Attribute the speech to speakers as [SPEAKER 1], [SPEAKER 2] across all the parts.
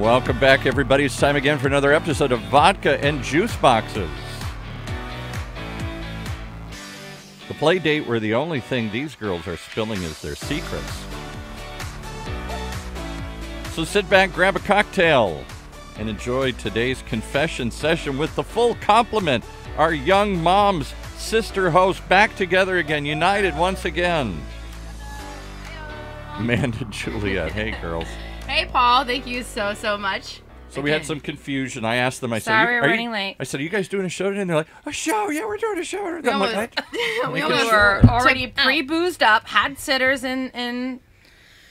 [SPEAKER 1] Welcome back, everybody. It's time again for another episode of Vodka and Juice Boxes. The play date where the only thing these girls are spilling is their secrets. So sit back, grab a cocktail, and enjoy today's confession session with the full complement. Our young moms, sister hosts, back together again, united once again. Amanda and Juliet. Hey, girls.
[SPEAKER 2] Hey, Paul. Thank you so much.
[SPEAKER 1] So we had some confusion. I asked them, I said,
[SPEAKER 3] Sorry, we're running late.
[SPEAKER 1] I said, are you guys doing a show today? And they're like, a show? Yeah, we're doing a show. I'm like,
[SPEAKER 2] We
[SPEAKER 3] were already pre-boozed up, had sitters in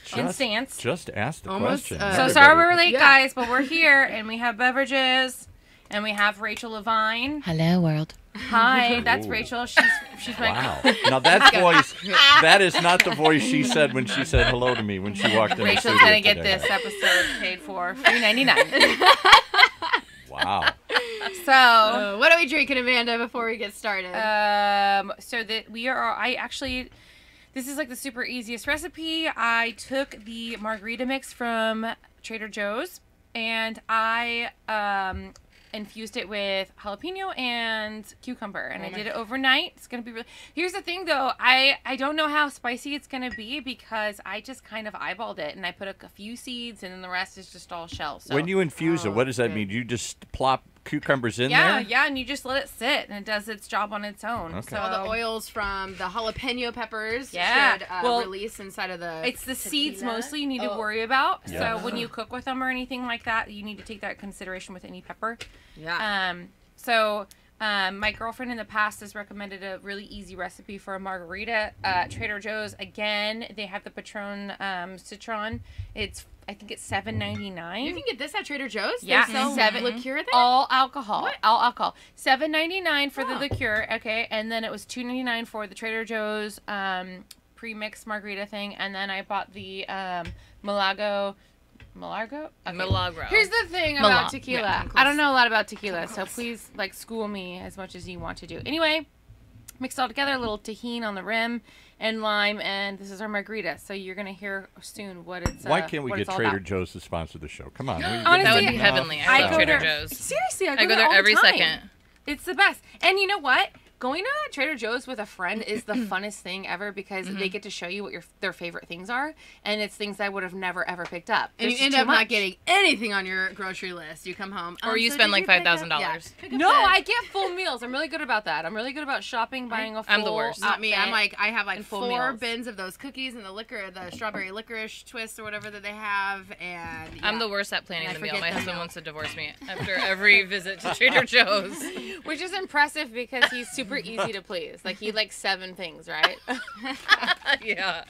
[SPEAKER 3] stance.
[SPEAKER 1] Just ask the
[SPEAKER 2] Almost,
[SPEAKER 1] question.
[SPEAKER 3] So
[SPEAKER 1] Everybody.
[SPEAKER 3] sorry we're late, guys, but we're here, and we have beverages, and we have Rachel Levine.
[SPEAKER 4] Hello, world.
[SPEAKER 3] Hi, that's
[SPEAKER 1] Ooh.
[SPEAKER 3] Rachel. She's my...
[SPEAKER 1] Wow. Now that voice, that is not the voice she said when she said hello to me when she walked in.
[SPEAKER 3] Rachel's
[SPEAKER 1] the
[SPEAKER 3] going to
[SPEAKER 1] studio
[SPEAKER 3] get
[SPEAKER 1] today.
[SPEAKER 3] this episode paid for $3.99.
[SPEAKER 1] Wow.
[SPEAKER 3] So...
[SPEAKER 2] What are we drinking, Amanda, before we get started?
[SPEAKER 3] So that we are... This is like the super easiest recipe. I took the margarita mix from Trader Joe's, and I infused it with jalapeno and cucumber, and I did it overnight. It's gonna be really... Here's the thing, though. I don't know how spicy it's gonna be because I just kind of eyeballed it, and I put a few seeds, and then the rest is just all shell. So
[SPEAKER 1] When you infuse it, what does that mean? You just plop cucumbers in there?
[SPEAKER 3] yeah, and you just let it sit, and it does its job on its own.
[SPEAKER 1] Okay.
[SPEAKER 3] So
[SPEAKER 2] all the oils from the jalapeno peppers should release inside of the
[SPEAKER 3] It's the seeds
[SPEAKER 2] tequila.
[SPEAKER 3] mostly you need to worry about.
[SPEAKER 1] Yeah.
[SPEAKER 3] So when you cook with them or anything like that, you need to take that into consideration with any pepper.
[SPEAKER 2] Yeah.
[SPEAKER 3] My girlfriend in the past has recommended a really easy recipe for a margarita. Trader Joe's, again, they have the Patron Citron. I think it's $7.99.
[SPEAKER 2] You can get this at Trader Joe's?
[SPEAKER 3] Yeah,
[SPEAKER 2] They sell liqueur there?
[SPEAKER 3] all alcohol.
[SPEAKER 2] What?
[SPEAKER 3] All alcohol. $7.99 for the liqueur, okay, and then it was $2.99 for the Trader Joe's pre-mixed margarita thing, and then I bought the Milagro. Okay.
[SPEAKER 4] Milagro.
[SPEAKER 3] Here's the thing about tequila.
[SPEAKER 2] Yeah,
[SPEAKER 3] I don't know a lot about tequila, so please school me as much as you want to do. Anyway, mix it all together, a little tahini on the rim and lime, and this is our margarita. So you're gonna hear soon what it's.
[SPEAKER 1] Why can't we
[SPEAKER 3] what
[SPEAKER 1] get
[SPEAKER 3] it's all
[SPEAKER 1] Trader
[SPEAKER 3] about.
[SPEAKER 1] Joe's to sponsor the show? Come on.
[SPEAKER 3] Honestly,
[SPEAKER 4] That would be heavenly.
[SPEAKER 3] I
[SPEAKER 4] I
[SPEAKER 3] go
[SPEAKER 4] love Trader
[SPEAKER 3] there-
[SPEAKER 4] Joe's.
[SPEAKER 3] Seriously, I
[SPEAKER 4] I go
[SPEAKER 3] all
[SPEAKER 4] there
[SPEAKER 3] the
[SPEAKER 4] every
[SPEAKER 3] time.
[SPEAKER 4] second.
[SPEAKER 3] It's the best. And you know what? Going to Trader Joe's with a friend is the funnest thing ever because they get to show you what their favorite things are, and it's things I would have never ever picked up.
[SPEAKER 2] And you
[SPEAKER 3] There's
[SPEAKER 2] end
[SPEAKER 3] too
[SPEAKER 2] up not
[SPEAKER 3] much.
[SPEAKER 2] getting anything on your grocery list. You come home.
[SPEAKER 4] Or you
[SPEAKER 2] so
[SPEAKER 4] spend
[SPEAKER 2] did
[SPEAKER 4] like
[SPEAKER 2] you pick up-
[SPEAKER 4] $5,000.
[SPEAKER 2] Yeah, pick up
[SPEAKER 3] No,
[SPEAKER 2] the-
[SPEAKER 3] I get full meals. I'm really good about that. I'm really good about shopping, buying a full.
[SPEAKER 4] I'm the worst.
[SPEAKER 2] Not me. I'm
[SPEAKER 3] outfit.
[SPEAKER 2] I have
[SPEAKER 3] and full
[SPEAKER 2] 4
[SPEAKER 3] meals.
[SPEAKER 2] bins of those cookies and the strawberry licorice twists or whatever that they have, and
[SPEAKER 4] I'm the worst at planning
[SPEAKER 2] And I
[SPEAKER 4] the meal.
[SPEAKER 2] forget
[SPEAKER 4] My
[SPEAKER 2] the
[SPEAKER 4] husband
[SPEAKER 2] meal.
[SPEAKER 4] wants to divorce me after every visit to Trader Joe's.
[SPEAKER 3] Which is impressive because he's super easy to please. Like he likes 7 things, right?
[SPEAKER 4] Yeah.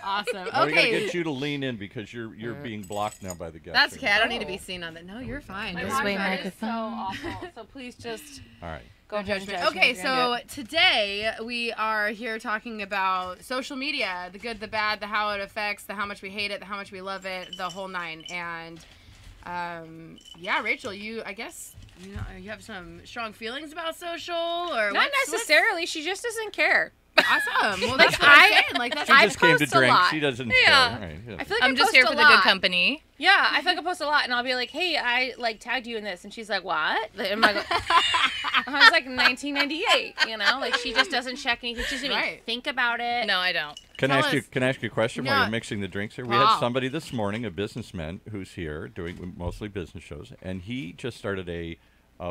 [SPEAKER 2] awesome.
[SPEAKER 1] Now we gotta
[SPEAKER 2] Okay,
[SPEAKER 1] get you to lean in because you're being blocked now by the guests.
[SPEAKER 2] that's okay. I don't need to be seen on that. No, you're fine.
[SPEAKER 3] My
[SPEAKER 2] Don't
[SPEAKER 3] heart
[SPEAKER 2] worry
[SPEAKER 4] way,
[SPEAKER 2] about
[SPEAKER 3] rate
[SPEAKER 2] it.
[SPEAKER 3] is so awful. So please just
[SPEAKER 1] All right.
[SPEAKER 3] go ahead and
[SPEAKER 2] Judgment.
[SPEAKER 3] judge me
[SPEAKER 2] Okay,
[SPEAKER 3] if you're gonna
[SPEAKER 2] so today we are here talking about social media, the good, the bad, the how it affects, the how much we hate it, the how much we love it, the whole nine. And yeah, Rachel, I guess you have some strong feelings about social, or
[SPEAKER 3] Not necessarily. She just doesn't care.
[SPEAKER 2] Awesome. Well, that's what I'm saying. Like that's
[SPEAKER 1] She
[SPEAKER 3] I
[SPEAKER 1] just came to
[SPEAKER 3] post a
[SPEAKER 1] drink.
[SPEAKER 3] lot.
[SPEAKER 1] She doesn't
[SPEAKER 4] Yeah.
[SPEAKER 1] care. Right, yeah.
[SPEAKER 3] I feel like
[SPEAKER 4] I'm
[SPEAKER 3] I
[SPEAKER 4] just
[SPEAKER 3] post
[SPEAKER 4] here
[SPEAKER 3] a
[SPEAKER 4] for the
[SPEAKER 3] lot.
[SPEAKER 4] good company.
[SPEAKER 3] Yeah, I feel like I post a lot, and I'll be like, "Hey, I tagged you in this," and she's like, "What?" And I was like, 1998, like she just doesn't check anything. She doesn't even
[SPEAKER 2] Right.
[SPEAKER 3] think about it.
[SPEAKER 4] No, I don't.
[SPEAKER 1] Can I
[SPEAKER 2] Tell
[SPEAKER 1] ask you?
[SPEAKER 2] us.
[SPEAKER 1] Can I ask you a question while
[SPEAKER 2] No.
[SPEAKER 1] you're mixing the drinks here? We
[SPEAKER 2] Wow.
[SPEAKER 1] had somebody this morning, a businessman who's here doing mostly business shows, and he just started a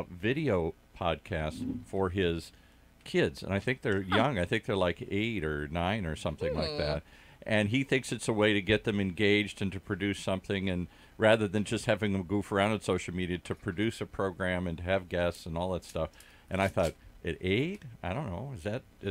[SPEAKER 1] video podcast for his kids, and I think they're young. I think they're like 8 or 9 or something like that. And he thinks it's a way to get them engaged and to produce something, and rather than just having them goof around on social media, to produce a program and to have guests and all that stuff. And I thought, at 8, I don't know. Is that?
[SPEAKER 2] I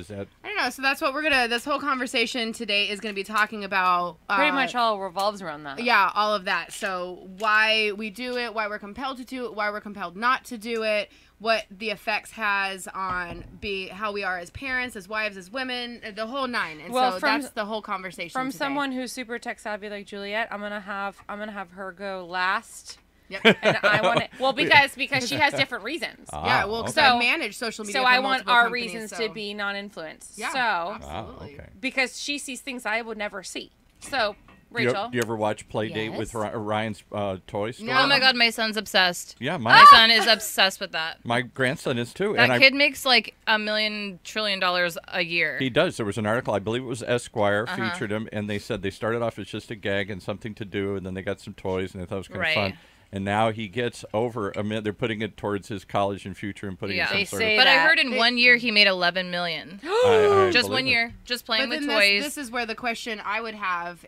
[SPEAKER 2] don't know. So that's what this whole conversation today is gonna be talking about.
[SPEAKER 3] Pretty much all revolves around that.
[SPEAKER 2] Yeah, all of that. So why we do it, why we're compelled to do it, why we're compelled not to do it, what the effects has on how we are as parents, as wives, as women, the whole nine. And
[SPEAKER 3] Well,
[SPEAKER 2] so
[SPEAKER 3] from-
[SPEAKER 2] that's the whole conversation.
[SPEAKER 3] From
[SPEAKER 2] today.
[SPEAKER 3] someone who's super tech savvy like Juliet, I'm gonna have her go last.
[SPEAKER 2] Yep.
[SPEAKER 3] And I want it. Well, because she has different reasons.
[SPEAKER 2] Yeah, well, because
[SPEAKER 3] okay.
[SPEAKER 2] I manage social media.
[SPEAKER 3] So
[SPEAKER 2] for
[SPEAKER 3] I want
[SPEAKER 2] multiple
[SPEAKER 3] our
[SPEAKER 2] companies,
[SPEAKER 3] reasons
[SPEAKER 2] so-
[SPEAKER 3] to be non-influenced.
[SPEAKER 2] Yeah,
[SPEAKER 3] So
[SPEAKER 2] absolutely.
[SPEAKER 1] okay.
[SPEAKER 3] because she sees things I would never see. So Rachel.
[SPEAKER 1] Do you ever watch Play Date
[SPEAKER 3] Yes.
[SPEAKER 1] with Ryan's toy store?
[SPEAKER 2] No.
[SPEAKER 4] Oh my God, my son's obsessed.
[SPEAKER 1] Yeah,
[SPEAKER 4] My son is obsessed with that.
[SPEAKER 1] my grandson is too.
[SPEAKER 4] That
[SPEAKER 1] and
[SPEAKER 4] kid makes like $1 million trillion a year.
[SPEAKER 1] He does. There was an article, I believe it was Esquire, featured him, and they said they started off as just a gag and something to do, and then they got some toys, and they thought it was kind of
[SPEAKER 4] Right.
[SPEAKER 1] fun. And now he gets over a minute. They're putting it towards his college and future and putting
[SPEAKER 4] Yeah.
[SPEAKER 1] it some
[SPEAKER 4] They
[SPEAKER 1] sort
[SPEAKER 3] say
[SPEAKER 1] of.
[SPEAKER 4] But I
[SPEAKER 3] that.
[SPEAKER 4] heard in 1 year he made 11 million.
[SPEAKER 1] I
[SPEAKER 4] Just
[SPEAKER 1] believe
[SPEAKER 4] 1
[SPEAKER 1] it.
[SPEAKER 4] year, just playing
[SPEAKER 2] But
[SPEAKER 4] with
[SPEAKER 2] then
[SPEAKER 4] toys.
[SPEAKER 2] this is where the question I would have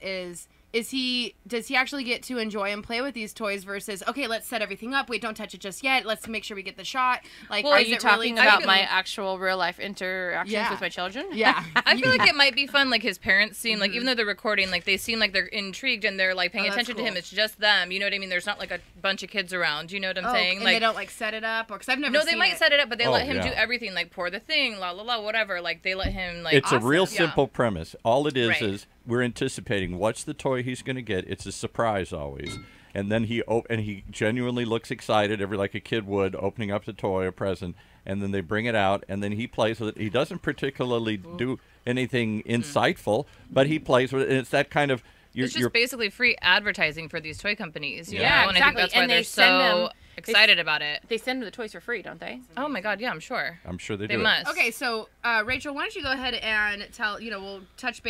[SPEAKER 2] does he actually get to enjoy and play with these toys versus, okay, let's set everything up. Wait, don't touch it just yet. Let's make sure we get the shot. Like,
[SPEAKER 4] Well,
[SPEAKER 3] Are
[SPEAKER 2] is
[SPEAKER 3] you
[SPEAKER 2] it
[SPEAKER 3] talking
[SPEAKER 2] really
[SPEAKER 3] about
[SPEAKER 4] feel-
[SPEAKER 3] my actual real life interactions
[SPEAKER 2] Yeah.
[SPEAKER 3] with my children?
[SPEAKER 2] Yeah.
[SPEAKER 4] I feel like it might be fun, like his parents seem like, even though they're recording, like they seem like they're intrigued and they're like paying
[SPEAKER 2] Oh, that's
[SPEAKER 4] attention to him.
[SPEAKER 2] cool.
[SPEAKER 4] It's just them. You know what I mean? There's not like a bunch of kids around. You know what I'm
[SPEAKER 2] Oh,
[SPEAKER 4] saying?
[SPEAKER 2] and
[SPEAKER 4] Like
[SPEAKER 2] they don't like set it up, or because I've never.
[SPEAKER 4] no, they
[SPEAKER 2] seen
[SPEAKER 4] might
[SPEAKER 2] it.
[SPEAKER 4] set it up, but they
[SPEAKER 1] Oh,
[SPEAKER 4] let him
[SPEAKER 1] yeah.
[SPEAKER 4] do everything, like pour the thing, la la la, whatever. Like they let him like.
[SPEAKER 1] It's a real
[SPEAKER 4] Yeah.
[SPEAKER 1] simple premise. All it is
[SPEAKER 4] Right.
[SPEAKER 1] we're anticipating what's the toy he's going to get. It's a surprise always, and then he genuinely looks excited, like a kid would, opening up the toy, a present, and then they bring it out, and then he plays with it. He doesn't particularly do anything insightful, but he plays with it, and it's that kind of.
[SPEAKER 4] It's just basically free advertising for these toy companies. You
[SPEAKER 3] Yeah,
[SPEAKER 4] know? And I think
[SPEAKER 3] exactly.
[SPEAKER 4] that's why
[SPEAKER 3] And
[SPEAKER 4] they're
[SPEAKER 3] they send
[SPEAKER 4] so
[SPEAKER 3] them-
[SPEAKER 4] excited about it.
[SPEAKER 3] They send them the toys for free, don't they?
[SPEAKER 4] Oh my God, yeah, I'm sure.
[SPEAKER 1] I'm sure they
[SPEAKER 4] They
[SPEAKER 1] do.
[SPEAKER 4] must.
[SPEAKER 2] Okay, so Rachel, why don't you go ahead and tell, we'll touch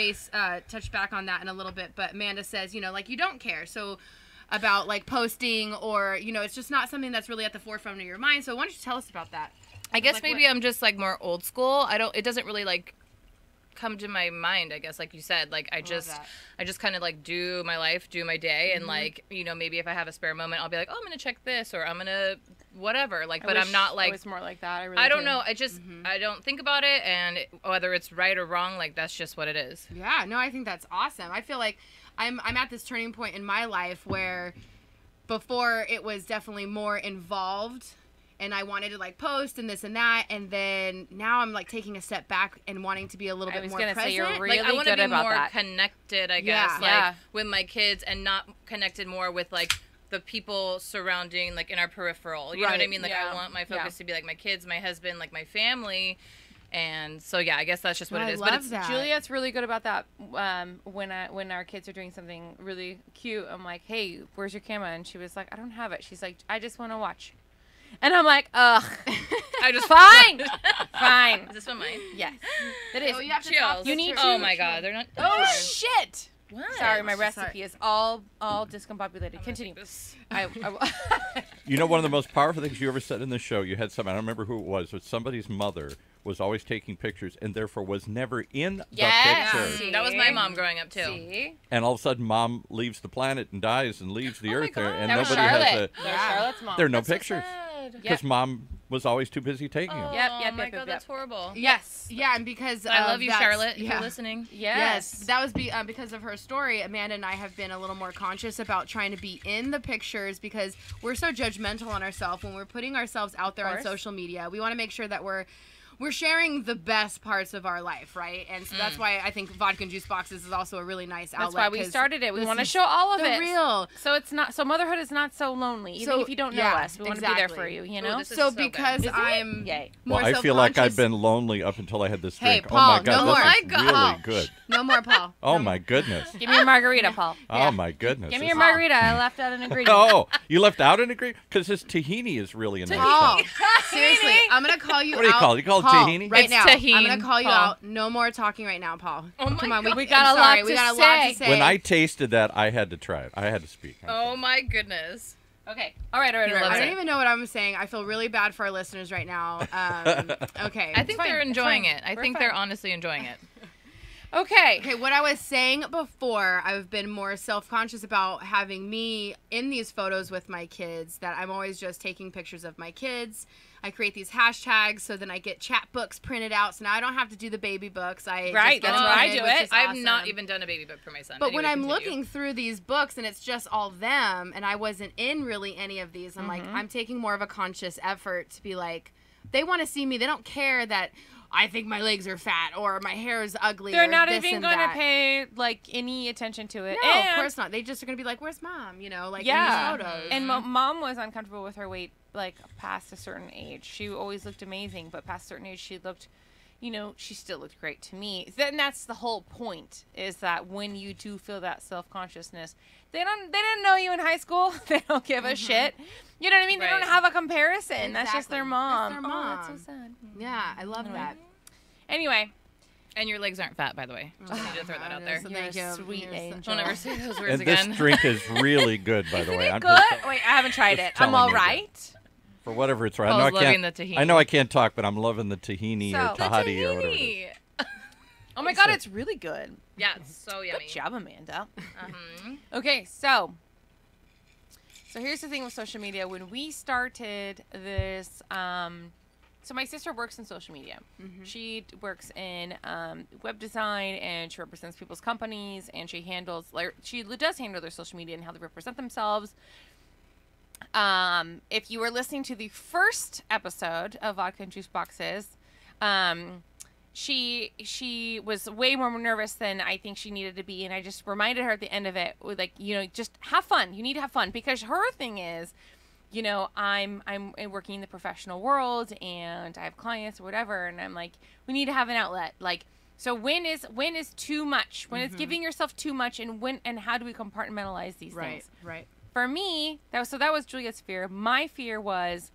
[SPEAKER 2] back on that in a little bit, but Amanda says, like you don't care. So about like posting or, it's just not something that's really at the forefront of your mind. So why don't you tell us about that?
[SPEAKER 4] I guess
[SPEAKER 2] Like
[SPEAKER 4] maybe I'm just like more old school. It doesn't really like come to my mind, I guess, like you said. Like I just kind of like do my life, do my day, and like, maybe if I have a spare moment, I'll be like, oh, I'm gonna check this, or I'm gonna whatever. Like, but I'm not like,
[SPEAKER 3] It's more like that.
[SPEAKER 4] I don't know. I just I don't think about it, and whether it's right or wrong, like that's just what it is.
[SPEAKER 2] Yeah, no, I think that's awesome. I feel like I'm at this turning point in my life where before it was definitely more involved and I wanted to like post and this and that, and then now I'm like taking a step back and wanting to be a little bit more present.
[SPEAKER 3] Say you're
[SPEAKER 4] Like
[SPEAKER 3] really
[SPEAKER 4] I want to
[SPEAKER 3] good
[SPEAKER 4] be
[SPEAKER 3] about
[SPEAKER 4] more
[SPEAKER 3] that.
[SPEAKER 4] connected, I
[SPEAKER 2] Yeah.
[SPEAKER 4] guess,
[SPEAKER 3] Yeah.
[SPEAKER 4] like with my kids, and not connected more with like the people surrounding, like in our peripheral. You know what I
[SPEAKER 2] Right.
[SPEAKER 4] mean? Like
[SPEAKER 3] Yeah.
[SPEAKER 4] I want my focus
[SPEAKER 3] Yeah.
[SPEAKER 4] to be like my kids, my husband, like my family. And so yeah, I guess that's just what
[SPEAKER 2] I
[SPEAKER 4] it is.
[SPEAKER 2] love
[SPEAKER 4] But it's
[SPEAKER 2] that.
[SPEAKER 3] Juliet's really good about that. When our kids are doing something really cute, I'm like, "Hey, where's your camera?" And she was like, "I don't have it." She's like, "I just want to watch." And I'm like, "Ugh,
[SPEAKER 4] I just
[SPEAKER 3] fine, fine."
[SPEAKER 4] Is this one mine?
[SPEAKER 3] Yes, it is.
[SPEAKER 2] Oh, you have to talk
[SPEAKER 4] Chills.
[SPEAKER 3] You need
[SPEAKER 4] Oh
[SPEAKER 3] to-
[SPEAKER 4] my God, they're not.
[SPEAKER 3] Oh shit!
[SPEAKER 4] What?
[SPEAKER 3] Sorry, my
[SPEAKER 2] Sorry.
[SPEAKER 3] recipe is all discombobulated. Continue.
[SPEAKER 4] This-
[SPEAKER 1] You know, one of the most powerful things you ever said in the show, you had something, I don't remember who it was, but somebody's mother was always taking pictures and therefore was never in
[SPEAKER 3] Yes.
[SPEAKER 1] the picture.
[SPEAKER 3] See?
[SPEAKER 4] That was my mom growing up too.
[SPEAKER 3] See,
[SPEAKER 1] And all of a sudden, mom leaves the planet and dies and leaves the
[SPEAKER 4] Oh my
[SPEAKER 1] earth there,
[SPEAKER 4] God.
[SPEAKER 1] and
[SPEAKER 3] that was
[SPEAKER 1] nobody has
[SPEAKER 3] Charlotte.
[SPEAKER 1] a.
[SPEAKER 3] That was Charlotte's mom.
[SPEAKER 1] There are no
[SPEAKER 4] That's so
[SPEAKER 1] pictures
[SPEAKER 4] sad.
[SPEAKER 1] because mom was always too busy taking
[SPEAKER 4] Oh
[SPEAKER 1] them.
[SPEAKER 3] Yep,
[SPEAKER 4] my
[SPEAKER 3] yep,
[SPEAKER 4] God,
[SPEAKER 3] yep.
[SPEAKER 4] that's horrible.
[SPEAKER 2] Yes. Yeah, and because
[SPEAKER 4] I love
[SPEAKER 2] of
[SPEAKER 4] you,
[SPEAKER 2] that-
[SPEAKER 4] Charlotte, if
[SPEAKER 2] yeah.
[SPEAKER 4] you're listening.
[SPEAKER 3] Yes.
[SPEAKER 2] That was because of her story. Amanda and I have been a little more conscious about trying to be in the pictures because we're so judgmental on ourselves when we're putting ourselves out there on
[SPEAKER 3] course.
[SPEAKER 2] social media. We want to make sure that we're sharing the best parts of our life, right? And so that's why I think Vodka and Juice Boxes is also a really nice outlet.
[SPEAKER 3] That's why we
[SPEAKER 2] 'cause
[SPEAKER 3] started it. We
[SPEAKER 2] this
[SPEAKER 3] want to
[SPEAKER 2] is
[SPEAKER 3] show all of
[SPEAKER 2] the
[SPEAKER 3] it.
[SPEAKER 2] real.
[SPEAKER 3] So it's not. So motherhood is not so lonely, even
[SPEAKER 2] So,
[SPEAKER 3] if you don't know
[SPEAKER 2] yeah,
[SPEAKER 3] us. We want to be there for
[SPEAKER 2] exactly.
[SPEAKER 3] you. You
[SPEAKER 4] Ooh,
[SPEAKER 3] know.
[SPEAKER 4] this is
[SPEAKER 2] So
[SPEAKER 4] so good.
[SPEAKER 2] because
[SPEAKER 3] Is it?
[SPEAKER 2] I'm
[SPEAKER 3] Yay.
[SPEAKER 2] more
[SPEAKER 1] Well, I feel like I've
[SPEAKER 2] self-conscious-
[SPEAKER 1] been lonely up until I had this
[SPEAKER 2] Hey,
[SPEAKER 1] drink.
[SPEAKER 2] Paul,
[SPEAKER 1] oh my God,
[SPEAKER 2] no more.
[SPEAKER 1] this
[SPEAKER 2] My
[SPEAKER 1] is
[SPEAKER 2] God.
[SPEAKER 1] really
[SPEAKER 2] Paul.
[SPEAKER 1] good.
[SPEAKER 2] No more, Paul.
[SPEAKER 1] Oh my goodness.
[SPEAKER 3] Give me your margarita, Paul.
[SPEAKER 1] Oh my goodness.
[SPEAKER 3] Give me
[SPEAKER 1] This
[SPEAKER 3] your
[SPEAKER 1] is-
[SPEAKER 3] margarita. I left out an ingredient.
[SPEAKER 1] Oh, you left out an ingredient because this tahini is really a nice
[SPEAKER 2] Paul,
[SPEAKER 1] touch.
[SPEAKER 2] seriously, I'm gonna call you
[SPEAKER 1] What do you
[SPEAKER 2] out.
[SPEAKER 1] call it? You call it
[SPEAKER 2] Paul,
[SPEAKER 1] tahini?
[SPEAKER 2] right
[SPEAKER 4] It's
[SPEAKER 2] now.
[SPEAKER 4] tahine,
[SPEAKER 2] I'm gonna call you
[SPEAKER 4] Paul.
[SPEAKER 2] out. No more talking right now, Paul.
[SPEAKER 4] Oh my
[SPEAKER 2] Come on,
[SPEAKER 4] God.
[SPEAKER 3] We got
[SPEAKER 2] I'm
[SPEAKER 3] a lot
[SPEAKER 2] sorry,
[SPEAKER 3] to
[SPEAKER 2] we got a lot
[SPEAKER 3] say.
[SPEAKER 2] to say.
[SPEAKER 1] When I tasted that, I had to try it. I had to speak.
[SPEAKER 4] Oh my goodness.
[SPEAKER 3] Okay. All right.
[SPEAKER 4] He loves
[SPEAKER 2] I don't
[SPEAKER 4] it.
[SPEAKER 2] even know what I'm saying. I feel really bad for our listeners right now. Okay.
[SPEAKER 4] I think
[SPEAKER 3] fine,
[SPEAKER 4] they're
[SPEAKER 3] it's
[SPEAKER 4] enjoying
[SPEAKER 3] fine.
[SPEAKER 4] it. I
[SPEAKER 3] We're
[SPEAKER 4] think
[SPEAKER 3] fine.
[SPEAKER 4] they're honestly enjoying it.
[SPEAKER 3] Okay.
[SPEAKER 2] Okay, what I was saying before, I've been more self-conscious about having me in these photos with my kids, that I'm always just taking pictures of my kids. I create these hashtags, so then I get chat books printed out, so now I don't have to do the baby books. I
[SPEAKER 3] Right,
[SPEAKER 2] just get
[SPEAKER 3] that's
[SPEAKER 2] them
[SPEAKER 3] why I
[SPEAKER 2] printed,
[SPEAKER 3] do
[SPEAKER 2] which
[SPEAKER 3] it.
[SPEAKER 2] is
[SPEAKER 4] I've not
[SPEAKER 2] awesome.
[SPEAKER 4] even done a baby book for my son.
[SPEAKER 2] But when
[SPEAKER 4] Anyway,
[SPEAKER 2] I'm
[SPEAKER 4] continue.
[SPEAKER 2] looking through these books and it's just all them, and I wasn't in really any of these, I'm like, I'm taking more of a conscious effort to be like, they want to see me. They don't care that I think my legs are fat or my hair is ugly.
[SPEAKER 3] They're
[SPEAKER 2] or
[SPEAKER 3] not
[SPEAKER 2] this
[SPEAKER 3] even
[SPEAKER 2] and
[SPEAKER 3] going to
[SPEAKER 2] that.
[SPEAKER 3] pay like any attention to it.
[SPEAKER 2] No,
[SPEAKER 3] and,
[SPEAKER 2] of course not. They just are gonna be like, "Where's mom?" You know, like
[SPEAKER 3] Yeah.
[SPEAKER 2] in these photos.
[SPEAKER 3] And mom was uncomfortable with her weight, like past a certain age. She always looked amazing, but past a certain age, she looked, you know, she still looked great to me. Then that's the whole point, is that when you do feel that self-consciousness, they didn't know you in high school. They don't give a shit. You know what I mean? They don't have a comparison.
[SPEAKER 2] Exactly.
[SPEAKER 3] That's just their mom.
[SPEAKER 2] That's their
[SPEAKER 3] Oh,
[SPEAKER 2] mom.
[SPEAKER 3] that's so sad.
[SPEAKER 2] Yeah, I love that.
[SPEAKER 3] Anyway.
[SPEAKER 4] And your legs aren't fat, by the way. Just need to throw that out there.
[SPEAKER 3] You're a sweet angel.
[SPEAKER 4] Don't ever say those words
[SPEAKER 1] And
[SPEAKER 4] again.
[SPEAKER 1] this drink is really good, by the
[SPEAKER 3] Isn't
[SPEAKER 1] way.
[SPEAKER 3] it
[SPEAKER 1] I'm
[SPEAKER 3] good?
[SPEAKER 1] just-
[SPEAKER 3] Wait, I haven't tried it.
[SPEAKER 1] telling
[SPEAKER 3] I'm all
[SPEAKER 1] you that.
[SPEAKER 3] right.
[SPEAKER 1] for whatever it's worth.
[SPEAKER 4] Paul's loving the tahini.
[SPEAKER 1] I know I can't talk, but I'm loving the tahini
[SPEAKER 3] So-
[SPEAKER 1] or
[SPEAKER 3] The
[SPEAKER 1] tahadi or whatever it is.
[SPEAKER 3] Oh my god, it's really good.
[SPEAKER 4] Yeah, it's so yummy.
[SPEAKER 3] Good job, Amanda.
[SPEAKER 4] Uh-huh.
[SPEAKER 3] Okay, so here's the thing with social media. When we started this, so my sister works in social media. She works in web design, and she represents people's companies, and she does handle their social media and how they represent themselves. If you were listening to the first episode of Vodka and Juice Boxes, she was way more nervous than I think she needed to be, and I just reminded her at the end of it, with like, you know, just have fun. You need to have fun, because her thing is, you know, I'm working in the professional world and I have clients or whatever, and I'm like, we need to have an outlet. Like, so when is too much? When it's giving yourself too much, and how do we compartmentalize these things?
[SPEAKER 2] Right.
[SPEAKER 3] For me, that was Juliet's fear. My fear was,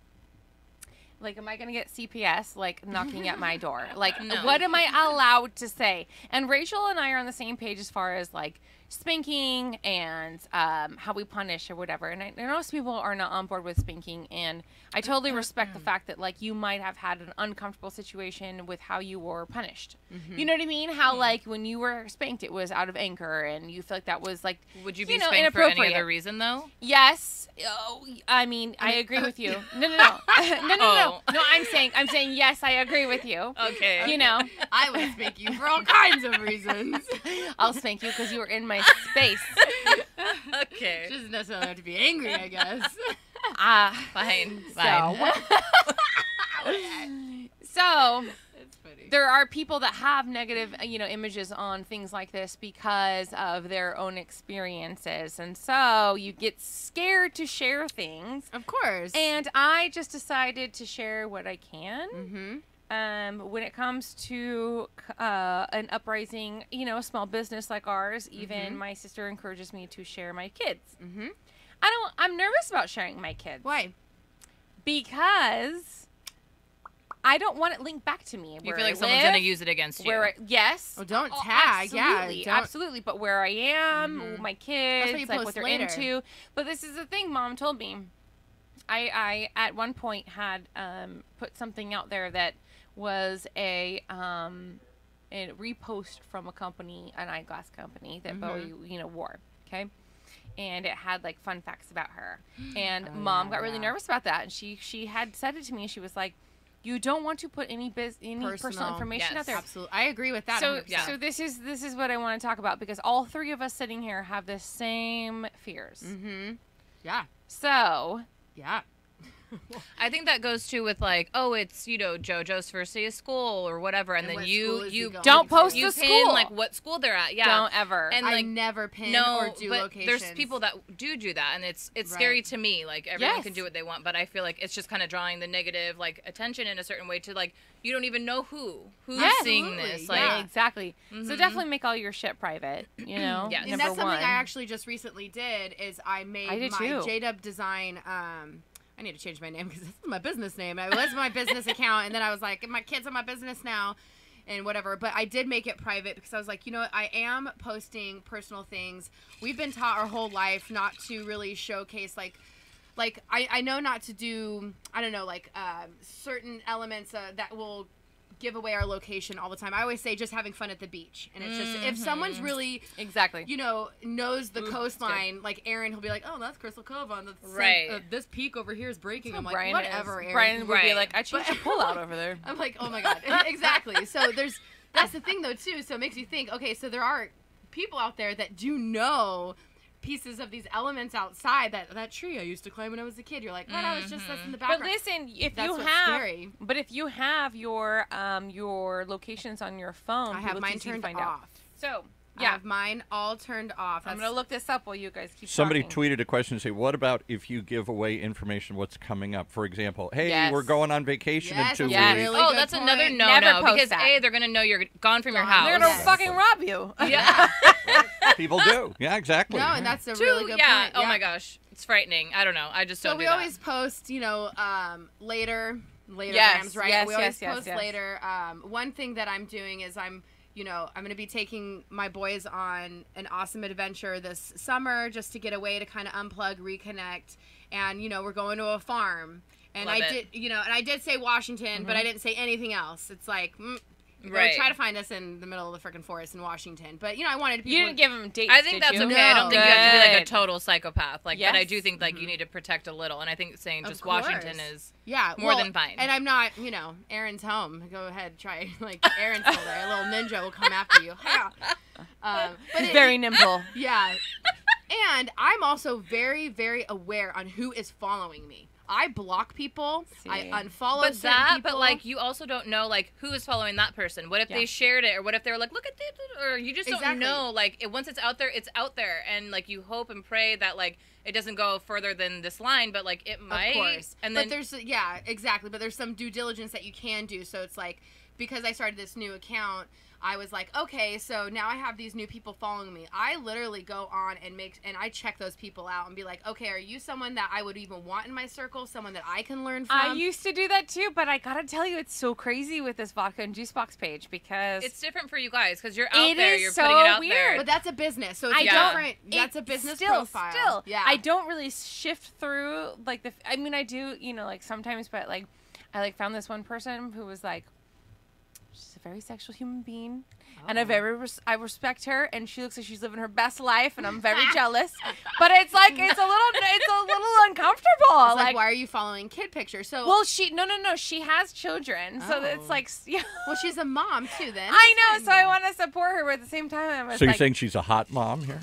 [SPEAKER 3] like, am I going to get CPS, like, knocking at my door? Like,
[SPEAKER 4] No.
[SPEAKER 3] what am I allowed to say? And Rachel and I are on the same page as far as, like, spanking and how we punish or whatever. And I know most people are not on board with spanking, and I totally respect the fact that, like, you might have had an uncomfortable situation with how you were punished. You know what I mean? How, like, when you were spanked, it was out of anger, and you feel like that was, like,
[SPEAKER 4] Would you be
[SPEAKER 3] know,
[SPEAKER 4] spanked for any
[SPEAKER 3] inappropriate.
[SPEAKER 4] other reason, though?
[SPEAKER 3] Yes. Oh, I mean, I agree with you. No. No. I'm saying yes, I agree with you.
[SPEAKER 4] Okay.
[SPEAKER 3] You know,
[SPEAKER 2] I would spank you for all kinds of reasons.
[SPEAKER 3] I'll spank you because you were in my space.
[SPEAKER 4] Okay.
[SPEAKER 2] Doesn't necessarily have to be angry, I guess.
[SPEAKER 4] Fine.
[SPEAKER 3] So
[SPEAKER 2] It's funny.
[SPEAKER 3] there are people that have negative, you know, images on things like this because of their own experiences, and so you get scared to share things.
[SPEAKER 2] Of course.
[SPEAKER 3] And I just decided to share what I can.
[SPEAKER 2] Mm-hmm.
[SPEAKER 3] When it comes to an uprising, you know, a small business like ours, even my sister encourages me to share my kids.
[SPEAKER 2] Mm-hmm.
[SPEAKER 3] I'm nervous about sharing my kids.
[SPEAKER 2] Why?
[SPEAKER 3] Because I don't want it linked back to me.
[SPEAKER 4] You
[SPEAKER 3] where
[SPEAKER 4] feel like
[SPEAKER 3] I
[SPEAKER 4] someone's
[SPEAKER 3] live,
[SPEAKER 4] going to use it against you.
[SPEAKER 3] Yes.
[SPEAKER 2] Oh, don't tag.
[SPEAKER 3] Absolutely,
[SPEAKER 2] Yeah.
[SPEAKER 3] absolutely. But where I am, my kids,
[SPEAKER 2] what you
[SPEAKER 3] like
[SPEAKER 2] post
[SPEAKER 3] what they're
[SPEAKER 2] later.
[SPEAKER 3] into. But this is the thing Mom told me. I at one point had put something out there that was a repost from a company, an eyeglass company that Bowie, you know, wore. Okay. And it had like fun facts about her. And Mom got really nervous about that. And she had said it to me. She was like, you don't want to put any personal information out there.
[SPEAKER 2] Absolutely. I agree with that.
[SPEAKER 3] So
[SPEAKER 2] 100%.
[SPEAKER 3] so this is what I want to talk about, because all three of us sitting here have the same fears.
[SPEAKER 2] Mm-hmm. Yeah.
[SPEAKER 3] So
[SPEAKER 2] Yeah.
[SPEAKER 4] I think that goes to with like, oh, it's, you know, JoJo's first day of school or whatever, and
[SPEAKER 2] And
[SPEAKER 4] then
[SPEAKER 2] what
[SPEAKER 4] you
[SPEAKER 2] school is he going
[SPEAKER 3] don't
[SPEAKER 2] to?
[SPEAKER 3] post
[SPEAKER 4] you
[SPEAKER 3] the
[SPEAKER 4] pin
[SPEAKER 3] school.
[SPEAKER 4] like what school they're at. Yeah.
[SPEAKER 3] don't ever.
[SPEAKER 4] And
[SPEAKER 2] I
[SPEAKER 4] like
[SPEAKER 2] never pin
[SPEAKER 4] no,
[SPEAKER 2] or do
[SPEAKER 4] but
[SPEAKER 2] locations.
[SPEAKER 4] there's people that do that, and it's
[SPEAKER 2] Right.
[SPEAKER 4] scary to me. Like everyone
[SPEAKER 3] Yes.
[SPEAKER 4] can do what they want, but I feel like it's just kind of drawing the negative like attention in a certain way to like you don't even know who's
[SPEAKER 3] Yes.
[SPEAKER 4] seeing
[SPEAKER 2] Absolutely,
[SPEAKER 4] this.
[SPEAKER 2] yeah.
[SPEAKER 4] Like
[SPEAKER 3] Yeah, exactly. So definitely make all your shit private, you know?
[SPEAKER 4] Yes.
[SPEAKER 2] And
[SPEAKER 3] Number
[SPEAKER 2] that's something
[SPEAKER 3] one.
[SPEAKER 2] I actually just recently did. Is I made
[SPEAKER 3] I did
[SPEAKER 2] my
[SPEAKER 3] too.
[SPEAKER 2] J-Dub design. I need to change my name because this is my business name. It was my business account, and then I was like, my kids are my business now, and whatever. But I did make it private because I was like, you know what? I am posting personal things. We've been taught our whole life not to really showcase like I know not to do, I don't know, like certain elements that will give away our location all the time. I always say just having fun at the beach, and it's just if someone's really
[SPEAKER 3] Exactly.
[SPEAKER 2] you know, knows the coastline, like Aaron, he'll be like, oh, that's Crystal Cove on the
[SPEAKER 4] Right.
[SPEAKER 2] this peak over here is breaking. I'm like,
[SPEAKER 3] Brian
[SPEAKER 2] whatever,
[SPEAKER 3] is.
[SPEAKER 2] Aaron.
[SPEAKER 3] Brian would be
[SPEAKER 4] Right.
[SPEAKER 3] like, I changed your pull out over there.
[SPEAKER 2] I'm like, oh my god, exactly. So that's the thing though too. So it makes you think. Okay, so there are people out there that do know pieces of these elements outside that tree I used to climb when I was a kid. You're like, what? I was just that's in the
[SPEAKER 3] But
[SPEAKER 2] background.
[SPEAKER 3] listen, if
[SPEAKER 2] That's
[SPEAKER 3] you
[SPEAKER 2] what's
[SPEAKER 3] have,
[SPEAKER 2] scary.
[SPEAKER 3] but if you have your locations on your phone,
[SPEAKER 2] I have
[SPEAKER 3] it's
[SPEAKER 2] mine
[SPEAKER 3] easy to
[SPEAKER 2] turned
[SPEAKER 3] find
[SPEAKER 2] off.
[SPEAKER 3] out. So
[SPEAKER 2] I have mine all turned off.
[SPEAKER 3] I'm going to look this up while you guys keep
[SPEAKER 1] Somebody
[SPEAKER 3] talking.
[SPEAKER 1] tweeted a question and say, what about if you give away information what's coming up? For example, hey,
[SPEAKER 3] Yes.
[SPEAKER 1] we're going on vacation in 2 weeks.
[SPEAKER 2] Really
[SPEAKER 4] Oh,
[SPEAKER 2] good
[SPEAKER 4] that's
[SPEAKER 2] point.
[SPEAKER 4] another
[SPEAKER 3] Never
[SPEAKER 4] no-no.
[SPEAKER 3] post
[SPEAKER 4] Because
[SPEAKER 3] that.
[SPEAKER 4] A, they're going to know you're gone from your house.
[SPEAKER 3] They're going to
[SPEAKER 2] Yes.
[SPEAKER 3] fucking rob you.
[SPEAKER 4] Yeah.
[SPEAKER 1] People do. Yeah, exactly.
[SPEAKER 2] No, and that's a
[SPEAKER 4] Two,
[SPEAKER 2] really good
[SPEAKER 4] yeah.
[SPEAKER 2] point.
[SPEAKER 4] Oh my gosh. It's frightening. I don't know. I just
[SPEAKER 2] So
[SPEAKER 4] don't
[SPEAKER 2] we
[SPEAKER 4] do that.
[SPEAKER 2] always post, later
[SPEAKER 3] Yes,
[SPEAKER 2] grams, right?
[SPEAKER 3] yes,
[SPEAKER 2] We always
[SPEAKER 3] yes,
[SPEAKER 2] post
[SPEAKER 3] yes.
[SPEAKER 2] later. One thing that I'm doing is I'm going to be taking my boys on an awesome adventure this summer just to get away to kind of unplug, reconnect, and we're going to a farm. And
[SPEAKER 4] Love
[SPEAKER 2] I
[SPEAKER 4] it.
[SPEAKER 2] did, and I did say Washington, but I didn't say anything else. It's like,
[SPEAKER 4] Right.
[SPEAKER 2] try to find us in the middle of the freaking forest in Washington. But I wanted people.
[SPEAKER 3] You didn't give them dates,
[SPEAKER 4] I think
[SPEAKER 3] did
[SPEAKER 4] that's
[SPEAKER 3] you?
[SPEAKER 4] okay. I don't think you have to be like a
[SPEAKER 3] Good.
[SPEAKER 4] total psychopath. Like, but I
[SPEAKER 3] Yes.
[SPEAKER 4] do think like you need to protect a little. And I think saying
[SPEAKER 2] Of
[SPEAKER 4] just
[SPEAKER 2] course.
[SPEAKER 4] Washington is
[SPEAKER 2] Yeah,
[SPEAKER 4] more than fine.
[SPEAKER 2] And I'm not, Aaron's home. Go ahead, try. Like, Aaron's still there. A little ninja will come after you. But
[SPEAKER 3] He's very nimble.
[SPEAKER 2] yeah. And I'm also very, very aware on who is following me. I block people.
[SPEAKER 3] See.
[SPEAKER 2] I unfollow
[SPEAKER 4] But
[SPEAKER 2] certain
[SPEAKER 4] that,
[SPEAKER 2] people.
[SPEAKER 4] but like you also don't know like who is following that person. What if
[SPEAKER 3] Yeah.
[SPEAKER 4] they shared it, or what if they were like, look at this, or you just don't
[SPEAKER 2] Exactly.
[SPEAKER 4] know. Like once it's out there, and like you hope and pray that like it doesn't go further than this line, but like it might.
[SPEAKER 2] Of course.
[SPEAKER 4] And
[SPEAKER 2] but
[SPEAKER 4] then
[SPEAKER 2] there's exactly. But there's some due diligence that you can do. So it's like, because I started this new account, I was like, okay, so now I have these new people following me. I literally go on and I check those people out and be like, okay, are you someone that I would even want in my circle? Someone that I can learn from?
[SPEAKER 3] I used to do that too, but I gotta tell you, it's so crazy with this vodka and juice box page because
[SPEAKER 4] it's different for you guys because you're out
[SPEAKER 3] It
[SPEAKER 4] there,
[SPEAKER 3] is
[SPEAKER 4] you're
[SPEAKER 3] so
[SPEAKER 4] putting it out
[SPEAKER 3] weird.
[SPEAKER 4] there.
[SPEAKER 2] But that's a business, so it's
[SPEAKER 3] I don't-
[SPEAKER 2] different. That's a business
[SPEAKER 3] still,
[SPEAKER 2] profile.
[SPEAKER 3] Still,
[SPEAKER 2] Yeah.
[SPEAKER 3] I don't really shift through like I mean, I do, like sometimes, but like I like found this one person who was like, she's a very sexual human being. And I respect her, and she looks like she's living her best life, and I'm very jealous. But it's like it's a little uncomfortable.
[SPEAKER 2] It's like, why are you following kid pictures? So
[SPEAKER 3] well, she has children, so
[SPEAKER 2] Oh.
[SPEAKER 3] it's like, yeah.
[SPEAKER 2] well, she's a mom too. Then
[SPEAKER 3] I know, so I want to support her, but at the same time, I was
[SPEAKER 1] So you're
[SPEAKER 3] like,
[SPEAKER 1] saying she's a hot mom here?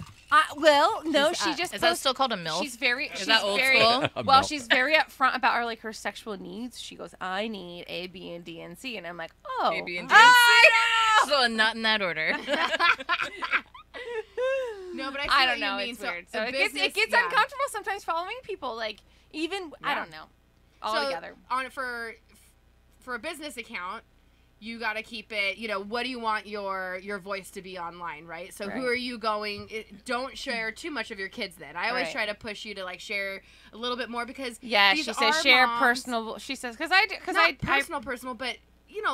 [SPEAKER 3] well, no,
[SPEAKER 2] She's,
[SPEAKER 3] she just
[SPEAKER 4] Is that
[SPEAKER 3] posts-
[SPEAKER 4] still called a MILF?
[SPEAKER 3] She's very.
[SPEAKER 4] Is
[SPEAKER 3] she's
[SPEAKER 4] that old
[SPEAKER 3] very,
[SPEAKER 4] school?
[SPEAKER 3] Well,
[SPEAKER 1] No.
[SPEAKER 3] she's very upfront about her sexual needs. She goes, "I need A, B, and D, and C," and I'm like, "Oh,
[SPEAKER 4] A, B, and D,
[SPEAKER 3] I don't know."
[SPEAKER 4] So not in that order.
[SPEAKER 2] No, but I, see
[SPEAKER 3] I
[SPEAKER 2] what
[SPEAKER 3] don't know.
[SPEAKER 2] You mean.
[SPEAKER 3] It's weird. So
[SPEAKER 2] a
[SPEAKER 3] it gets
[SPEAKER 2] business- yeah.
[SPEAKER 3] uncomfortable sometimes following people. Like even I
[SPEAKER 2] Yeah.
[SPEAKER 3] don't know. All
[SPEAKER 2] So
[SPEAKER 3] together.
[SPEAKER 2] for a business account, you got to keep it. What do you want your voice to be online, right? So who
[SPEAKER 3] Right.
[SPEAKER 2] are you going? Don't share too much of your kids. Then I always
[SPEAKER 3] Right.
[SPEAKER 2] try to push you to like share a little bit more because
[SPEAKER 3] Yeah,
[SPEAKER 2] these
[SPEAKER 3] she says
[SPEAKER 2] are
[SPEAKER 3] share
[SPEAKER 2] moms.
[SPEAKER 3] personal. She says because
[SPEAKER 2] Not personal, but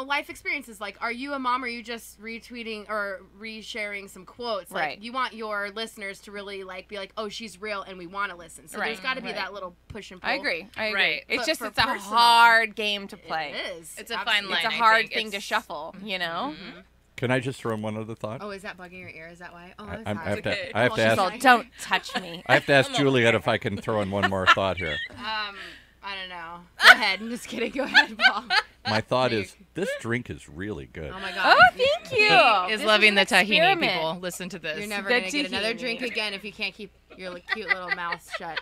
[SPEAKER 2] life experiences. Like, are you a mom? Or are you just retweeting or resharing some quotes? Like,
[SPEAKER 3] Right.
[SPEAKER 2] you want your listeners to really like be like, oh, she's real, and we want to listen. So
[SPEAKER 3] Right,
[SPEAKER 2] there's got to be
[SPEAKER 3] right.
[SPEAKER 2] that little push and pull.
[SPEAKER 3] I agree.
[SPEAKER 4] Right.
[SPEAKER 3] It's
[SPEAKER 2] But
[SPEAKER 3] just
[SPEAKER 2] for
[SPEAKER 3] it's a
[SPEAKER 2] personal,
[SPEAKER 3] hard game to play.
[SPEAKER 2] It is.
[SPEAKER 4] It's a fine
[SPEAKER 2] Absolutely.
[SPEAKER 4] line.
[SPEAKER 3] It's a
[SPEAKER 4] I
[SPEAKER 3] hard
[SPEAKER 4] think.
[SPEAKER 3] thing to
[SPEAKER 4] It's-
[SPEAKER 3] shuffle. You know.
[SPEAKER 1] Can I just throw in one other thought?
[SPEAKER 2] Oh, is that bugging your ear? Is that why? Oh,
[SPEAKER 1] I,
[SPEAKER 2] that's
[SPEAKER 1] I'm- I have
[SPEAKER 2] fine.
[SPEAKER 4] okay.
[SPEAKER 1] to, I have to
[SPEAKER 2] Well,
[SPEAKER 3] She's all,
[SPEAKER 1] ask.
[SPEAKER 3] don't touch me.
[SPEAKER 1] I have to ask
[SPEAKER 4] I'm over
[SPEAKER 1] Juliet
[SPEAKER 4] here.
[SPEAKER 1] if I can throw in one more thought here.
[SPEAKER 2] I don't know. Go ahead. I'm just kidding. Go ahead, Paul.
[SPEAKER 1] My thought is this drink is really good.
[SPEAKER 2] Oh my God.
[SPEAKER 3] Oh, thank you.
[SPEAKER 4] He is
[SPEAKER 3] This
[SPEAKER 4] loving the
[SPEAKER 3] an
[SPEAKER 4] tahini,
[SPEAKER 3] experiment.
[SPEAKER 4] people. Listen to this.
[SPEAKER 2] You're never
[SPEAKER 3] The
[SPEAKER 2] gonna get another
[SPEAKER 3] tahini.
[SPEAKER 2] drink again if you can't keep your cute little mouth shut.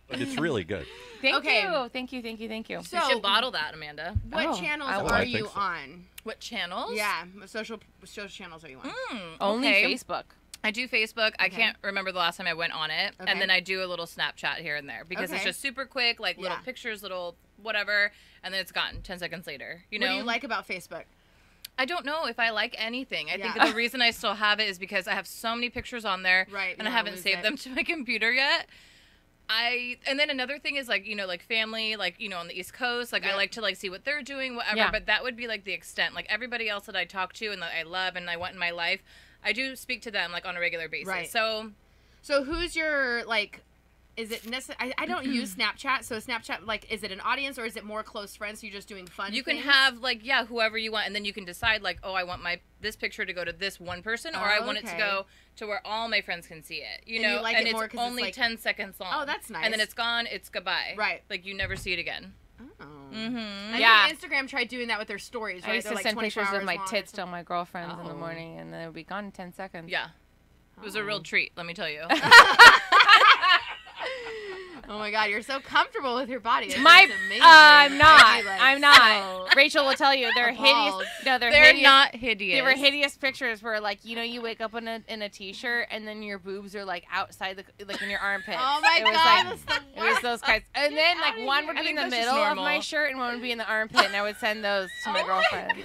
[SPEAKER 1] But it's really good.
[SPEAKER 3] Thank
[SPEAKER 2] Okay.
[SPEAKER 3] you. Thank you. Thank you. Thank you.
[SPEAKER 2] So,
[SPEAKER 4] You should bottle that, Amanda.
[SPEAKER 2] what
[SPEAKER 3] Oh,
[SPEAKER 2] channels
[SPEAKER 3] I will.
[SPEAKER 2] are
[SPEAKER 1] I
[SPEAKER 2] you
[SPEAKER 1] think so.
[SPEAKER 2] on?
[SPEAKER 4] What channels?
[SPEAKER 2] Yeah, social channels are you on?
[SPEAKER 3] Only
[SPEAKER 4] okay.
[SPEAKER 3] Facebook.
[SPEAKER 4] I do Facebook. I can't remember the last time I went on it.
[SPEAKER 2] Okay.
[SPEAKER 4] And then I do a little Snapchat here and there because it's
[SPEAKER 2] Okay.
[SPEAKER 4] just super quick, like little
[SPEAKER 2] Yeah.
[SPEAKER 4] pictures, little whatever, and then it's gone 10 seconds later. You know?
[SPEAKER 2] What do you like about Facebook?
[SPEAKER 4] I don't know if I like anything. I think
[SPEAKER 2] Yeah.
[SPEAKER 4] that the reason I still have it is because I have so many pictures on there,
[SPEAKER 2] Right,
[SPEAKER 4] and I
[SPEAKER 2] you
[SPEAKER 4] haven't
[SPEAKER 2] lose
[SPEAKER 4] saved
[SPEAKER 2] it.
[SPEAKER 4] them to my computer yet. And then another thing is like like family, like on the East Coast, like I
[SPEAKER 2] Yeah.
[SPEAKER 4] like to like see what they're doing, whatever.
[SPEAKER 3] Yeah.
[SPEAKER 4] But that would be like the extent. Like everybody else that I talk to and that I love and I want in my life, I do speak to them like on a regular basis.
[SPEAKER 2] Right.
[SPEAKER 4] So
[SPEAKER 2] So who's your like? Is it necessary? I don't use Snapchat, so Snapchat like is it an audience or is it more close friends? So you're just doing fun.
[SPEAKER 4] you can
[SPEAKER 2] things?
[SPEAKER 4] have like whoever you want, and then you can decide like, oh, I want this picture to go to this one person, or I want it to
[SPEAKER 2] Okay.
[SPEAKER 4] go to where all my friends can see it. You
[SPEAKER 2] And you
[SPEAKER 4] know,
[SPEAKER 2] like
[SPEAKER 4] and
[SPEAKER 2] it
[SPEAKER 4] it's
[SPEAKER 2] more 'cause it's,
[SPEAKER 4] only
[SPEAKER 2] like-
[SPEAKER 4] 10 seconds long.
[SPEAKER 2] Oh, that's nice.
[SPEAKER 4] And then it's gone. It's goodbye.
[SPEAKER 2] Right.
[SPEAKER 4] Like you never see it again.
[SPEAKER 2] Oh.
[SPEAKER 4] Mm-hmm.
[SPEAKER 2] I
[SPEAKER 3] Yeah.
[SPEAKER 2] think Instagram tried doing that with their stories. Right?
[SPEAKER 3] I used
[SPEAKER 2] They're
[SPEAKER 3] to
[SPEAKER 2] like
[SPEAKER 3] send
[SPEAKER 2] 24
[SPEAKER 3] pictures of
[SPEAKER 2] hours
[SPEAKER 3] my
[SPEAKER 2] long or
[SPEAKER 3] tits to
[SPEAKER 2] something.
[SPEAKER 3] my girlfriends in the
[SPEAKER 2] Oh.
[SPEAKER 3] morning, and then it would be gone in 10 seconds.
[SPEAKER 4] Yeah. It was a real treat, let me tell you.
[SPEAKER 2] Oh my God, you're so comfortable with your body. That's
[SPEAKER 3] My,
[SPEAKER 2] amazing.
[SPEAKER 3] I'm not.
[SPEAKER 2] I'd be, like,
[SPEAKER 3] I'm not. Rachel will tell you they're
[SPEAKER 2] appalled.
[SPEAKER 3] hideous. No, they're
[SPEAKER 4] They're
[SPEAKER 3] hideous.
[SPEAKER 4] not hideous.
[SPEAKER 3] They were hideous pictures where, like, you know, you wake up in a t-shirt and then your boobs are like outside the, like in your armpits.
[SPEAKER 2] Oh my
[SPEAKER 3] it was
[SPEAKER 2] God,
[SPEAKER 3] like,
[SPEAKER 2] that's the
[SPEAKER 3] it was those kinds. And then like
[SPEAKER 2] outta
[SPEAKER 3] one would
[SPEAKER 4] I
[SPEAKER 3] be in
[SPEAKER 4] think
[SPEAKER 3] the
[SPEAKER 4] that's just
[SPEAKER 3] middle of my
[SPEAKER 4] normal.
[SPEAKER 3] shirt and one would be in the armpit, and I would send those to my girlfriend.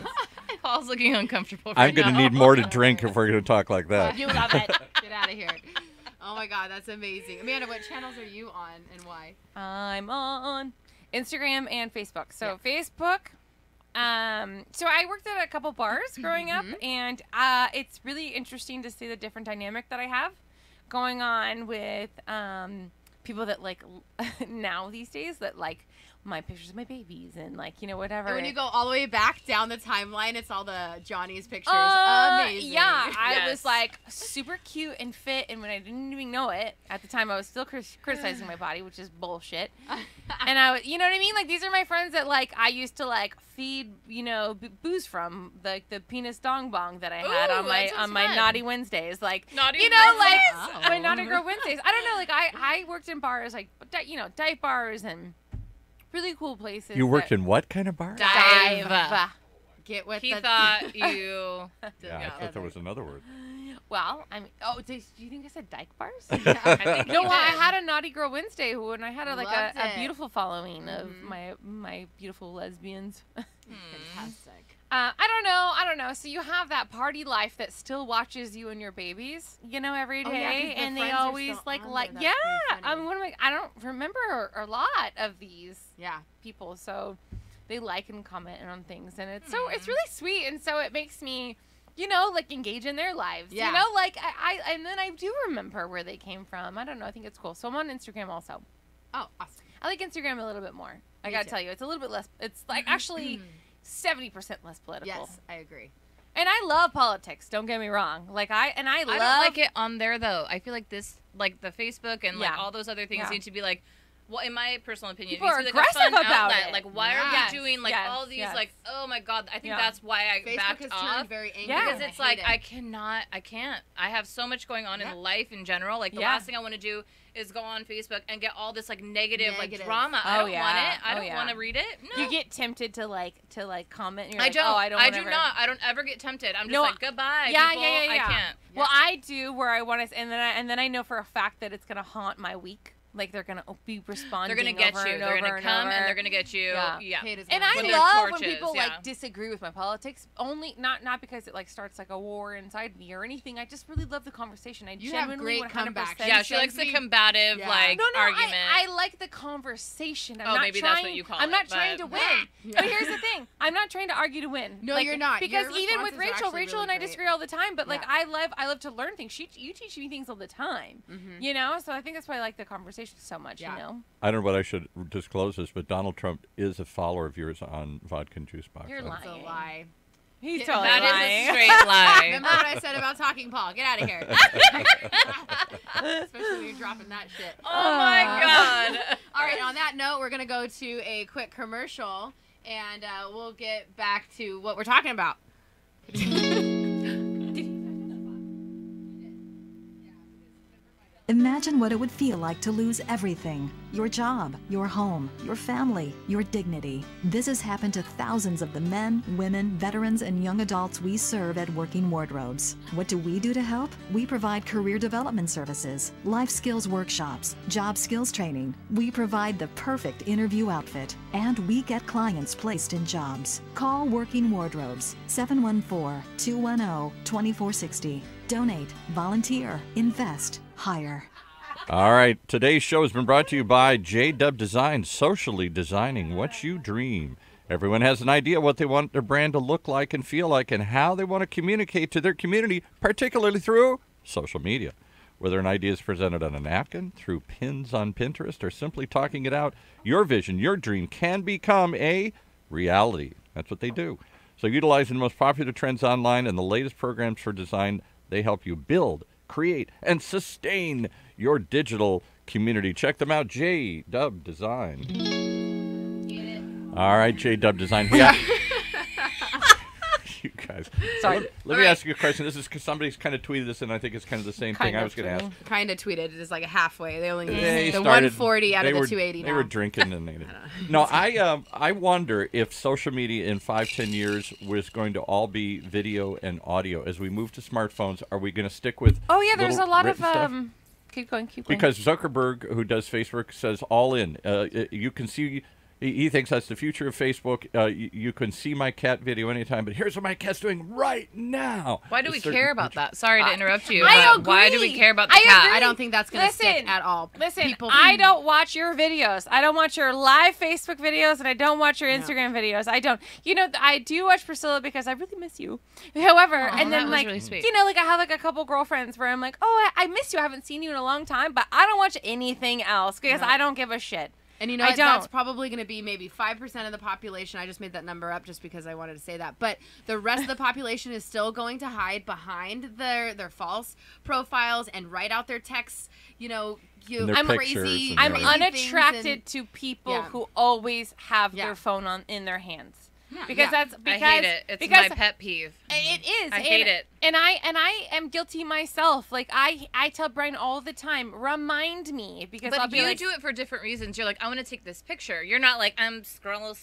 [SPEAKER 4] Paul's looking uncomfortable.
[SPEAKER 1] I'm
[SPEAKER 4] Right
[SPEAKER 1] going to
[SPEAKER 4] now.
[SPEAKER 1] need more to drink if we're going to talk like that.
[SPEAKER 3] You love it.
[SPEAKER 2] Get out of here. Oh my God, that's amazing. Amanda, what channels are you on and why?
[SPEAKER 3] I'm on Instagram and Facebook. So Facebook. So I worked at a couple bars growing up, and it's really interesting to see the different dynamic that I have going on with people that like now these days that like my pictures of my babies and like, you know, whatever.
[SPEAKER 2] And when you go all the way back down the timeline, it's all the Johnny's pictures. Amazing.
[SPEAKER 3] Yeah, I
[SPEAKER 4] Yes.
[SPEAKER 3] was like super cute and fit, and when I didn't even know it at the time, I was still criticizing my body, which is bullshit. And I was, you know what I mean? Like, these are my friends that like I used to like feed, you know, booze from, like the penis dong bong that I had
[SPEAKER 4] Ooh,
[SPEAKER 3] on my
[SPEAKER 4] that sounds
[SPEAKER 3] my
[SPEAKER 4] fun.
[SPEAKER 3] naughty Wednesdays, like
[SPEAKER 4] Naughty
[SPEAKER 3] you know, like
[SPEAKER 2] Wednesdays?
[SPEAKER 3] my naughty girl Wednesdays. I don't know, like I worked in bars, like you know, dive bars and really cool places.
[SPEAKER 1] You worked in what kind of bar?
[SPEAKER 3] dive.
[SPEAKER 2] Get with
[SPEAKER 4] He
[SPEAKER 2] the
[SPEAKER 4] thought you.
[SPEAKER 1] Yeah, I thought there was another word.
[SPEAKER 3] Well, I mean, do you think I said dyke bars?
[SPEAKER 4] I think
[SPEAKER 3] No,
[SPEAKER 4] you
[SPEAKER 3] well, I
[SPEAKER 4] did.
[SPEAKER 3] had a Naughty Girl Wednesday, and I had a
[SPEAKER 2] Loved
[SPEAKER 3] a
[SPEAKER 2] it.
[SPEAKER 3] beautiful following of my beautiful lesbians.
[SPEAKER 2] Fantastic.
[SPEAKER 3] I don't know. So you have that party life that still watches you and your babies, you know, every
[SPEAKER 2] Oh, yeah, 'cause
[SPEAKER 3] day,
[SPEAKER 2] the
[SPEAKER 3] and they
[SPEAKER 2] friends are
[SPEAKER 3] always
[SPEAKER 2] still
[SPEAKER 3] like
[SPEAKER 2] on
[SPEAKER 3] like
[SPEAKER 2] there.
[SPEAKER 3] yeah.
[SPEAKER 2] That's pretty funny.
[SPEAKER 3] I mean, I don't remember a lot of these
[SPEAKER 2] Yeah.
[SPEAKER 3] people, so they like and comment on things, and it's it's really sweet, and so it makes me, you know, like engage in their lives.
[SPEAKER 2] Yeah.
[SPEAKER 3] You know, like I and then I do remember where they came from. I don't know. I think it's cool. So I'm on Instagram also.
[SPEAKER 2] Oh, awesome.
[SPEAKER 3] I like Instagram a little bit more. I
[SPEAKER 2] Me
[SPEAKER 3] gotta
[SPEAKER 2] too.
[SPEAKER 3] tell you, it's a little bit less. It's like actually 70% less political.
[SPEAKER 2] Yes, I agree.
[SPEAKER 3] And I love politics. Don't get me wrong. Like I love.
[SPEAKER 4] I don't like it on there though. I feel like this, like the Facebook and like
[SPEAKER 3] Yeah.
[SPEAKER 4] all those other things,
[SPEAKER 3] Yeah.
[SPEAKER 4] need to be like. Well, in my personal opinion,
[SPEAKER 3] People
[SPEAKER 4] it
[SPEAKER 3] are
[SPEAKER 4] needs to be like a
[SPEAKER 3] aggressive
[SPEAKER 4] fun
[SPEAKER 3] about
[SPEAKER 4] outlet.
[SPEAKER 3] it.
[SPEAKER 4] Like, why
[SPEAKER 2] Yes,
[SPEAKER 4] are we doing like
[SPEAKER 3] yes,
[SPEAKER 4] all these
[SPEAKER 3] yes.
[SPEAKER 4] like? Oh my God! I think
[SPEAKER 3] Yeah.
[SPEAKER 4] that's why I
[SPEAKER 2] Facebook
[SPEAKER 4] backed
[SPEAKER 2] has
[SPEAKER 4] off.
[SPEAKER 2] turned very angry.
[SPEAKER 3] Yeah.
[SPEAKER 4] Because
[SPEAKER 2] and
[SPEAKER 4] it's
[SPEAKER 2] I hate
[SPEAKER 4] like
[SPEAKER 2] it.
[SPEAKER 4] I can't. I have so much going on
[SPEAKER 2] Yeah.
[SPEAKER 4] in life in general. Like the
[SPEAKER 3] Yeah.
[SPEAKER 4] last thing I want to do is go on Facebook and get all this like negative like
[SPEAKER 2] Negative.
[SPEAKER 4] drama. I
[SPEAKER 3] Oh,
[SPEAKER 4] don't
[SPEAKER 3] yeah.
[SPEAKER 4] want it. I
[SPEAKER 3] Oh,
[SPEAKER 4] don't
[SPEAKER 3] yeah.
[SPEAKER 4] want to read it. No.
[SPEAKER 3] You get tempted to like comment. And you're
[SPEAKER 4] I
[SPEAKER 3] like,
[SPEAKER 4] don't.
[SPEAKER 3] Oh, I don't.
[SPEAKER 4] I
[SPEAKER 3] wanna
[SPEAKER 4] do
[SPEAKER 3] ever-
[SPEAKER 4] not. I don't ever get tempted. I'm just
[SPEAKER 3] No,
[SPEAKER 4] like goodbye.
[SPEAKER 3] Yeah,
[SPEAKER 4] people.
[SPEAKER 3] yeah.
[SPEAKER 4] I can't.
[SPEAKER 3] Well, I do where I want to, and then I know for a fact that it's gonna haunt my week. Like they're gonna be responding.
[SPEAKER 4] They're gonna get
[SPEAKER 3] over
[SPEAKER 4] you.
[SPEAKER 3] and
[SPEAKER 4] They're
[SPEAKER 3] over
[SPEAKER 4] gonna
[SPEAKER 3] and
[SPEAKER 4] come
[SPEAKER 3] over.
[SPEAKER 4] and they're gonna get you.
[SPEAKER 3] Yeah.
[SPEAKER 4] Yeah.
[SPEAKER 2] Hate is
[SPEAKER 3] And
[SPEAKER 2] gonna
[SPEAKER 3] I
[SPEAKER 4] With
[SPEAKER 2] be-
[SPEAKER 4] their
[SPEAKER 3] love when
[SPEAKER 4] torches,
[SPEAKER 3] people
[SPEAKER 4] yeah.
[SPEAKER 3] like disagree with my politics. Only not because it like starts like a war inside me or anything. I just really love the conversation. I
[SPEAKER 2] You have
[SPEAKER 3] genuinely
[SPEAKER 2] great
[SPEAKER 3] 100%.
[SPEAKER 2] comebacks.
[SPEAKER 4] Yeah,
[SPEAKER 2] It
[SPEAKER 4] she likes
[SPEAKER 2] sends
[SPEAKER 4] the
[SPEAKER 2] me-
[SPEAKER 4] combative
[SPEAKER 2] Yeah.
[SPEAKER 4] like
[SPEAKER 3] No,
[SPEAKER 4] argument.
[SPEAKER 3] I like the conversation. I'm
[SPEAKER 4] Oh,
[SPEAKER 3] not
[SPEAKER 4] maybe
[SPEAKER 3] trying,
[SPEAKER 4] that's what you call
[SPEAKER 3] I'm
[SPEAKER 4] it,
[SPEAKER 3] not trying
[SPEAKER 4] but-
[SPEAKER 3] to win.
[SPEAKER 2] Yeah.
[SPEAKER 3] But here's the thing: I'm not trying to argue to win.
[SPEAKER 2] No,
[SPEAKER 3] Like,
[SPEAKER 2] you're not.
[SPEAKER 3] Because
[SPEAKER 2] Your
[SPEAKER 3] even with
[SPEAKER 2] responses are
[SPEAKER 3] Rachel,
[SPEAKER 2] actually
[SPEAKER 3] Rachel
[SPEAKER 2] really
[SPEAKER 3] and I
[SPEAKER 2] great.
[SPEAKER 3] disagree all the time. But like
[SPEAKER 2] Yeah.
[SPEAKER 3] I love to learn things. You teach me things all the time. You know, so I think that's why I like the conversation so much.
[SPEAKER 2] Yeah.
[SPEAKER 3] You know,
[SPEAKER 1] I don't know what I should disclose this, but Donald Trump is a follower of yours on Vodka and Juice Box.
[SPEAKER 3] You're
[SPEAKER 1] I-
[SPEAKER 2] It's a
[SPEAKER 3] lying.
[SPEAKER 2] lie.
[SPEAKER 3] he's
[SPEAKER 2] Yeah,
[SPEAKER 3] totally
[SPEAKER 4] That is
[SPEAKER 3] lying.
[SPEAKER 4] a straight lie.
[SPEAKER 2] Remember what I said about Talking Paul? Get out of here. Especially when you're dropping that shit.
[SPEAKER 4] Oh my God.
[SPEAKER 2] All right, on that note, we're going to go to a quick commercial, and we'll get back to what we're talking about.
[SPEAKER 5] Imagine what it would feel like to lose everything. Your job, your home, your family, your dignity. This has happened to thousands of the men, women, veterans, and young adults we serve at Working Wardrobes. What do we do to help? We provide career development services, life skills workshops, job skills training. We provide the perfect interview outfit, and we get clients placed in jobs. Call Working Wardrobes, 714-210-2460. Donate, volunteer, invest, hire.
[SPEAKER 1] All right, today's show has been brought to you by J-Dub Design, socially designing what you dream. Everyone has an idea what they want their brand to look like and feel like and how they want to communicate to their community, particularly through social media. Whether an idea is presented on a napkin, through pins on Pinterest, or simply talking it out, your vision, your dream can become a reality. That's what they do. So utilizing the most popular trends online and the latest programs for design, they help you build, create, and sustain your digital community. Check them out, J-Dub Design. All right, J-Dub Design. Yeah. You guys.
[SPEAKER 3] Sorry.
[SPEAKER 1] Let me ask you a question. This is because somebody's kind of tweeted this, and I think it's kind of the same thing I was going to ask.
[SPEAKER 2] Kind of tweeted. It's like a halfway. They only
[SPEAKER 1] They
[SPEAKER 2] the
[SPEAKER 1] started-
[SPEAKER 2] 140 out of
[SPEAKER 1] they
[SPEAKER 2] the
[SPEAKER 1] were-
[SPEAKER 2] 280
[SPEAKER 1] They
[SPEAKER 2] now.
[SPEAKER 1] were drinking and they didn't. No, I wonder if social media in 5-10 years was going to all be video and audio. As we move to smartphones, are we going to stick with?
[SPEAKER 3] Oh yeah, there's a
[SPEAKER 1] little
[SPEAKER 3] lot of
[SPEAKER 1] written stuff?
[SPEAKER 3] Keep going.
[SPEAKER 1] Because Zuckerberg, who does Facebook, says all in. You can see. He thinks that's the future of Facebook. You can see my cat video anytime, but here's what my cat's doing right now.
[SPEAKER 4] Why do
[SPEAKER 1] A
[SPEAKER 4] we
[SPEAKER 1] certain
[SPEAKER 4] care about
[SPEAKER 1] picture.
[SPEAKER 4] that? Sorry to interrupt you.
[SPEAKER 3] I
[SPEAKER 4] but Why do we
[SPEAKER 3] agree.
[SPEAKER 4] care about the
[SPEAKER 3] I
[SPEAKER 4] cat?
[SPEAKER 3] agree.
[SPEAKER 2] I don't think that's going to stick
[SPEAKER 3] Listen,
[SPEAKER 2] at all.
[SPEAKER 3] Listen, I don't watch your videos. I don't watch your live Facebook videos, and I don't watch your Instagram videos. I don't. You know, I do watch Priscilla because I really miss you. However, and
[SPEAKER 4] that
[SPEAKER 3] then
[SPEAKER 4] was
[SPEAKER 3] like,
[SPEAKER 4] really sweet.
[SPEAKER 3] you know, like I have like a couple girlfriends where I'm like, oh, I miss you. I haven't seen you in a long time, but I don't watch anything else because I don't give a shit.
[SPEAKER 2] And you know
[SPEAKER 3] I
[SPEAKER 2] what? That's
[SPEAKER 3] don't.
[SPEAKER 2] probably going to be maybe 5% of the population. I just made that number up just because I wanted to say that. But the rest of the population is still going to hide behind their false profiles and write out their texts. You know,
[SPEAKER 1] And their
[SPEAKER 2] I'm
[SPEAKER 1] pictures
[SPEAKER 2] crazy.
[SPEAKER 1] and
[SPEAKER 3] I'm
[SPEAKER 1] Right.
[SPEAKER 3] unattracted to people
[SPEAKER 2] Yeah.
[SPEAKER 3] who always have
[SPEAKER 2] Yeah.
[SPEAKER 3] their phone in their hands.
[SPEAKER 2] Yeah.
[SPEAKER 3] Because
[SPEAKER 2] Yeah.
[SPEAKER 3] that's
[SPEAKER 4] I
[SPEAKER 3] because
[SPEAKER 4] hate it. It's
[SPEAKER 3] because
[SPEAKER 4] my pet peeve.
[SPEAKER 3] It is.
[SPEAKER 4] I hate it.
[SPEAKER 3] And I am guilty myself. Like I tell Brian all the time, remind me because I'll
[SPEAKER 4] But
[SPEAKER 3] be
[SPEAKER 4] you
[SPEAKER 3] like,
[SPEAKER 4] do it for different reasons. You're like, I want to take this picture. You're not like, I'm scroll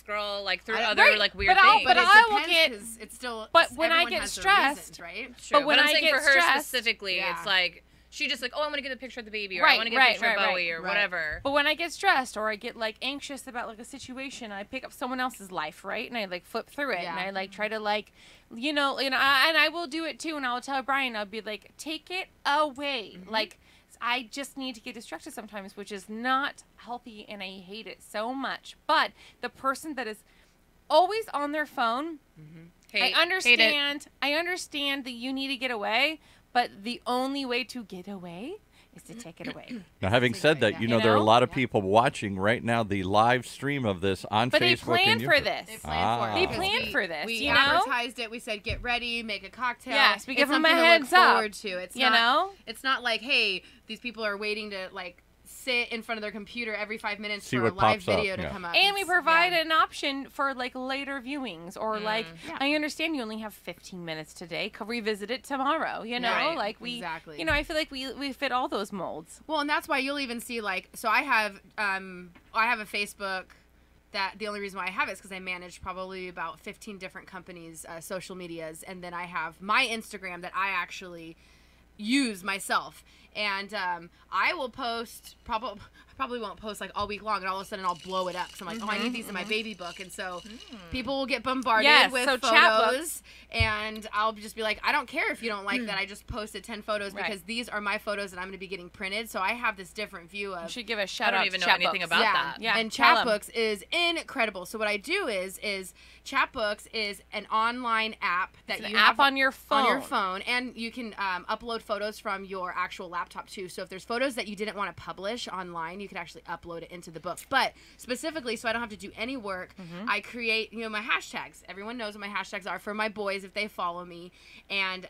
[SPEAKER 4] like through
[SPEAKER 2] I-
[SPEAKER 4] other
[SPEAKER 3] right,
[SPEAKER 4] like weird
[SPEAKER 3] but I'll-
[SPEAKER 4] things.
[SPEAKER 3] but
[SPEAKER 2] But
[SPEAKER 3] I
[SPEAKER 2] it
[SPEAKER 3] will
[SPEAKER 2] depends
[SPEAKER 3] get-
[SPEAKER 2] 'cause it's still.
[SPEAKER 3] but when I
[SPEAKER 2] everyone
[SPEAKER 3] get
[SPEAKER 2] has their
[SPEAKER 3] stressed-
[SPEAKER 2] reasons, right?
[SPEAKER 4] True.
[SPEAKER 3] but when
[SPEAKER 4] I'm
[SPEAKER 3] I
[SPEAKER 4] saying
[SPEAKER 3] get
[SPEAKER 4] for her
[SPEAKER 3] stressed-
[SPEAKER 4] specifically,
[SPEAKER 2] Yeah.
[SPEAKER 4] it's like she just like, oh, I want to get a picture of the baby, or
[SPEAKER 3] Right,
[SPEAKER 4] I want to get
[SPEAKER 3] right,
[SPEAKER 4] a picture of
[SPEAKER 3] right,
[SPEAKER 4] Bowie, or
[SPEAKER 2] right.
[SPEAKER 4] whatever.
[SPEAKER 3] But when I get stressed or I get like anxious about like a situation, I pick up someone else's life, right? And I like flip through it
[SPEAKER 2] Yeah.
[SPEAKER 3] and I like try to like, and I will do it too. And I'll tell Brian, I'll be like, take it away. Like, I just need to get distracted sometimes, which is not healthy and I hate it so much. But the person that is always on their phone,
[SPEAKER 4] Hate
[SPEAKER 3] I
[SPEAKER 4] it.
[SPEAKER 3] understand that you need to get away, but the only way to get away is to take it away.
[SPEAKER 1] Now, having said that,
[SPEAKER 2] Yeah.
[SPEAKER 1] you know,
[SPEAKER 3] You
[SPEAKER 1] there are a
[SPEAKER 3] know?
[SPEAKER 1] lot of people watching right now the live stream of this on
[SPEAKER 3] But they
[SPEAKER 1] Facebook
[SPEAKER 3] planned
[SPEAKER 1] and
[SPEAKER 3] for
[SPEAKER 1] YouTube.
[SPEAKER 3] this.
[SPEAKER 2] They planned for it.
[SPEAKER 1] They
[SPEAKER 2] because
[SPEAKER 3] planned for this,
[SPEAKER 2] We
[SPEAKER 3] you know?
[SPEAKER 2] advertised it. We said, get ready, make a cocktail.
[SPEAKER 3] Yes, we
[SPEAKER 2] It's
[SPEAKER 3] give 'em a
[SPEAKER 2] something to
[SPEAKER 3] heads
[SPEAKER 2] look
[SPEAKER 3] up,
[SPEAKER 2] forward to. It's
[SPEAKER 3] you
[SPEAKER 2] not,
[SPEAKER 3] know?
[SPEAKER 2] It's not like, hey, these people are waiting to like sit in front of their computer every 5 minutes
[SPEAKER 1] See
[SPEAKER 2] for a
[SPEAKER 1] what
[SPEAKER 2] live
[SPEAKER 1] pops up,
[SPEAKER 2] video to
[SPEAKER 1] yeah.
[SPEAKER 2] come up.
[SPEAKER 3] And we
[SPEAKER 2] It's-
[SPEAKER 3] provide
[SPEAKER 2] yeah.
[SPEAKER 3] an option for like later viewings or like
[SPEAKER 2] Yeah.
[SPEAKER 3] I understand you only have 15 minutes today. Revisit it tomorrow. You know,
[SPEAKER 2] Right.
[SPEAKER 3] like we
[SPEAKER 2] Exactly.
[SPEAKER 3] You know, I feel like we fit all those molds.
[SPEAKER 2] Well, and that's why you'll even see like, so I have a Facebook that the only reason why I have it is because I manage probably about 15 different companies' social medias, and then I have my Instagram that I actually use myself, and I will post probably won't post like all week long, and all of a sudden I'll blow it up because I'm like, oh, I need these in my baby book, and so people will get bombarded
[SPEAKER 3] Yes,
[SPEAKER 2] with
[SPEAKER 3] so chat
[SPEAKER 2] photos, and I'll just be like, I don't care if you don't like that. I just posted 10 photos
[SPEAKER 3] Right.
[SPEAKER 2] because these are my photos that I'm going to be getting printed, so I have this different view of
[SPEAKER 3] You should give a
[SPEAKER 4] I
[SPEAKER 3] shout
[SPEAKER 4] don't
[SPEAKER 3] out
[SPEAKER 4] even
[SPEAKER 3] to
[SPEAKER 4] know
[SPEAKER 3] Chatbooks.
[SPEAKER 4] anything about that.
[SPEAKER 3] Yeah,
[SPEAKER 2] and
[SPEAKER 3] tell 'em.
[SPEAKER 2] Chatbooks is incredible. So what I do is Chatbooks is an online app that
[SPEAKER 3] It's an
[SPEAKER 2] you
[SPEAKER 3] app
[SPEAKER 2] have
[SPEAKER 3] on your phone.
[SPEAKER 2] and you can upload photos from your actual laptop too. So if there's photos that you didn't want to publish online, you could actually upload it into the book. But specifically, so I don't have to do any work, I create my hashtags. Everyone knows what my hashtags are for my boys if they follow me, and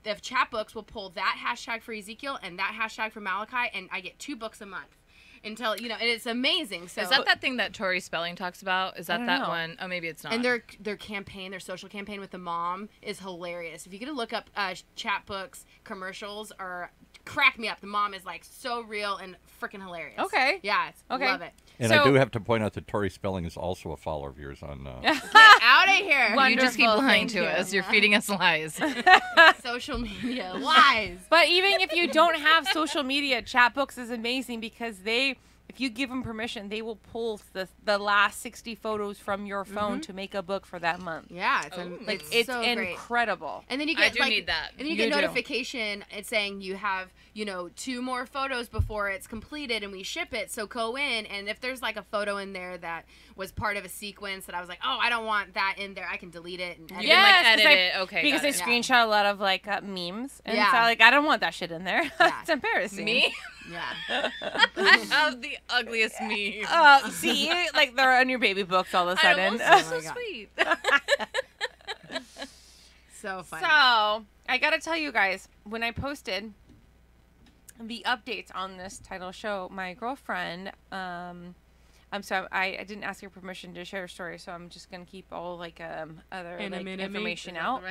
[SPEAKER 2] the Chatbooks will pull that hashtag for Ezekiel and that hashtag for Malachi, and I get 2 books a month. Until and it's amazing. So
[SPEAKER 4] Is that thing that Tori Spelling talks about? Is that
[SPEAKER 3] don't
[SPEAKER 4] that
[SPEAKER 3] know.
[SPEAKER 4] one? Oh, maybe it's not.
[SPEAKER 2] and their campaign, their social campaign with the mom is hilarious. If you get to look up Chatbooks commercials, or crack me up. The mom is like so real and freaking hilarious.
[SPEAKER 3] Okay.
[SPEAKER 2] Yeah,
[SPEAKER 3] Okay.
[SPEAKER 2] love it.
[SPEAKER 1] And
[SPEAKER 3] So-
[SPEAKER 1] I do have to point out that Tori Spelling is also a follower of yours on.
[SPEAKER 2] Get out of here.
[SPEAKER 3] Wonderful.
[SPEAKER 4] you just keep lying to
[SPEAKER 3] thank you.
[SPEAKER 4] us. You're feeding us lies.
[SPEAKER 2] Social media lies.
[SPEAKER 3] But even if you don't have social media, Chatbooks is amazing because if you give them permission, they will pull the last 60 photos from your phone to make a book for that month.
[SPEAKER 2] Yeah, it's
[SPEAKER 3] It's
[SPEAKER 2] so great.
[SPEAKER 3] incredible.
[SPEAKER 2] And then you
[SPEAKER 4] I
[SPEAKER 2] get
[SPEAKER 4] do need that.
[SPEAKER 2] And then you
[SPEAKER 3] You
[SPEAKER 2] get
[SPEAKER 3] do.
[SPEAKER 2] notification. It's saying you have 2 more photos before it's completed, and we ship it. So go in, and if there's like a photo in there that was part of a sequence that I was like, oh, I don't want that in there, I can delete it. And edit
[SPEAKER 4] You can, like,
[SPEAKER 3] Yes, 'cause
[SPEAKER 4] edit
[SPEAKER 3] I-
[SPEAKER 4] it. Okay,
[SPEAKER 3] because
[SPEAKER 4] got
[SPEAKER 3] I
[SPEAKER 4] it.
[SPEAKER 3] screenshot a lot of like memes, and
[SPEAKER 2] Yeah.
[SPEAKER 3] so like I don't want that shit in there.
[SPEAKER 2] Yeah.
[SPEAKER 3] It's embarrassing.
[SPEAKER 4] Me?
[SPEAKER 2] Yeah.
[SPEAKER 4] I have the ugliest me.
[SPEAKER 3] See, like they're on your baby books all of a
[SPEAKER 4] I
[SPEAKER 3] sudden.
[SPEAKER 4] almost
[SPEAKER 2] Oh
[SPEAKER 4] so
[SPEAKER 2] my God.
[SPEAKER 4] sweet.
[SPEAKER 2] So funny.
[SPEAKER 3] So I gotta tell you guys, when I posted the updates on this title show, my girlfriend So I didn't ask your permission to share your story, so I'm just gonna keep all like other like, information out.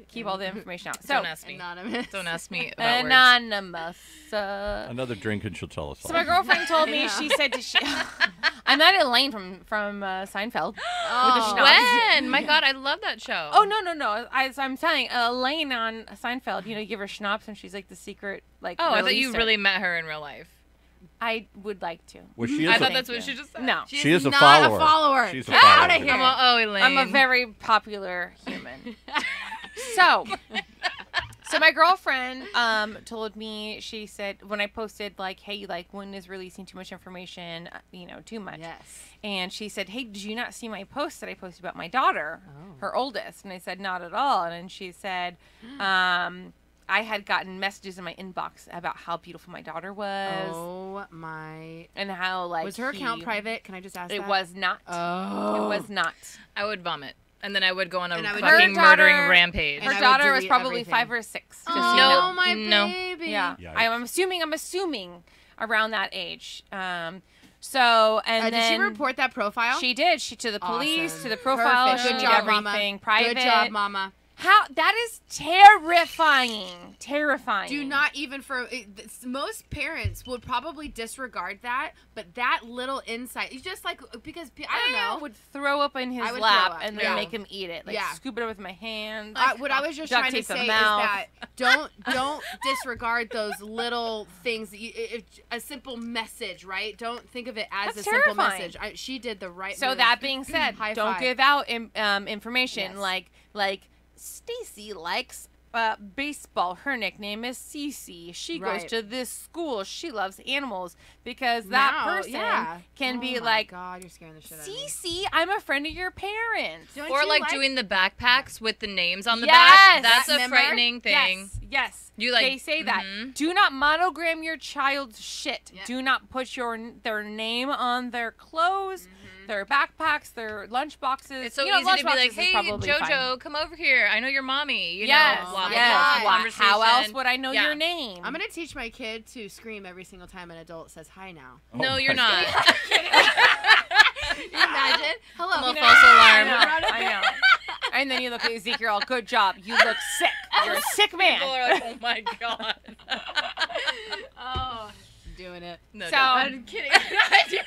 [SPEAKER 3] Keep all the information out. So
[SPEAKER 4] Don't ask me.
[SPEAKER 2] Anonymous.
[SPEAKER 4] Don't ask me about words.
[SPEAKER 3] Anonymous.
[SPEAKER 1] Another drink and she'll tell us all.
[SPEAKER 3] So my girlfriend told me, she said I met Elaine from Seinfeld. With the schnapps.
[SPEAKER 4] When? My God, I love that show.
[SPEAKER 3] Oh no! I'm telling Elaine on Seinfeld. You give her schnapps and she's like the secret like.
[SPEAKER 4] Oh, I thought you
[SPEAKER 3] releaser.
[SPEAKER 4] really met her in real life.
[SPEAKER 3] I would like to.
[SPEAKER 1] Well, she is
[SPEAKER 4] I thought
[SPEAKER 1] a,
[SPEAKER 4] that's what she just said.
[SPEAKER 3] No,
[SPEAKER 1] she is a
[SPEAKER 2] not
[SPEAKER 1] follower.
[SPEAKER 2] a follower.
[SPEAKER 1] She's a
[SPEAKER 2] Get
[SPEAKER 1] follower.
[SPEAKER 2] out of here.
[SPEAKER 4] Elaine.
[SPEAKER 3] I'm a very popular human. So my girlfriend told me, she said, when I posted like, hey, like when is releasing too much information, too much.
[SPEAKER 2] Yes.
[SPEAKER 3] And she said, hey, did you not see my post that I posted about my daughter, her oldest? And I said, not at all. And then she said, I had gotten messages in my inbox about how beautiful my daughter was.
[SPEAKER 2] Oh my.
[SPEAKER 3] And how like
[SPEAKER 2] Was her account private? Can I just ask
[SPEAKER 3] It
[SPEAKER 2] that?
[SPEAKER 3] was not.
[SPEAKER 2] Oh.
[SPEAKER 3] It was not.
[SPEAKER 4] I would vomit. And then I would go on a
[SPEAKER 2] And I would-
[SPEAKER 4] fucking
[SPEAKER 3] Her daughter-
[SPEAKER 4] murdering rampage.
[SPEAKER 3] Her
[SPEAKER 2] And I would
[SPEAKER 3] daughter was
[SPEAKER 2] delete
[SPEAKER 3] probably
[SPEAKER 2] everything.
[SPEAKER 3] 5 or 6. Just so you
[SPEAKER 2] Oh,
[SPEAKER 3] know.
[SPEAKER 2] my
[SPEAKER 4] No.
[SPEAKER 2] baby.
[SPEAKER 3] Yeah,
[SPEAKER 1] Yikes.
[SPEAKER 3] I'm assuming around that age. So and
[SPEAKER 2] Did
[SPEAKER 3] then
[SPEAKER 2] she report that profile?
[SPEAKER 3] She did. She to the police,
[SPEAKER 2] Awesome.
[SPEAKER 3] to the profile.
[SPEAKER 2] Perfect.
[SPEAKER 3] She
[SPEAKER 2] Good
[SPEAKER 3] did
[SPEAKER 2] job,
[SPEAKER 3] everything
[SPEAKER 2] Mama.
[SPEAKER 3] private.
[SPEAKER 2] Good job, Mama.
[SPEAKER 3] How that is terrifying. Terrifying.
[SPEAKER 2] Do not even most parents would probably disregard that, but that little insight, you just like because I don't know.
[SPEAKER 3] would throw up in his
[SPEAKER 2] I would
[SPEAKER 3] lap
[SPEAKER 2] throw up,
[SPEAKER 3] and then
[SPEAKER 2] yeah.
[SPEAKER 3] make him eat it. Like
[SPEAKER 2] Yeah.
[SPEAKER 3] scoop it up with my hands.
[SPEAKER 2] What I was just
[SPEAKER 3] duct
[SPEAKER 2] trying to
[SPEAKER 3] tape the
[SPEAKER 2] say is
[SPEAKER 3] mouth.
[SPEAKER 2] that don't disregard those little things. A simple message, right? Don't think of it as
[SPEAKER 3] That's
[SPEAKER 2] a simple
[SPEAKER 3] terrifying.
[SPEAKER 2] message. She did the right.
[SPEAKER 3] So
[SPEAKER 2] move.
[SPEAKER 3] that being said,
[SPEAKER 2] High
[SPEAKER 3] don't
[SPEAKER 2] five.
[SPEAKER 3] give out information
[SPEAKER 2] Yes.
[SPEAKER 3] like Stacy likes baseball. Her nickname is Cece. She goes
[SPEAKER 2] Right.
[SPEAKER 3] to this school. She loves animals because that
[SPEAKER 2] Now,
[SPEAKER 3] person
[SPEAKER 2] yeah.
[SPEAKER 3] can
[SPEAKER 2] Oh
[SPEAKER 3] be
[SPEAKER 2] my
[SPEAKER 3] like,
[SPEAKER 2] God, you're scaring the shit out of me.
[SPEAKER 3] Cece, I'm a friend of your parents.
[SPEAKER 2] Don't
[SPEAKER 4] Or
[SPEAKER 2] you
[SPEAKER 4] like doing the backpacks with the names on the
[SPEAKER 3] Yes!
[SPEAKER 4] back. That's a
[SPEAKER 2] Remember?
[SPEAKER 4] frightening thing.
[SPEAKER 3] Yes.
[SPEAKER 4] You, like-
[SPEAKER 3] they say that.
[SPEAKER 4] Mhm.
[SPEAKER 3] Do not monogram your child's shit.
[SPEAKER 2] Yeah.
[SPEAKER 3] Do not put their name on their clothes, their backpacks, their lunch boxes.
[SPEAKER 4] It's so
[SPEAKER 3] You know,
[SPEAKER 4] easy to be
[SPEAKER 3] lunchboxes
[SPEAKER 4] like,
[SPEAKER 3] is
[SPEAKER 4] hey,
[SPEAKER 3] probably fine.
[SPEAKER 4] JoJo, come over here. I know your mommy. You
[SPEAKER 3] Yes,
[SPEAKER 4] know, blah, blah,
[SPEAKER 3] yes.
[SPEAKER 4] blah.
[SPEAKER 2] Why?
[SPEAKER 4] Conversation.
[SPEAKER 3] How else would I know
[SPEAKER 4] Yeah.
[SPEAKER 3] your name?
[SPEAKER 2] I'm gonna teach my kid to scream every single time an adult says hi now.
[SPEAKER 1] Oh
[SPEAKER 4] No,
[SPEAKER 1] my
[SPEAKER 4] you're not.
[SPEAKER 2] Can you imagine? Hello.
[SPEAKER 4] Little
[SPEAKER 2] You know,
[SPEAKER 4] false alarm.
[SPEAKER 3] I know. And then you look at Ezekiel, good job. You look sick. You're a sick man.
[SPEAKER 4] People are like, oh my God.
[SPEAKER 2] Oh, doing it.
[SPEAKER 4] No,
[SPEAKER 3] So-
[SPEAKER 4] don't.
[SPEAKER 2] I'm kidding. Jesus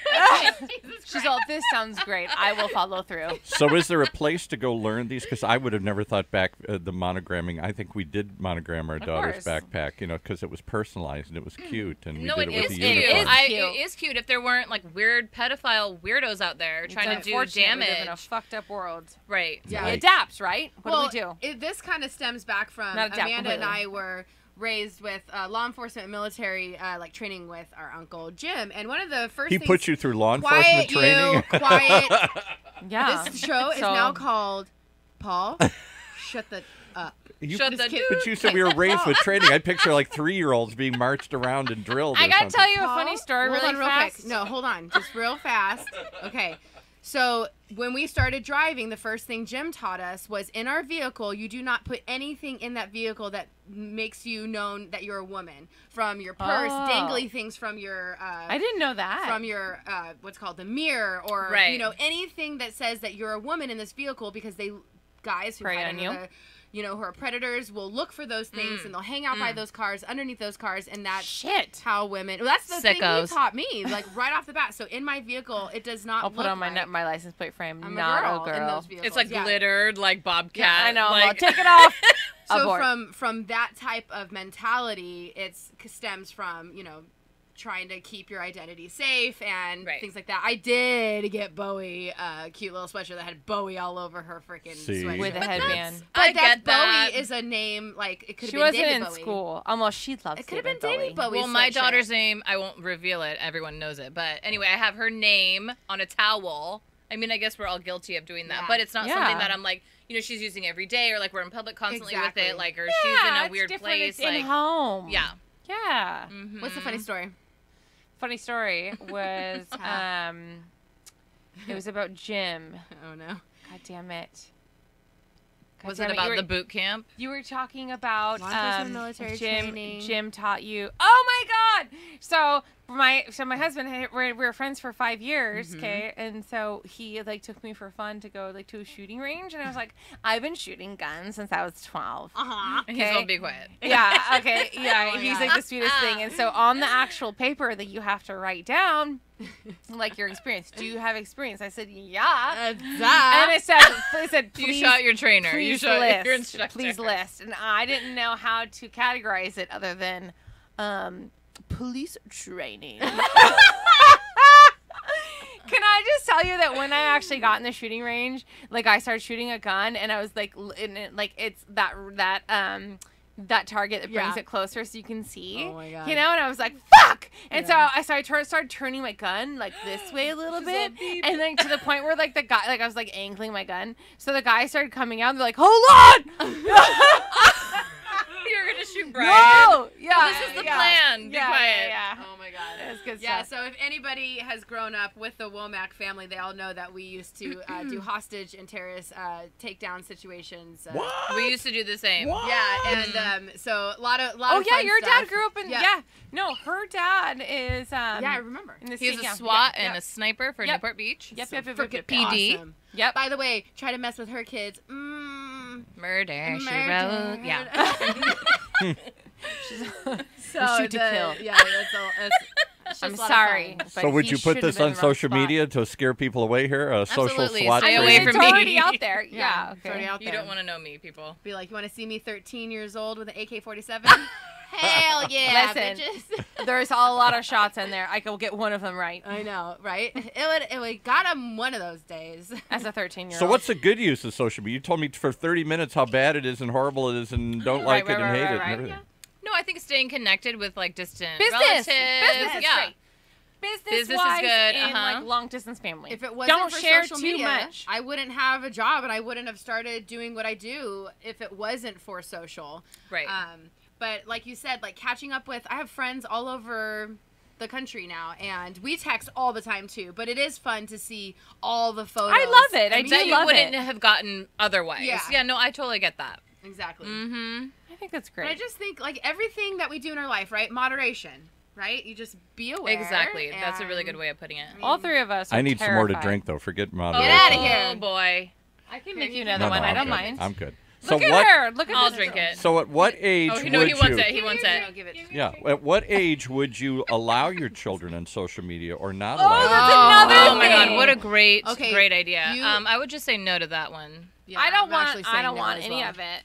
[SPEAKER 3] She's all, this sounds great. I will follow through.
[SPEAKER 1] So is there a place to go learn these? Because I would have never thought back the monogramming. I think we did monogram our daughter's
[SPEAKER 3] course.
[SPEAKER 1] backpack, because it was personalized and it was cute, and we
[SPEAKER 4] No,
[SPEAKER 1] did
[SPEAKER 4] it
[SPEAKER 1] it with
[SPEAKER 4] is
[SPEAKER 1] the
[SPEAKER 4] cute.
[SPEAKER 1] uniform.
[SPEAKER 3] cute.
[SPEAKER 4] It is cute if there weren't like weird pedophile weirdos out there trying to do
[SPEAKER 3] Unfortunate, we live
[SPEAKER 4] damage.
[SPEAKER 3] in a fucked up world.
[SPEAKER 4] Right.
[SPEAKER 2] Yeah.
[SPEAKER 3] We
[SPEAKER 1] Right.
[SPEAKER 3] adapt, right? What do we do?
[SPEAKER 2] This kind of stems back from
[SPEAKER 3] Not adapt
[SPEAKER 2] Amanda and
[SPEAKER 3] completely.
[SPEAKER 2] I were raised with law enforcement and military like training with our uncle Jim, and one of the first
[SPEAKER 1] He
[SPEAKER 2] things,
[SPEAKER 1] put you through law
[SPEAKER 2] quiet
[SPEAKER 1] enforcement training.
[SPEAKER 2] you, quiet.
[SPEAKER 3] Yeah.
[SPEAKER 2] This show is
[SPEAKER 3] So-
[SPEAKER 2] now called Paul. Shut the up.
[SPEAKER 1] You-
[SPEAKER 4] Shut the
[SPEAKER 2] kidding.
[SPEAKER 1] But you said we were raised with training. I picture like 3-year-olds being marched around and drilled.
[SPEAKER 3] I
[SPEAKER 1] or
[SPEAKER 3] gotta
[SPEAKER 1] something.
[SPEAKER 3] tell you a
[SPEAKER 2] Paul,
[SPEAKER 3] funny story
[SPEAKER 2] hold
[SPEAKER 3] really
[SPEAKER 2] on real
[SPEAKER 3] fast.
[SPEAKER 2] quick. No, hold on, just real fast. Okay. So when we started driving, the first thing Jim taught us was in our vehicle, you do not put anything in that vehicle that makes you known that you're a woman. From your purse,
[SPEAKER 3] Oh.
[SPEAKER 2] dangly things from your
[SPEAKER 3] I didn't know that.
[SPEAKER 2] from your what's called the mirror, or
[SPEAKER 4] Right.
[SPEAKER 2] anything that says that you're a woman in this vehicle, because guys who
[SPEAKER 3] Prey
[SPEAKER 2] hide
[SPEAKER 3] on
[SPEAKER 2] under
[SPEAKER 3] you.
[SPEAKER 2] the who are predators will look for those things and they'll hang out by those cars, underneath those cars, and that's
[SPEAKER 3] Shit.
[SPEAKER 2] how women. Well, that's the thing he
[SPEAKER 4] Sickos.
[SPEAKER 2] taught me, like right off the bat. So in my vehicle, it does not.
[SPEAKER 3] I'll put
[SPEAKER 2] look
[SPEAKER 3] on
[SPEAKER 2] like
[SPEAKER 3] my license plate frame.
[SPEAKER 2] I'm
[SPEAKER 3] Not
[SPEAKER 2] a girl, in those
[SPEAKER 3] girl.
[SPEAKER 2] vehicles.
[SPEAKER 4] It's like
[SPEAKER 2] yeah.
[SPEAKER 4] glittered, like Bobcat.
[SPEAKER 3] Yeah, I know.
[SPEAKER 4] Like,
[SPEAKER 3] Well, take it off.
[SPEAKER 2] So
[SPEAKER 3] Abort.
[SPEAKER 2] from that type of mentality, it stems from trying to keep your identity safe and
[SPEAKER 4] Right.
[SPEAKER 2] things like that. I did get Bowie a cute little sweatshirt that had Bowie all over her freaking
[SPEAKER 1] See?
[SPEAKER 2] sweatshirt.
[SPEAKER 3] With a headband.
[SPEAKER 2] But
[SPEAKER 4] I
[SPEAKER 2] that's
[SPEAKER 4] get that.
[SPEAKER 2] Bowie is a name, like it could
[SPEAKER 3] She
[SPEAKER 2] have been
[SPEAKER 3] wasn't
[SPEAKER 2] David
[SPEAKER 3] in
[SPEAKER 2] Bowie.
[SPEAKER 3] school. Almost, she loves
[SPEAKER 2] It could have been David Bowie.
[SPEAKER 4] Well, my
[SPEAKER 2] sweatshirt.
[SPEAKER 4] daughter's name, I won't reveal it. Everyone knows it. But anyway, I have her name on a towel. I mean, I guess we're all guilty of doing that.
[SPEAKER 2] Yeah.
[SPEAKER 4] But it's not
[SPEAKER 3] Yeah.
[SPEAKER 4] something that I'm like, she's using every day, or like we're in public constantly
[SPEAKER 2] Exactly.
[SPEAKER 4] with it, like, or
[SPEAKER 3] Yeah,
[SPEAKER 4] she's in a
[SPEAKER 3] it's
[SPEAKER 4] weird
[SPEAKER 3] different.
[SPEAKER 4] place.
[SPEAKER 3] It's
[SPEAKER 4] Like,
[SPEAKER 3] in home.
[SPEAKER 4] yeah.
[SPEAKER 3] Yeah.
[SPEAKER 2] What's the funny story?
[SPEAKER 3] Funny story was it was about Jim.
[SPEAKER 2] Oh no.
[SPEAKER 3] God damn it. God
[SPEAKER 4] Was
[SPEAKER 3] damn
[SPEAKER 4] it about
[SPEAKER 3] you were,
[SPEAKER 4] the boot camp?
[SPEAKER 3] You were talking about
[SPEAKER 2] Law enforcement military
[SPEAKER 3] Jim.
[SPEAKER 2] training.
[SPEAKER 3] Jim taught you. Oh my God. So my husband, we were friends for 5 years, okay, and so he like took me for fun to go like to a shooting range, and I was like, I've been shooting guns since I was 12.
[SPEAKER 4] And he's all be quiet.
[SPEAKER 3] Yeah. Okay. Yeah.
[SPEAKER 2] Oh my
[SPEAKER 3] he's
[SPEAKER 2] God.
[SPEAKER 3] like the sweetest thing, and so on the actual paper that you have to write down, like your experience. Do you have experience? I said, yeah. And it said,
[SPEAKER 4] You
[SPEAKER 3] please,
[SPEAKER 4] shot your trainer. You
[SPEAKER 3] please
[SPEAKER 4] shot
[SPEAKER 3] list.
[SPEAKER 4] your instructor.
[SPEAKER 3] Please list. And I didn't know how to categorize it other than police training. Can I just tell you that when I actually got in the shooting range, like I started shooting a gun, and I was like, it's that target that brings it closer so you can see.
[SPEAKER 2] Oh my God.
[SPEAKER 3] You know, and I was like, fuck! And so I started turning my gun like this way a little bit, and then to the point where like the guy, like I was like angling my gun, so the guy started coming out and they're like, hold on!
[SPEAKER 4] You're gonna shoot Brian.
[SPEAKER 3] No! Yeah.
[SPEAKER 4] This is the plan. Be quiet.
[SPEAKER 3] Yeah.
[SPEAKER 2] Oh my God.
[SPEAKER 3] That's good
[SPEAKER 2] Yeah,
[SPEAKER 3] stuff.
[SPEAKER 2] so if anybody has grown up with the Womack family, they all know that we used to do hostage and terrorist takedown situations.
[SPEAKER 1] What?
[SPEAKER 4] We used to do the same.
[SPEAKER 1] What?
[SPEAKER 2] Yeah, and so a lot of
[SPEAKER 3] Oh
[SPEAKER 2] of
[SPEAKER 3] yeah,
[SPEAKER 2] fun
[SPEAKER 3] your
[SPEAKER 2] stuff.
[SPEAKER 3] dad grew up in No, her dad is
[SPEAKER 2] Yeah, I remember.
[SPEAKER 3] in the
[SPEAKER 4] He was
[SPEAKER 3] city,
[SPEAKER 4] a
[SPEAKER 3] yeah.
[SPEAKER 4] SWAT
[SPEAKER 3] Yep,
[SPEAKER 4] and a sniper for
[SPEAKER 3] Yep.
[SPEAKER 4] Newport Beach.
[SPEAKER 3] Yep,
[SPEAKER 2] So
[SPEAKER 3] yep, yep,
[SPEAKER 2] freaking
[SPEAKER 3] yep,
[SPEAKER 4] PD.
[SPEAKER 2] awesome.
[SPEAKER 3] Yep.
[SPEAKER 2] By the way, try to mess with her kids.
[SPEAKER 4] Murder, she
[SPEAKER 2] Murder.
[SPEAKER 4] wrote. Yeah.
[SPEAKER 2] So
[SPEAKER 3] Shoot to kill.
[SPEAKER 2] Yeah, that's all. It's just
[SPEAKER 3] I'm
[SPEAKER 2] a lot of
[SPEAKER 3] sorry.
[SPEAKER 2] fun.
[SPEAKER 3] but
[SPEAKER 1] So would
[SPEAKER 3] he
[SPEAKER 1] you put
[SPEAKER 3] should
[SPEAKER 1] this
[SPEAKER 3] have
[SPEAKER 1] on
[SPEAKER 3] been the wrong
[SPEAKER 1] social
[SPEAKER 3] spot.
[SPEAKER 1] media to scare people away here? A social
[SPEAKER 4] Absolutely.
[SPEAKER 1] SWAT
[SPEAKER 4] Stay
[SPEAKER 3] I
[SPEAKER 4] away
[SPEAKER 3] mean,
[SPEAKER 4] from
[SPEAKER 3] it's
[SPEAKER 4] me.
[SPEAKER 3] already out there. Yeah.
[SPEAKER 2] It's already
[SPEAKER 3] Okay.
[SPEAKER 2] out
[SPEAKER 4] You
[SPEAKER 2] there.
[SPEAKER 4] don't want to know me, people.
[SPEAKER 2] Be like, you want to see me 13 years old with an AK-47? Hell yeah,
[SPEAKER 3] Listen.
[SPEAKER 2] bitches.
[SPEAKER 3] There's a lot of shots in there. I could get one of them right
[SPEAKER 2] I know, right? It would got him one of those days.
[SPEAKER 3] as a 13-year-old.
[SPEAKER 1] So what's the good use of social media? You told me for 30 minutes how bad it is and horrible it is and don't like
[SPEAKER 3] Right,
[SPEAKER 1] it and
[SPEAKER 3] right,
[SPEAKER 1] hate
[SPEAKER 3] right,
[SPEAKER 1] it
[SPEAKER 3] right.
[SPEAKER 1] and everything.
[SPEAKER 4] No, I think staying connected with like distant
[SPEAKER 3] business?
[SPEAKER 4] relatives.
[SPEAKER 3] Business is
[SPEAKER 4] yeah.
[SPEAKER 3] great.
[SPEAKER 4] Business is
[SPEAKER 3] Business-wise
[SPEAKER 4] good,
[SPEAKER 3] and
[SPEAKER 4] uh-huh.
[SPEAKER 3] like long-distance family.
[SPEAKER 2] If it wasn't
[SPEAKER 3] Don't
[SPEAKER 2] for
[SPEAKER 3] share
[SPEAKER 2] social
[SPEAKER 3] too
[SPEAKER 2] media,
[SPEAKER 3] much.
[SPEAKER 2] I wouldn't have a job and I wouldn't have started doing what I do if it wasn't for social.
[SPEAKER 4] Right.
[SPEAKER 2] But like you said, like catching up with, I have friends all over the country now, and we text all the time too. But it is fun to see all the photos.
[SPEAKER 3] I love it. I
[SPEAKER 2] mean,
[SPEAKER 3] do
[SPEAKER 4] that you
[SPEAKER 3] love
[SPEAKER 4] wouldn't
[SPEAKER 3] it.
[SPEAKER 4] have gotten otherwise.
[SPEAKER 2] Yeah.
[SPEAKER 4] No, I totally get that.
[SPEAKER 2] Exactly.
[SPEAKER 4] Mm-hmm.
[SPEAKER 3] I think that's
[SPEAKER 2] But I
[SPEAKER 3] great.
[SPEAKER 2] just think like everything that we do in our life, right? Moderation, right? You just be aware.
[SPEAKER 4] Exactly. That's a really
[SPEAKER 2] and-
[SPEAKER 4] good way of putting it.
[SPEAKER 3] All three of us are
[SPEAKER 1] I need some more to
[SPEAKER 3] terrified.
[SPEAKER 1] drink though. Forget
[SPEAKER 2] Get
[SPEAKER 1] moderation.
[SPEAKER 2] outta here.
[SPEAKER 4] Oh boy.
[SPEAKER 3] I can
[SPEAKER 2] Here,
[SPEAKER 3] make you
[SPEAKER 2] you
[SPEAKER 3] another
[SPEAKER 1] No,
[SPEAKER 3] one.
[SPEAKER 1] no,
[SPEAKER 3] I
[SPEAKER 1] I'm
[SPEAKER 3] don't
[SPEAKER 1] good.
[SPEAKER 3] mind.
[SPEAKER 1] I'm good.
[SPEAKER 3] Look
[SPEAKER 1] so
[SPEAKER 3] at
[SPEAKER 1] what?
[SPEAKER 3] her. Look at
[SPEAKER 4] I'll
[SPEAKER 3] this
[SPEAKER 4] drink
[SPEAKER 3] girl.
[SPEAKER 4] it.
[SPEAKER 1] So at what age
[SPEAKER 4] Oh,
[SPEAKER 1] would
[SPEAKER 4] no, he wants
[SPEAKER 1] you?
[SPEAKER 4] it. He wants it.
[SPEAKER 2] No, give it.
[SPEAKER 1] Yeah. At what age would you allow your children on social media or not
[SPEAKER 3] Oh,
[SPEAKER 1] allow them?
[SPEAKER 3] that's another
[SPEAKER 4] Oh my
[SPEAKER 3] thing.
[SPEAKER 4] god, what a great,
[SPEAKER 2] Okay,
[SPEAKER 4] great idea.
[SPEAKER 2] you-
[SPEAKER 4] I would just say no to that one.
[SPEAKER 2] Yeah,
[SPEAKER 3] I don't
[SPEAKER 2] I'm actually
[SPEAKER 3] want. I
[SPEAKER 2] saying
[SPEAKER 3] don't
[SPEAKER 2] no
[SPEAKER 3] want
[SPEAKER 2] as
[SPEAKER 3] any
[SPEAKER 2] well.
[SPEAKER 3] of it.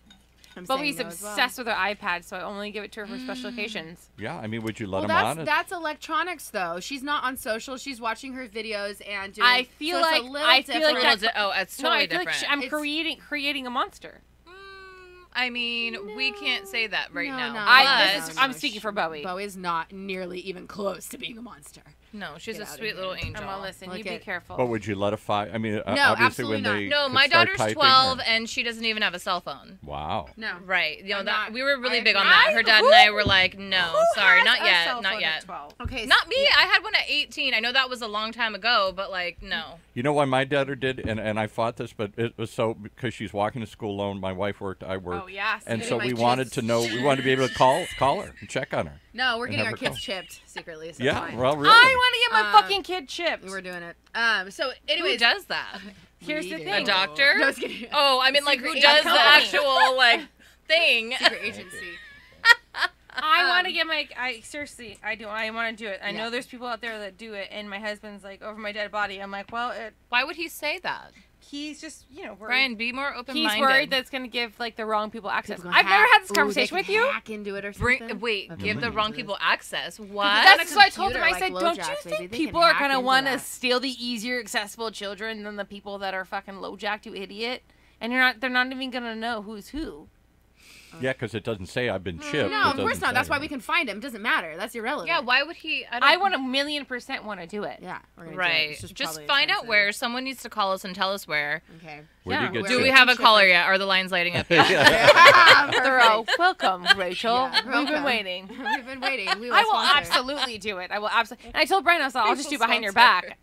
[SPEAKER 2] I'm
[SPEAKER 3] But
[SPEAKER 2] saying
[SPEAKER 3] we's
[SPEAKER 2] no as well.
[SPEAKER 3] obsessed with her iPad, so I only give it to her for special occasions.
[SPEAKER 1] Yeah. I mean, would you let
[SPEAKER 2] Well,
[SPEAKER 1] them on it?
[SPEAKER 2] that's electronics though. She's not on social. She's watching her videos and doing.
[SPEAKER 3] I feel
[SPEAKER 2] so it's a
[SPEAKER 3] like-
[SPEAKER 2] little
[SPEAKER 3] I feel like
[SPEAKER 2] different.
[SPEAKER 3] that's-
[SPEAKER 4] It's
[SPEAKER 3] No,
[SPEAKER 4] totally
[SPEAKER 3] I feel
[SPEAKER 4] different.
[SPEAKER 3] like I'm
[SPEAKER 2] It's-
[SPEAKER 3] creating a monster.
[SPEAKER 4] I mean, we can't say that right
[SPEAKER 2] No,
[SPEAKER 4] now.
[SPEAKER 2] no,
[SPEAKER 4] but
[SPEAKER 3] I'm speaking for Bowie.
[SPEAKER 2] Bowie's not nearly even close to being a monster.
[SPEAKER 4] no, she's
[SPEAKER 2] Get
[SPEAKER 4] a
[SPEAKER 2] out of
[SPEAKER 4] sweet
[SPEAKER 2] here.
[SPEAKER 4] little angel.
[SPEAKER 3] Well, listen,
[SPEAKER 2] Look
[SPEAKER 3] you be
[SPEAKER 2] at-
[SPEAKER 3] careful.
[SPEAKER 1] But would you let a 5? I mean,
[SPEAKER 2] No,
[SPEAKER 1] obviously
[SPEAKER 2] absolutely
[SPEAKER 1] when they
[SPEAKER 4] No,
[SPEAKER 1] could
[SPEAKER 4] my
[SPEAKER 1] start
[SPEAKER 4] daughter's
[SPEAKER 1] typing
[SPEAKER 4] 12
[SPEAKER 1] or-
[SPEAKER 4] and she doesn't even have a cell phone.
[SPEAKER 1] Wow.
[SPEAKER 2] No.
[SPEAKER 4] Right. You know,
[SPEAKER 2] I'm
[SPEAKER 4] that
[SPEAKER 2] not-
[SPEAKER 4] we were really
[SPEAKER 2] I-
[SPEAKER 4] big on that. Her dad and I were like, no,
[SPEAKER 3] Who
[SPEAKER 4] sorry,
[SPEAKER 3] has
[SPEAKER 4] not
[SPEAKER 3] a
[SPEAKER 4] yet,
[SPEAKER 3] cell
[SPEAKER 4] not
[SPEAKER 3] phone
[SPEAKER 4] yet.
[SPEAKER 3] at 12?
[SPEAKER 2] Okay.
[SPEAKER 4] Not me. I had one at 18. I know that was a long time ago, but like, no.
[SPEAKER 1] You know why my daughter did, and I fought this, but it was so because she's walking to school alone. My wife worked, I worked,
[SPEAKER 3] Oh, yes.
[SPEAKER 1] and
[SPEAKER 2] Getting
[SPEAKER 1] so
[SPEAKER 2] my
[SPEAKER 1] we
[SPEAKER 2] kids-
[SPEAKER 1] wanted to know. We wanted to be able to call her and check on her.
[SPEAKER 2] No, we're
[SPEAKER 1] and
[SPEAKER 2] getting
[SPEAKER 1] have
[SPEAKER 2] our
[SPEAKER 1] her
[SPEAKER 2] kids
[SPEAKER 1] call.
[SPEAKER 2] chipped secretly. So
[SPEAKER 1] Yeah,
[SPEAKER 2] fine.
[SPEAKER 1] well, really.
[SPEAKER 3] I want to get my
[SPEAKER 2] Uh,
[SPEAKER 3] fucking kid chipped.
[SPEAKER 2] We're doing it. So,
[SPEAKER 4] Who
[SPEAKER 2] anyways,
[SPEAKER 4] does that?
[SPEAKER 3] Here's
[SPEAKER 2] we
[SPEAKER 3] the
[SPEAKER 2] do.
[SPEAKER 3] thing.
[SPEAKER 4] A doctor?
[SPEAKER 2] No, I was kidding.
[SPEAKER 4] Oh, I mean, like, who
[SPEAKER 2] Secret
[SPEAKER 4] does the
[SPEAKER 3] company.
[SPEAKER 4] actual like thing?
[SPEAKER 2] Secret agency.
[SPEAKER 3] I want to get my. I seriously, I do. I want to do it. I
[SPEAKER 2] Yeah.
[SPEAKER 3] know there's people out there that do it, and my husband's like over my dead body. I'm like, well,
[SPEAKER 4] Why would he say that?
[SPEAKER 3] he's just worried.
[SPEAKER 4] Brian, be more open-minded.
[SPEAKER 3] He's worried that it's gonna give like the wrong people access.
[SPEAKER 2] People gonna
[SPEAKER 3] I've never
[SPEAKER 2] hack-
[SPEAKER 3] had this
[SPEAKER 2] Ooh,
[SPEAKER 3] conversation
[SPEAKER 2] they
[SPEAKER 3] with
[SPEAKER 2] can
[SPEAKER 3] you.
[SPEAKER 2] Hack into it or something.
[SPEAKER 4] Wait, give the
[SPEAKER 2] Okay.
[SPEAKER 4] wrong people access. What?
[SPEAKER 3] That's what I told
[SPEAKER 2] computer,
[SPEAKER 3] him. I
[SPEAKER 2] like
[SPEAKER 3] said,
[SPEAKER 2] low
[SPEAKER 3] don't you
[SPEAKER 2] jacks, maybe
[SPEAKER 3] think
[SPEAKER 2] they can
[SPEAKER 3] people are
[SPEAKER 2] hack
[SPEAKER 3] gonna
[SPEAKER 2] into
[SPEAKER 3] want to
[SPEAKER 2] that."
[SPEAKER 3] steal the easier accessible children than the people that are fucking low jacked, you idiot? And they're not even gonna know who's who.
[SPEAKER 1] Yeah, because it doesn't say I've been chipped.
[SPEAKER 2] No,
[SPEAKER 1] It
[SPEAKER 2] of course
[SPEAKER 1] doesn't
[SPEAKER 2] not. That's
[SPEAKER 1] say.
[SPEAKER 2] why we can find him. It doesn't matter. That's irrelevant.
[SPEAKER 4] Yeah, why would he?
[SPEAKER 3] I 1,000,000% want to do it.
[SPEAKER 2] Yeah. We're gonna do it.
[SPEAKER 4] Right.
[SPEAKER 2] It's
[SPEAKER 4] Just
[SPEAKER 2] probably
[SPEAKER 4] find out
[SPEAKER 2] expensive.
[SPEAKER 4] where. Someone needs to call us and tell us where.
[SPEAKER 2] Okay.
[SPEAKER 1] Where do
[SPEAKER 3] Yeah.
[SPEAKER 1] you get
[SPEAKER 2] Where
[SPEAKER 4] Do we
[SPEAKER 1] chipped?
[SPEAKER 4] have a
[SPEAKER 2] Chip
[SPEAKER 4] caller
[SPEAKER 2] it.
[SPEAKER 4] yet? Are the lines lighting up yet?
[SPEAKER 2] Yeah,
[SPEAKER 3] Thorough.
[SPEAKER 2] perfect.
[SPEAKER 3] Welcome, Rachel.
[SPEAKER 2] Yeah,
[SPEAKER 3] We've been
[SPEAKER 2] welcome.
[SPEAKER 3] waiting.
[SPEAKER 2] We've been waiting. We
[SPEAKER 3] I will
[SPEAKER 2] sponsor.
[SPEAKER 3] absolutely do it. I will absolutely. And I told Brian, I'll just do it behind your
[SPEAKER 4] sponsor.
[SPEAKER 3] back.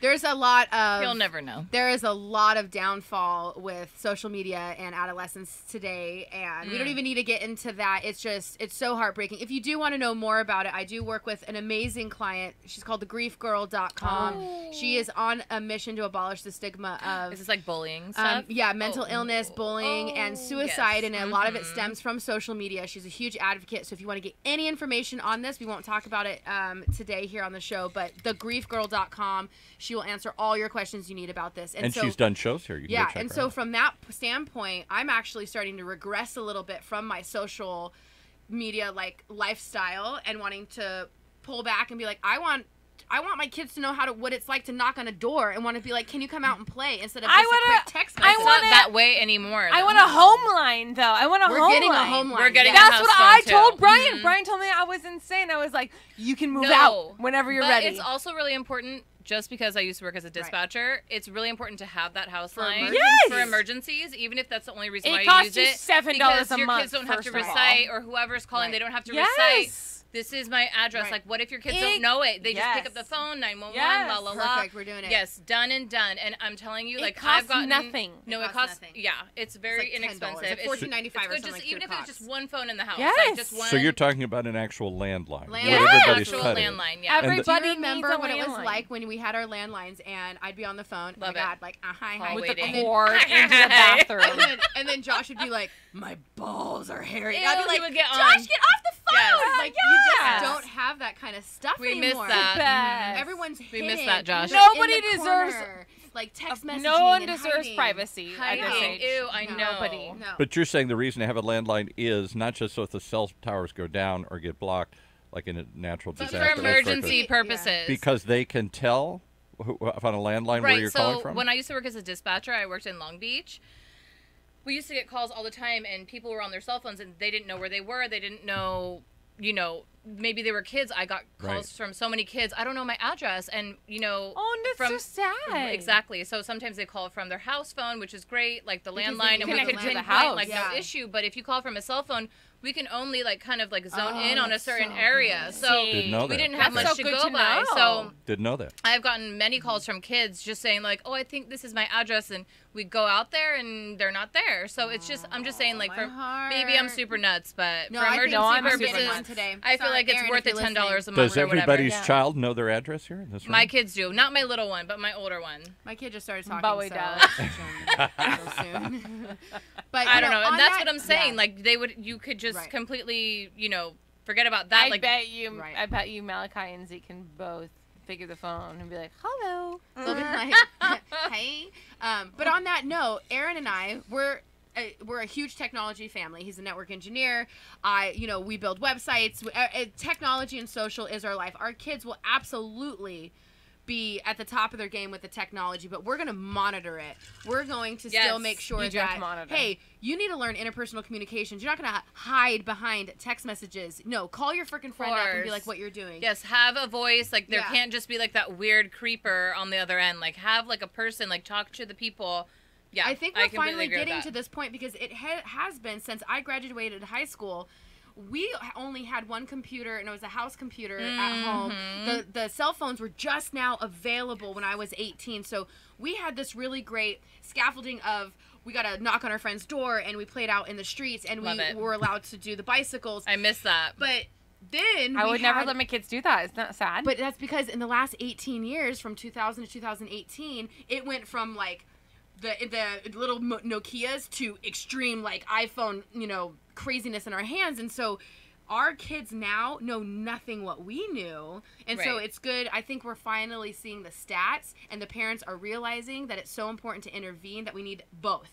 [SPEAKER 2] There's a lot of...
[SPEAKER 4] You'll never know.
[SPEAKER 2] There is a lot of downfall with social media and adolescents today, and we don't even need to get into that. It's so heartbreaking. If you do want to know more about it, I do work with an amazing client. She's called thegriefgirl.com.
[SPEAKER 3] Oh.
[SPEAKER 2] She is on a mission to abolish the stigma of...
[SPEAKER 4] Is this like bullying stuff?
[SPEAKER 2] Yeah, mental illness, bullying, and suicide,
[SPEAKER 4] yes.
[SPEAKER 2] and a lot of it stems from social media. She's a huge advocate, so if you want to get any information on this, we won't talk about it today here on the show, but thegriefgirl.com, she will answer all your questions you need about this.
[SPEAKER 1] And
[SPEAKER 2] so,
[SPEAKER 1] she's done shows here. You can go check
[SPEAKER 2] and
[SPEAKER 1] her
[SPEAKER 2] so
[SPEAKER 1] out.
[SPEAKER 2] from that standpoint, I'm actually starting to regress a little bit from my social media like lifestyle and wanting to pull back and be like, I want my kids to know what it's like to knock on a door and want to be like, can you come out and play, instead of just a quick text message.
[SPEAKER 4] It's not that way anymore.
[SPEAKER 3] I want a home line, though. I want a home line.
[SPEAKER 2] We're getting a home line.
[SPEAKER 4] We're getting
[SPEAKER 2] yeah.
[SPEAKER 4] a
[SPEAKER 3] That's
[SPEAKER 4] house
[SPEAKER 3] what
[SPEAKER 4] phone,
[SPEAKER 3] I
[SPEAKER 4] too.
[SPEAKER 3] told Brian. Brian told me I was insane. I was like, you can move out whenever you're ready.
[SPEAKER 4] It's also really important, just because I used to work as a dispatcher, it's really important to have that house line
[SPEAKER 3] emergencies.
[SPEAKER 4] for emergencies, even if that's the only reason why
[SPEAKER 3] It
[SPEAKER 4] you
[SPEAKER 3] costs
[SPEAKER 4] use
[SPEAKER 3] you
[SPEAKER 4] it.
[SPEAKER 3] $7
[SPEAKER 4] because
[SPEAKER 3] a
[SPEAKER 4] your
[SPEAKER 3] month,
[SPEAKER 4] kids don't have to
[SPEAKER 3] first of all.
[SPEAKER 4] recite, or whoever's calling, they don't have to recite. This is my address.
[SPEAKER 2] Right.
[SPEAKER 4] Like, what if your kids don't know it? They just pick up the phone, 911, la la la.
[SPEAKER 2] Perfect, we're doing it.
[SPEAKER 4] Yes, done and done. And I'm telling you,
[SPEAKER 3] It
[SPEAKER 4] like,
[SPEAKER 3] costs
[SPEAKER 4] I've gotten
[SPEAKER 3] nothing.
[SPEAKER 4] No,
[SPEAKER 2] It
[SPEAKER 4] it
[SPEAKER 2] costs
[SPEAKER 4] costs.
[SPEAKER 2] nothing.
[SPEAKER 4] Yeah, it's very
[SPEAKER 2] It's like $10.
[SPEAKER 4] inexpensive.
[SPEAKER 2] It's $14.95 or
[SPEAKER 4] it's
[SPEAKER 2] something
[SPEAKER 4] good,
[SPEAKER 2] like
[SPEAKER 4] even if
[SPEAKER 2] through
[SPEAKER 4] it's just
[SPEAKER 2] Cox.
[SPEAKER 4] one phone in the house.
[SPEAKER 3] Yes.
[SPEAKER 4] Like, just one.
[SPEAKER 1] So you're talking about an actual landline.
[SPEAKER 2] Landline.
[SPEAKER 4] yeah,
[SPEAKER 1] What everybody's
[SPEAKER 4] actual
[SPEAKER 1] cutting.
[SPEAKER 4] landline. Yeah.
[SPEAKER 1] And the-
[SPEAKER 2] Do you
[SPEAKER 3] Everybody
[SPEAKER 2] remember
[SPEAKER 3] needs a
[SPEAKER 2] what it was
[SPEAKER 3] landline.
[SPEAKER 2] like when we had our landlines and I'd be on the phone?
[SPEAKER 4] Love
[SPEAKER 2] oh my
[SPEAKER 4] it.
[SPEAKER 2] God, like, hi, hi.
[SPEAKER 4] With the
[SPEAKER 2] And then-
[SPEAKER 3] cord into the bathroom.
[SPEAKER 2] and then Josh would be like, my balls are hairy.
[SPEAKER 4] Ew,
[SPEAKER 2] And I'd be
[SPEAKER 4] he
[SPEAKER 2] like,
[SPEAKER 4] would get
[SPEAKER 2] Josh,
[SPEAKER 4] on.
[SPEAKER 2] get off the phone.
[SPEAKER 4] Yes.
[SPEAKER 2] Like,
[SPEAKER 3] Yes.
[SPEAKER 2] you just don't have that kind of stuff
[SPEAKER 4] We
[SPEAKER 2] anymore.
[SPEAKER 4] miss that.
[SPEAKER 3] Best.
[SPEAKER 2] Everyone's
[SPEAKER 4] We
[SPEAKER 2] hidden.
[SPEAKER 4] miss that, Josh.
[SPEAKER 2] You're just
[SPEAKER 3] Nobody
[SPEAKER 2] in the
[SPEAKER 3] deserves-
[SPEAKER 2] corner, like text messaging.
[SPEAKER 3] No one
[SPEAKER 2] and
[SPEAKER 3] deserves
[SPEAKER 2] hiding.
[SPEAKER 3] privacy at this
[SPEAKER 2] Hiding.
[SPEAKER 3] age.
[SPEAKER 4] Ew, I
[SPEAKER 2] No.
[SPEAKER 4] know.
[SPEAKER 3] Nobody.
[SPEAKER 2] No.
[SPEAKER 1] But you're saying the reason to have a landline is not just so if the cell towers go down or get blocked, like in a natural
[SPEAKER 4] But
[SPEAKER 1] disaster.
[SPEAKER 4] for
[SPEAKER 1] that's right,
[SPEAKER 4] emergency
[SPEAKER 2] Yeah.
[SPEAKER 4] purposes.
[SPEAKER 1] because they can tell if on a landline where
[SPEAKER 4] Right,
[SPEAKER 1] you're
[SPEAKER 4] so
[SPEAKER 1] calling from.
[SPEAKER 4] when I used to work as a dispatcher, I worked in Long Beach. We used to get calls all the time, and people were on their cell phones, and they didn't know where they were. They didn't know, maybe they were kids. I got calls
[SPEAKER 1] Right.
[SPEAKER 4] from so many kids. I don't know my address, and
[SPEAKER 3] Oh, and that's so sad.
[SPEAKER 4] Exactly. So sometimes they call from their house phone, which is great, like the
[SPEAKER 2] Because
[SPEAKER 4] landline,
[SPEAKER 2] they
[SPEAKER 4] and we
[SPEAKER 2] can
[SPEAKER 4] can
[SPEAKER 2] connect to the
[SPEAKER 4] pinpoint
[SPEAKER 3] house.
[SPEAKER 4] like
[SPEAKER 2] Yeah.
[SPEAKER 4] no issue. But if you call from a cell phone, we can only kind of zone
[SPEAKER 2] Oh,
[SPEAKER 4] in on a
[SPEAKER 2] that's
[SPEAKER 4] certain
[SPEAKER 2] so
[SPEAKER 4] area.
[SPEAKER 2] good.
[SPEAKER 4] So
[SPEAKER 1] Didn't know
[SPEAKER 4] we
[SPEAKER 1] that.
[SPEAKER 4] didn't have
[SPEAKER 3] That's
[SPEAKER 4] much
[SPEAKER 3] so
[SPEAKER 4] to
[SPEAKER 3] good
[SPEAKER 4] go
[SPEAKER 3] to
[SPEAKER 4] by.
[SPEAKER 3] know.
[SPEAKER 4] So
[SPEAKER 1] Didn't know that.
[SPEAKER 4] I've gotten many calls from kids just saying like, "Oh, I think this is my address," and we go out there and they're not there. So it's just, I'm just saying like,
[SPEAKER 2] my
[SPEAKER 4] for
[SPEAKER 2] heart.
[SPEAKER 4] maybe I'm super nuts, but
[SPEAKER 2] No,
[SPEAKER 4] for
[SPEAKER 2] I think
[SPEAKER 4] emergency
[SPEAKER 3] No, I'm super
[SPEAKER 4] purposes,
[SPEAKER 3] nuts.
[SPEAKER 2] today.
[SPEAKER 4] I feel
[SPEAKER 2] Sorry,
[SPEAKER 4] like it's
[SPEAKER 2] Aaron,
[SPEAKER 4] worth
[SPEAKER 2] if
[SPEAKER 4] the
[SPEAKER 2] you're
[SPEAKER 4] $10 a month
[SPEAKER 1] Does
[SPEAKER 4] or whatever.
[SPEAKER 1] everybody's
[SPEAKER 3] Yeah.
[SPEAKER 1] child know their address here in this room?
[SPEAKER 4] My kids do, not my little one, but my older one.
[SPEAKER 2] My kid just started talking.
[SPEAKER 3] Bowie
[SPEAKER 2] so
[SPEAKER 3] does.
[SPEAKER 2] real soon. But
[SPEAKER 4] I don't know,
[SPEAKER 2] on
[SPEAKER 4] and that's
[SPEAKER 2] that-
[SPEAKER 4] what I'm saying.
[SPEAKER 2] yeah.
[SPEAKER 4] Like you could just
[SPEAKER 2] Right.
[SPEAKER 4] completely, forget about that.
[SPEAKER 3] I
[SPEAKER 4] like
[SPEAKER 3] bet you,
[SPEAKER 2] Right.
[SPEAKER 3] I bet you, Malachi and Zeke can both figure the phone and be like, "Hello."
[SPEAKER 2] They'll be like, hey. But on that note, Aaron and I, we're a huge technology family. He's a network engineer. We build websites. Technology and social is our life. Our kids will absolutely be at the top of their game with the technology, but we're going to monitor it. We're going to still
[SPEAKER 4] Yes,
[SPEAKER 2] make sure
[SPEAKER 3] you do have
[SPEAKER 2] that,
[SPEAKER 3] to monitor.
[SPEAKER 2] hey, you need to learn interpersonal communications. You're not going to hide behind text messages. No, call your freaking friend up and be
[SPEAKER 4] course.
[SPEAKER 2] like, what you're doing.
[SPEAKER 4] yes, have a voice. Like there
[SPEAKER 2] Yeah.
[SPEAKER 4] can't just be like that weird creeper on the other end. Like have like a person. Like talk to the people. Yeah,
[SPEAKER 2] I think we're
[SPEAKER 4] completely
[SPEAKER 2] finally
[SPEAKER 4] agree with
[SPEAKER 2] getting
[SPEAKER 4] that.
[SPEAKER 2] to this point because it has been since I graduated high school. We only had one computer, and it was a house computer at home. The cell phones were just now available when I was 18. So we had this really great scaffolding of we got to knock on our friend's door, and we played out in the streets, and
[SPEAKER 4] Love
[SPEAKER 2] we
[SPEAKER 4] it.
[SPEAKER 2] were allowed to do the bicycles.
[SPEAKER 4] I miss that.
[SPEAKER 2] But then
[SPEAKER 3] I
[SPEAKER 2] we
[SPEAKER 3] would never
[SPEAKER 2] had-
[SPEAKER 3] let my kids do that. Isn't that sad?
[SPEAKER 2] But that's because in the last 18 years, from 2000 to 2018, it went from like the little Nokias to extreme like iPhone, craziness in our hands. And so our kids now know nothing what we knew. And so
[SPEAKER 4] Right.
[SPEAKER 2] it's good. I think we're finally seeing the stats, and the parents are realizing that it's so important to intervene, that we need both.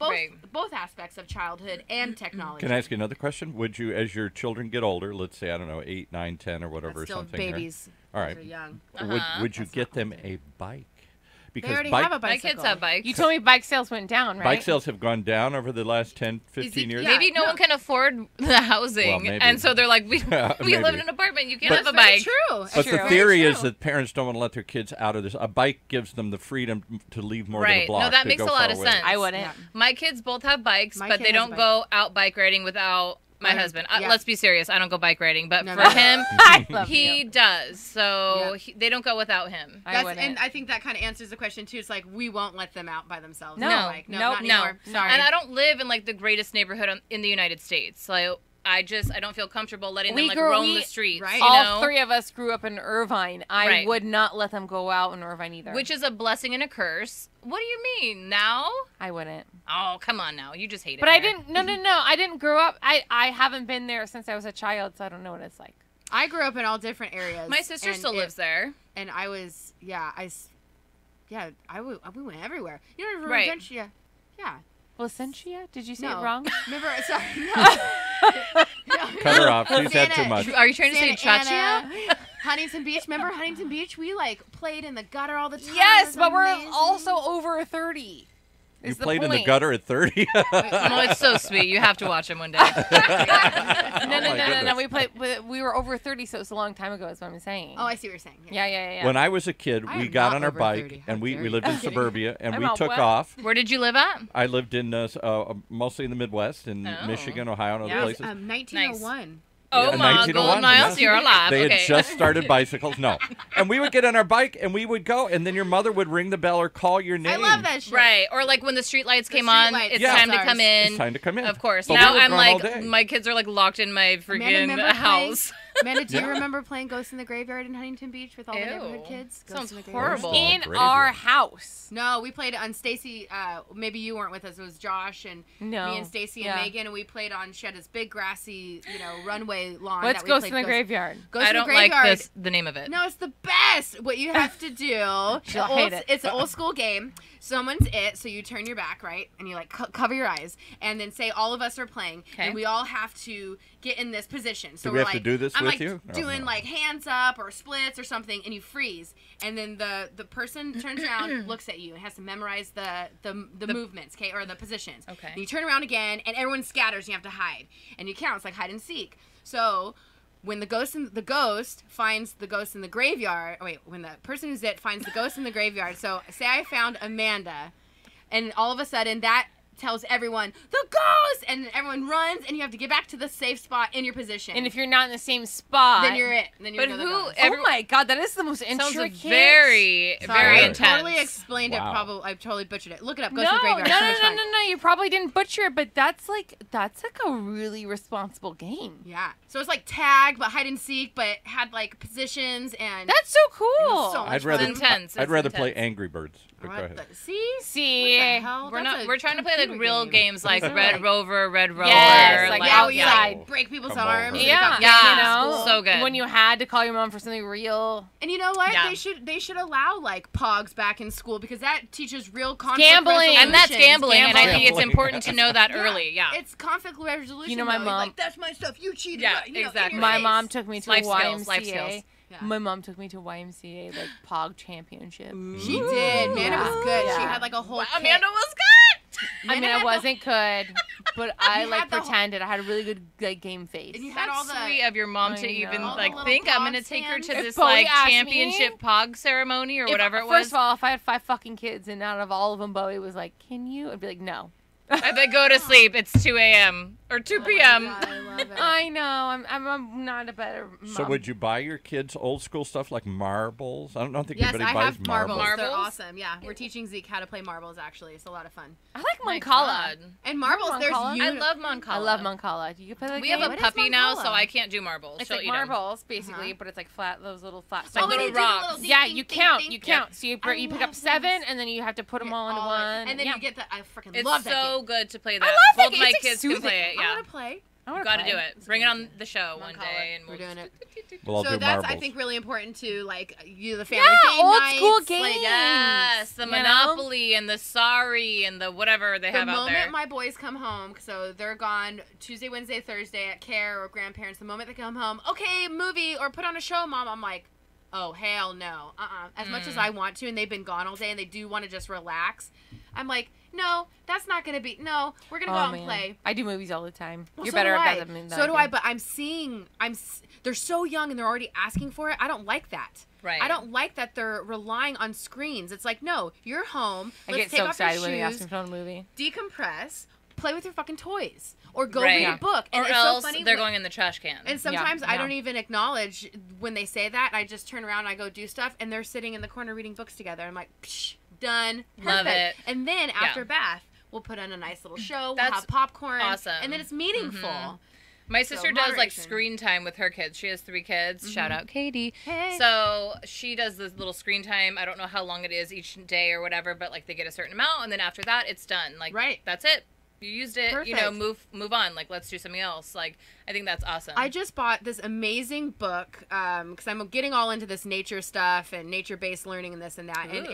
[SPEAKER 4] Right.
[SPEAKER 2] Both aspects of childhood and technology.
[SPEAKER 1] Can I ask you another question? Would you, as your children get older, let's say, I don't know, 8, 9, 10, or whatever,
[SPEAKER 2] Still
[SPEAKER 1] something there.
[SPEAKER 2] babies.
[SPEAKER 1] All
[SPEAKER 2] Those
[SPEAKER 1] right.
[SPEAKER 2] are young.
[SPEAKER 1] Would you get them a bike?
[SPEAKER 2] They
[SPEAKER 1] Because
[SPEAKER 2] already
[SPEAKER 1] bike,
[SPEAKER 2] have a
[SPEAKER 4] My
[SPEAKER 2] bicycle.
[SPEAKER 4] kids have bikes.
[SPEAKER 3] you told me bike sales went down, right?
[SPEAKER 1] bike sales have gone down over the last 10, 15 years.
[SPEAKER 2] yeah.
[SPEAKER 4] Maybe no one can afford the housing,
[SPEAKER 1] Well, maybe.
[SPEAKER 4] and so they're like, we
[SPEAKER 1] Maybe.
[SPEAKER 4] live in an apartment. You can't
[SPEAKER 1] But-
[SPEAKER 4] have a
[SPEAKER 2] Very
[SPEAKER 4] bike.
[SPEAKER 2] true.
[SPEAKER 1] But
[SPEAKER 3] True.
[SPEAKER 1] the
[SPEAKER 3] Very
[SPEAKER 1] theory is
[SPEAKER 2] true.
[SPEAKER 1] that parents don't want to let their kids out of this. A bike gives them the freedom to leave more than a
[SPEAKER 4] Right.
[SPEAKER 1] block.
[SPEAKER 4] No, that
[SPEAKER 1] to
[SPEAKER 4] makes
[SPEAKER 1] go
[SPEAKER 4] a lot
[SPEAKER 1] far
[SPEAKER 4] of
[SPEAKER 1] away.
[SPEAKER 4] sense.
[SPEAKER 3] I wouldn't.
[SPEAKER 2] Yeah.
[SPEAKER 4] My kids both have bikes,
[SPEAKER 2] My
[SPEAKER 4] but
[SPEAKER 2] kid
[SPEAKER 4] they
[SPEAKER 2] has a
[SPEAKER 4] don't
[SPEAKER 2] bike.
[SPEAKER 4] go out bike riding without My husband.
[SPEAKER 2] Yeah.
[SPEAKER 4] Let's be serious. I don't go bike riding, but
[SPEAKER 2] No,
[SPEAKER 4] for
[SPEAKER 2] no.
[SPEAKER 4] him,
[SPEAKER 3] I love
[SPEAKER 4] he
[SPEAKER 3] you.
[SPEAKER 4] does. So
[SPEAKER 2] Yeah.
[SPEAKER 4] they don't go without him.
[SPEAKER 3] I
[SPEAKER 2] That's,
[SPEAKER 3] wouldn't.
[SPEAKER 2] and I think that kind of answers the question too. It's like we won't let them out by themselves.
[SPEAKER 3] No.
[SPEAKER 2] We're like, no, not
[SPEAKER 3] Nope.
[SPEAKER 2] anymore.
[SPEAKER 4] No.
[SPEAKER 2] Sorry.
[SPEAKER 4] And I don't live in like the greatest neighborhood in the United States. So I don't feel comfortable letting them like roam the streets.
[SPEAKER 2] right.
[SPEAKER 4] You
[SPEAKER 3] All
[SPEAKER 4] know?
[SPEAKER 3] 3 of us grew up in Irvine. I
[SPEAKER 4] Right.
[SPEAKER 3] would not let them go out in Irvine either.
[SPEAKER 4] Which is a blessing and a curse. What do you mean? Now?
[SPEAKER 3] I wouldn't.
[SPEAKER 4] Oh, come on now. You just hate it.
[SPEAKER 3] But I
[SPEAKER 4] there.
[SPEAKER 3] didn't. No. I didn't grow up. I haven't been there since I was a child, so I don't know what it's like.
[SPEAKER 2] I grew up in all different areas.
[SPEAKER 4] My sister
[SPEAKER 2] and
[SPEAKER 4] still lives there.
[SPEAKER 2] And I was, we went everywhere. You know, remember
[SPEAKER 4] Right.
[SPEAKER 2] Adventure? Yeah.
[SPEAKER 3] Placentia? Did you say
[SPEAKER 2] No.
[SPEAKER 3] it wrong?
[SPEAKER 2] Remember? Sorry. No.
[SPEAKER 1] Cut her off. She's had too
[SPEAKER 2] Santa-
[SPEAKER 1] much.
[SPEAKER 4] Are you trying to say
[SPEAKER 2] Santa
[SPEAKER 4] Chacha?
[SPEAKER 2] Ana, Huntington Beach. Remember Huntington Beach? We like played in the gutter all the time. It
[SPEAKER 3] Yes,
[SPEAKER 2] was
[SPEAKER 3] but we're
[SPEAKER 2] amazing.
[SPEAKER 3] also over 30.
[SPEAKER 1] You
[SPEAKER 3] is the
[SPEAKER 1] played in the
[SPEAKER 3] point.
[SPEAKER 1] gutter at 30?
[SPEAKER 4] Oh, it's so sweet. You have to watch him one day.
[SPEAKER 3] No.
[SPEAKER 1] my goodness.
[SPEAKER 3] We were over 30, so it's a long time ago. Is what I'm saying.
[SPEAKER 2] Oh, I see what you're saying.
[SPEAKER 3] Yeah.
[SPEAKER 1] When I was a kid,
[SPEAKER 2] I
[SPEAKER 1] we
[SPEAKER 2] am
[SPEAKER 1] got
[SPEAKER 2] not
[SPEAKER 1] on our
[SPEAKER 2] over
[SPEAKER 1] bike
[SPEAKER 2] 30.
[SPEAKER 1] and
[SPEAKER 2] How
[SPEAKER 1] we
[SPEAKER 2] dare
[SPEAKER 1] lived
[SPEAKER 2] you.
[SPEAKER 1] in suburbia and
[SPEAKER 3] I'm
[SPEAKER 1] we
[SPEAKER 3] out
[SPEAKER 1] took
[SPEAKER 3] west.
[SPEAKER 1] off.
[SPEAKER 4] Where did you live at?
[SPEAKER 1] I lived in mostly in the Midwest, in
[SPEAKER 4] Oh.
[SPEAKER 1] Michigan, Ohio, and other
[SPEAKER 3] Yeah.
[SPEAKER 1] places.
[SPEAKER 2] 1901.
[SPEAKER 4] Oh
[SPEAKER 1] Yeah,
[SPEAKER 4] my
[SPEAKER 1] 1901,
[SPEAKER 4] gold miles,
[SPEAKER 1] yes.
[SPEAKER 4] you're alive.
[SPEAKER 1] They
[SPEAKER 4] okay.
[SPEAKER 1] had just started bicycles. No. And we would get on our bike and we would go, and then your mother would ring the bell or call your name.
[SPEAKER 2] I love that shit.
[SPEAKER 4] Right, or like when the street lights came on,
[SPEAKER 2] streetlights,
[SPEAKER 4] it's
[SPEAKER 1] yeah.
[SPEAKER 4] time to
[SPEAKER 2] Ours.
[SPEAKER 4] come in.
[SPEAKER 1] It's time to come in.
[SPEAKER 4] Of course.
[SPEAKER 1] But we
[SPEAKER 4] Now
[SPEAKER 1] were
[SPEAKER 4] I'm
[SPEAKER 1] gone all
[SPEAKER 4] like,
[SPEAKER 1] day.
[SPEAKER 4] my kids are like locked in my
[SPEAKER 2] Amanda,
[SPEAKER 4] freaking
[SPEAKER 2] remember
[SPEAKER 4] house.
[SPEAKER 2] Amanda, do you
[SPEAKER 1] Yeah.
[SPEAKER 2] remember playing Ghosts in the Graveyard in Huntington Beach with all the neighborhood
[SPEAKER 4] Ew.
[SPEAKER 2] kids? Ghosts
[SPEAKER 4] Sounds
[SPEAKER 2] in the Graveyard.
[SPEAKER 4] horrible.
[SPEAKER 3] In
[SPEAKER 1] Great
[SPEAKER 3] our
[SPEAKER 1] idea.
[SPEAKER 3] house.
[SPEAKER 2] No, we played on Stacy. Maybe you weren't with us. It was Josh and
[SPEAKER 3] No.
[SPEAKER 2] me and Stacy
[SPEAKER 3] Yeah.
[SPEAKER 2] and Megan, and we played on. She had this big grassy, runway lawn.
[SPEAKER 3] Let's
[SPEAKER 2] that we
[SPEAKER 3] go
[SPEAKER 2] played
[SPEAKER 3] in the graveyard.
[SPEAKER 2] Ghosts
[SPEAKER 4] I
[SPEAKER 2] in the
[SPEAKER 4] don't like
[SPEAKER 2] Graveyard.
[SPEAKER 4] the name of it.
[SPEAKER 2] No, it's the best. What you have to do,
[SPEAKER 3] She'll hate it.
[SPEAKER 2] it's an old school game. Someone's it, so you turn your back, right? And you like cover your eyes, and then say all of us are playing,
[SPEAKER 4] Okay.
[SPEAKER 2] and we all have to get in this position. So
[SPEAKER 1] Do we
[SPEAKER 2] we're
[SPEAKER 1] have to
[SPEAKER 2] like,
[SPEAKER 1] do this
[SPEAKER 2] I'm
[SPEAKER 1] with
[SPEAKER 2] like
[SPEAKER 1] you? Oh,
[SPEAKER 2] doing
[SPEAKER 1] no.
[SPEAKER 2] like hands up or splits or something, and you freeze, and then the person turns around, looks at you, and has to memorize the movements, okay, or the positions.
[SPEAKER 4] Okay.
[SPEAKER 2] And you turn around again, and everyone scatters, and you have to hide, and you count. It's like hide and seek. So when the ghost finds the ghost in the graveyard, when the person who's it finds the ghost in the graveyard. So say I found Amanda, and all of a sudden that tells everyone the ghost, and everyone runs, and you have to get back to the safe spot in your position.
[SPEAKER 3] And if you're not in the same spot,
[SPEAKER 2] then you're it. Then you're
[SPEAKER 4] But
[SPEAKER 2] the
[SPEAKER 4] who-
[SPEAKER 2] ghost.
[SPEAKER 3] Oh my god, that is the most
[SPEAKER 4] Sounds
[SPEAKER 3] intricate.
[SPEAKER 4] very,
[SPEAKER 2] Sorry,
[SPEAKER 4] very
[SPEAKER 2] I
[SPEAKER 4] intense.
[SPEAKER 2] totally explained it.
[SPEAKER 1] Wow.
[SPEAKER 2] I totally butchered it. Look it up.
[SPEAKER 3] No,
[SPEAKER 2] Ghost in the
[SPEAKER 3] no,
[SPEAKER 2] graveyard.
[SPEAKER 3] no,
[SPEAKER 2] So
[SPEAKER 3] no,
[SPEAKER 2] much fun.
[SPEAKER 3] no. You probably didn't butcher it, but that's like a really responsible game.
[SPEAKER 2] Yeah. So it's like tag, but hide and seek, but had like positions and.
[SPEAKER 3] That's so cool.
[SPEAKER 2] was so much
[SPEAKER 1] I'd rather
[SPEAKER 2] fun.
[SPEAKER 4] intense.
[SPEAKER 1] I'd
[SPEAKER 4] It's
[SPEAKER 1] rather play
[SPEAKER 4] intense.
[SPEAKER 1] Angry Birds. But go ahead.
[SPEAKER 2] See?
[SPEAKER 3] See,
[SPEAKER 2] What the hell?
[SPEAKER 4] We're
[SPEAKER 2] That's
[SPEAKER 4] not.
[SPEAKER 2] a
[SPEAKER 4] We're trying to play like
[SPEAKER 2] computer
[SPEAKER 4] real
[SPEAKER 2] game.
[SPEAKER 4] games like
[SPEAKER 2] These are
[SPEAKER 4] Red
[SPEAKER 2] like-
[SPEAKER 4] Rover, Red Rover.
[SPEAKER 3] Yes, like
[SPEAKER 2] Yeah, where you
[SPEAKER 3] outside.
[SPEAKER 2] like break people's
[SPEAKER 1] Come
[SPEAKER 2] arms.
[SPEAKER 1] over.
[SPEAKER 2] and
[SPEAKER 3] Yeah,
[SPEAKER 2] got
[SPEAKER 4] Yeah.
[SPEAKER 2] banned in
[SPEAKER 3] you know,
[SPEAKER 2] school.
[SPEAKER 4] So good.
[SPEAKER 3] When you had to call your mom for something real.
[SPEAKER 2] And you know what?
[SPEAKER 4] Yeah.
[SPEAKER 2] They should allow like pogs back in school because that teaches real conflict
[SPEAKER 3] Gambling.
[SPEAKER 2] resolution.
[SPEAKER 4] And that's gambling, and I think it's
[SPEAKER 1] Gambling.
[SPEAKER 4] important to know that early. Yeah.
[SPEAKER 2] It's conflict resolution.
[SPEAKER 3] You know, my
[SPEAKER 2] though.
[SPEAKER 3] mom-
[SPEAKER 2] Like, that's my stuff. You cheated.
[SPEAKER 4] Yeah,
[SPEAKER 2] right, you know, in
[SPEAKER 4] exactly.
[SPEAKER 2] your
[SPEAKER 3] My
[SPEAKER 2] face.
[SPEAKER 3] mom took me to
[SPEAKER 4] Life
[SPEAKER 3] a
[SPEAKER 4] skills,
[SPEAKER 3] YMCA.
[SPEAKER 4] life skills.
[SPEAKER 2] Yeah.
[SPEAKER 3] My mom took me to YMCA like Pog Championship.
[SPEAKER 2] She did. Man, it was good. She
[SPEAKER 3] Yeah.
[SPEAKER 2] had like a whole. kit.
[SPEAKER 4] Amanda was good.
[SPEAKER 3] I mean,
[SPEAKER 2] Amanda
[SPEAKER 3] I
[SPEAKER 2] had the-
[SPEAKER 3] wasn't good, but I
[SPEAKER 2] You
[SPEAKER 3] like
[SPEAKER 2] had the whole-
[SPEAKER 3] pretended. I had a really good like game face.
[SPEAKER 2] And you had all
[SPEAKER 4] That's
[SPEAKER 2] the.
[SPEAKER 4] sweet of your mom
[SPEAKER 3] I
[SPEAKER 4] to even
[SPEAKER 3] know. All
[SPEAKER 2] the
[SPEAKER 4] like
[SPEAKER 2] little
[SPEAKER 4] think I'm
[SPEAKER 2] pog
[SPEAKER 4] gonna take her to
[SPEAKER 2] stands.
[SPEAKER 4] this
[SPEAKER 3] If Bodie
[SPEAKER 4] like
[SPEAKER 3] asked me-
[SPEAKER 4] championship pog ceremony or
[SPEAKER 3] If-
[SPEAKER 4] whatever it was.
[SPEAKER 3] First of all, if I had 5 fucking kids and out of all of them Bowie was like, "Can you?" I'd be like, "No."
[SPEAKER 4] If they go to sleep, it's 2 a.m. or 2 p.m.
[SPEAKER 2] God, I love it.
[SPEAKER 3] I know. I'm not a better mom.
[SPEAKER 1] So would you buy your kids old school stuff like marbles? I don't think
[SPEAKER 2] Yes,
[SPEAKER 1] anybody
[SPEAKER 2] I
[SPEAKER 1] buys
[SPEAKER 2] have marbles.
[SPEAKER 1] marbles.
[SPEAKER 2] They're
[SPEAKER 4] Marbles?
[SPEAKER 2] awesome. Yeah, we're teaching Zeke how to play marbles. Actually, it's a lot of fun.
[SPEAKER 3] I like
[SPEAKER 4] My
[SPEAKER 3] Moncala.
[SPEAKER 4] God.
[SPEAKER 2] And marbles, there's
[SPEAKER 3] Moncala?
[SPEAKER 4] I love Moncala.
[SPEAKER 3] I love Moncala. You can play that
[SPEAKER 4] We
[SPEAKER 3] game?
[SPEAKER 4] have a
[SPEAKER 2] What is
[SPEAKER 4] puppy now,
[SPEAKER 2] Moncala?
[SPEAKER 4] so I can't do marbles.
[SPEAKER 3] It's
[SPEAKER 4] She'll
[SPEAKER 3] like
[SPEAKER 4] eat 'em.
[SPEAKER 3] marbles, basically, but it's like flat, those little flat
[SPEAKER 4] Like
[SPEAKER 3] stones.
[SPEAKER 4] little
[SPEAKER 2] you do the
[SPEAKER 4] rocks.
[SPEAKER 2] little ding,
[SPEAKER 3] Yeah,
[SPEAKER 2] ding,
[SPEAKER 3] you
[SPEAKER 2] ding,
[SPEAKER 3] count.
[SPEAKER 2] ding.
[SPEAKER 3] You count. So you
[SPEAKER 2] I
[SPEAKER 3] pick up
[SPEAKER 2] love
[SPEAKER 3] 7,
[SPEAKER 2] those.
[SPEAKER 3] and then you have to put them
[SPEAKER 2] Yeah,
[SPEAKER 3] all into
[SPEAKER 2] all
[SPEAKER 3] one.
[SPEAKER 2] And then
[SPEAKER 3] yeah.
[SPEAKER 2] you get the. I freaking
[SPEAKER 4] It's
[SPEAKER 2] love that
[SPEAKER 4] so
[SPEAKER 2] game.
[SPEAKER 4] good to play that.
[SPEAKER 3] love that
[SPEAKER 4] Both
[SPEAKER 3] game.
[SPEAKER 4] my
[SPEAKER 3] It's, like,
[SPEAKER 4] kids can
[SPEAKER 3] soothing.
[SPEAKER 4] play it.
[SPEAKER 2] I
[SPEAKER 4] Yeah.
[SPEAKER 2] want to play.
[SPEAKER 3] I wanna
[SPEAKER 4] Got to
[SPEAKER 3] play.
[SPEAKER 4] do it. Bring it on the show one
[SPEAKER 2] Moncala.
[SPEAKER 4] day, and
[SPEAKER 2] We're
[SPEAKER 4] we'll
[SPEAKER 2] doing it.
[SPEAKER 1] We'll all
[SPEAKER 2] So
[SPEAKER 1] do
[SPEAKER 2] that's
[SPEAKER 1] marbles.
[SPEAKER 2] I think really important to like the family
[SPEAKER 3] Yeah,
[SPEAKER 2] game
[SPEAKER 3] old
[SPEAKER 2] nights,
[SPEAKER 3] school
[SPEAKER 2] like,
[SPEAKER 3] games.
[SPEAKER 4] Yes, the
[SPEAKER 3] You know?
[SPEAKER 4] Monopoly and the Sorry and the whatever they
[SPEAKER 2] The
[SPEAKER 4] have out
[SPEAKER 2] moment
[SPEAKER 4] there.
[SPEAKER 2] my boys come home, so they're gone Tuesday, Wednesday, Thursday at care or grandparents. The moment they come home, okay, movie or put on a show, Mom. I'm like, oh hell no, As much as I want to, and they've been gone all day, and they do want to just relax. I'm like, no, that's not gonna be. No, we're gonna go out and play.
[SPEAKER 3] I do movies all the time.
[SPEAKER 2] Well,
[SPEAKER 3] You're
[SPEAKER 2] so
[SPEAKER 3] better
[SPEAKER 2] do
[SPEAKER 3] at
[SPEAKER 2] I.
[SPEAKER 3] that than
[SPEAKER 2] So do I, but they're so young and they're already asking for it. I don't like that.
[SPEAKER 4] Right.
[SPEAKER 2] I don't like that they're relying on screens. It's like, no, you're home.
[SPEAKER 3] I
[SPEAKER 2] Let's
[SPEAKER 3] get
[SPEAKER 2] take
[SPEAKER 3] so
[SPEAKER 2] off
[SPEAKER 3] excited
[SPEAKER 2] your
[SPEAKER 3] when they ask
[SPEAKER 2] shoes,
[SPEAKER 3] me to film a movie.
[SPEAKER 2] decompress, play with your fucking toys or go
[SPEAKER 4] Right.
[SPEAKER 2] read
[SPEAKER 4] Yeah.
[SPEAKER 2] a book. And
[SPEAKER 4] Or
[SPEAKER 2] it's
[SPEAKER 4] else
[SPEAKER 2] so funny
[SPEAKER 4] they're
[SPEAKER 2] when-
[SPEAKER 4] going in the trash can.
[SPEAKER 2] And sometimes I
[SPEAKER 3] Yeah.
[SPEAKER 2] don't even acknowledge when they say that. I just turn around and I go do stuff, and they're sitting in the corner reading books together. I'm like, psh, done. Perfect.
[SPEAKER 4] Love it.
[SPEAKER 2] And then after
[SPEAKER 4] Yeah.
[SPEAKER 2] bath, we'll put on a nice little show. We'll
[SPEAKER 4] That's
[SPEAKER 2] have popcorn.
[SPEAKER 4] awesome.
[SPEAKER 2] And then it's meaningful.
[SPEAKER 4] My sister does like
[SPEAKER 2] moderation.
[SPEAKER 4] screen time with her kids. She has 3 kids. Shout out Katie.
[SPEAKER 2] Hey.
[SPEAKER 4] So she does this little screen time. I don't know how long it is each day or whatever, but like they get a certain amount, and then after that, it's done. Like
[SPEAKER 2] Right.
[SPEAKER 4] that's it. You used it. You know,
[SPEAKER 2] Perfect.
[SPEAKER 4] move on. Like let's do something else. Like I think that's awesome.
[SPEAKER 2] I just bought this amazing book because I'm getting all into this nature stuff and nature-based learning and this and that. And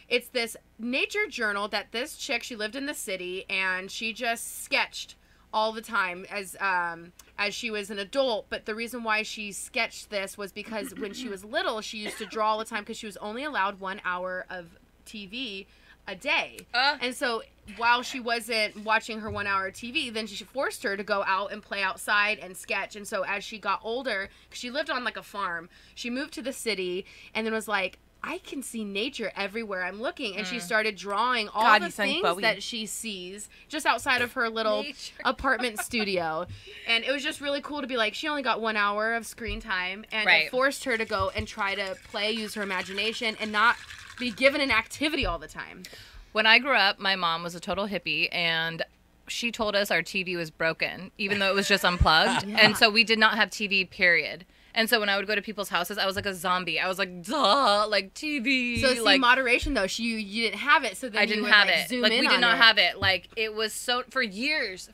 [SPEAKER 2] it's this nature journal that this chick, she lived in the city and she just sketched all the time as she was an adult. But the reason why she sketched this was because when she was little, she used to draw all the time because she was only allowed 1 hour of TV a day. And so while she wasn't watching her 1 hour of TV, then she forced her to go out and play outside and sketch. And so as she got older, 'cause she lived on like a farm, she moved to the city and then was like, I can see nature everywhere I'm looking. And she started drawing all
[SPEAKER 3] God,
[SPEAKER 2] the
[SPEAKER 3] you sound
[SPEAKER 2] things
[SPEAKER 3] Bowie.
[SPEAKER 2] that she sees just outside of her little
[SPEAKER 4] Nature.
[SPEAKER 2] apartment studio. And it was just really cool to be like, she only got 1 hour of screen time, and
[SPEAKER 4] Right.
[SPEAKER 2] it forced her to go and try to play, use her imagination, and not be given an activity all the time.
[SPEAKER 4] When I grew up, my mom was a total hippie, and she told us our TV was broken, even though it was just unplugged. And so we did not have TV, period. And so when I would go to people's houses, I was like a zombie. I was like, duh, like TV.
[SPEAKER 2] So see,
[SPEAKER 4] like,
[SPEAKER 2] moderation though, you didn't have it, so then
[SPEAKER 4] I
[SPEAKER 2] you
[SPEAKER 4] didn't
[SPEAKER 2] would,
[SPEAKER 4] have
[SPEAKER 2] like,
[SPEAKER 4] it.
[SPEAKER 2] zoom
[SPEAKER 4] Like
[SPEAKER 2] in
[SPEAKER 4] we did
[SPEAKER 2] on
[SPEAKER 4] not
[SPEAKER 2] it.
[SPEAKER 4] have it. Like it was so for years.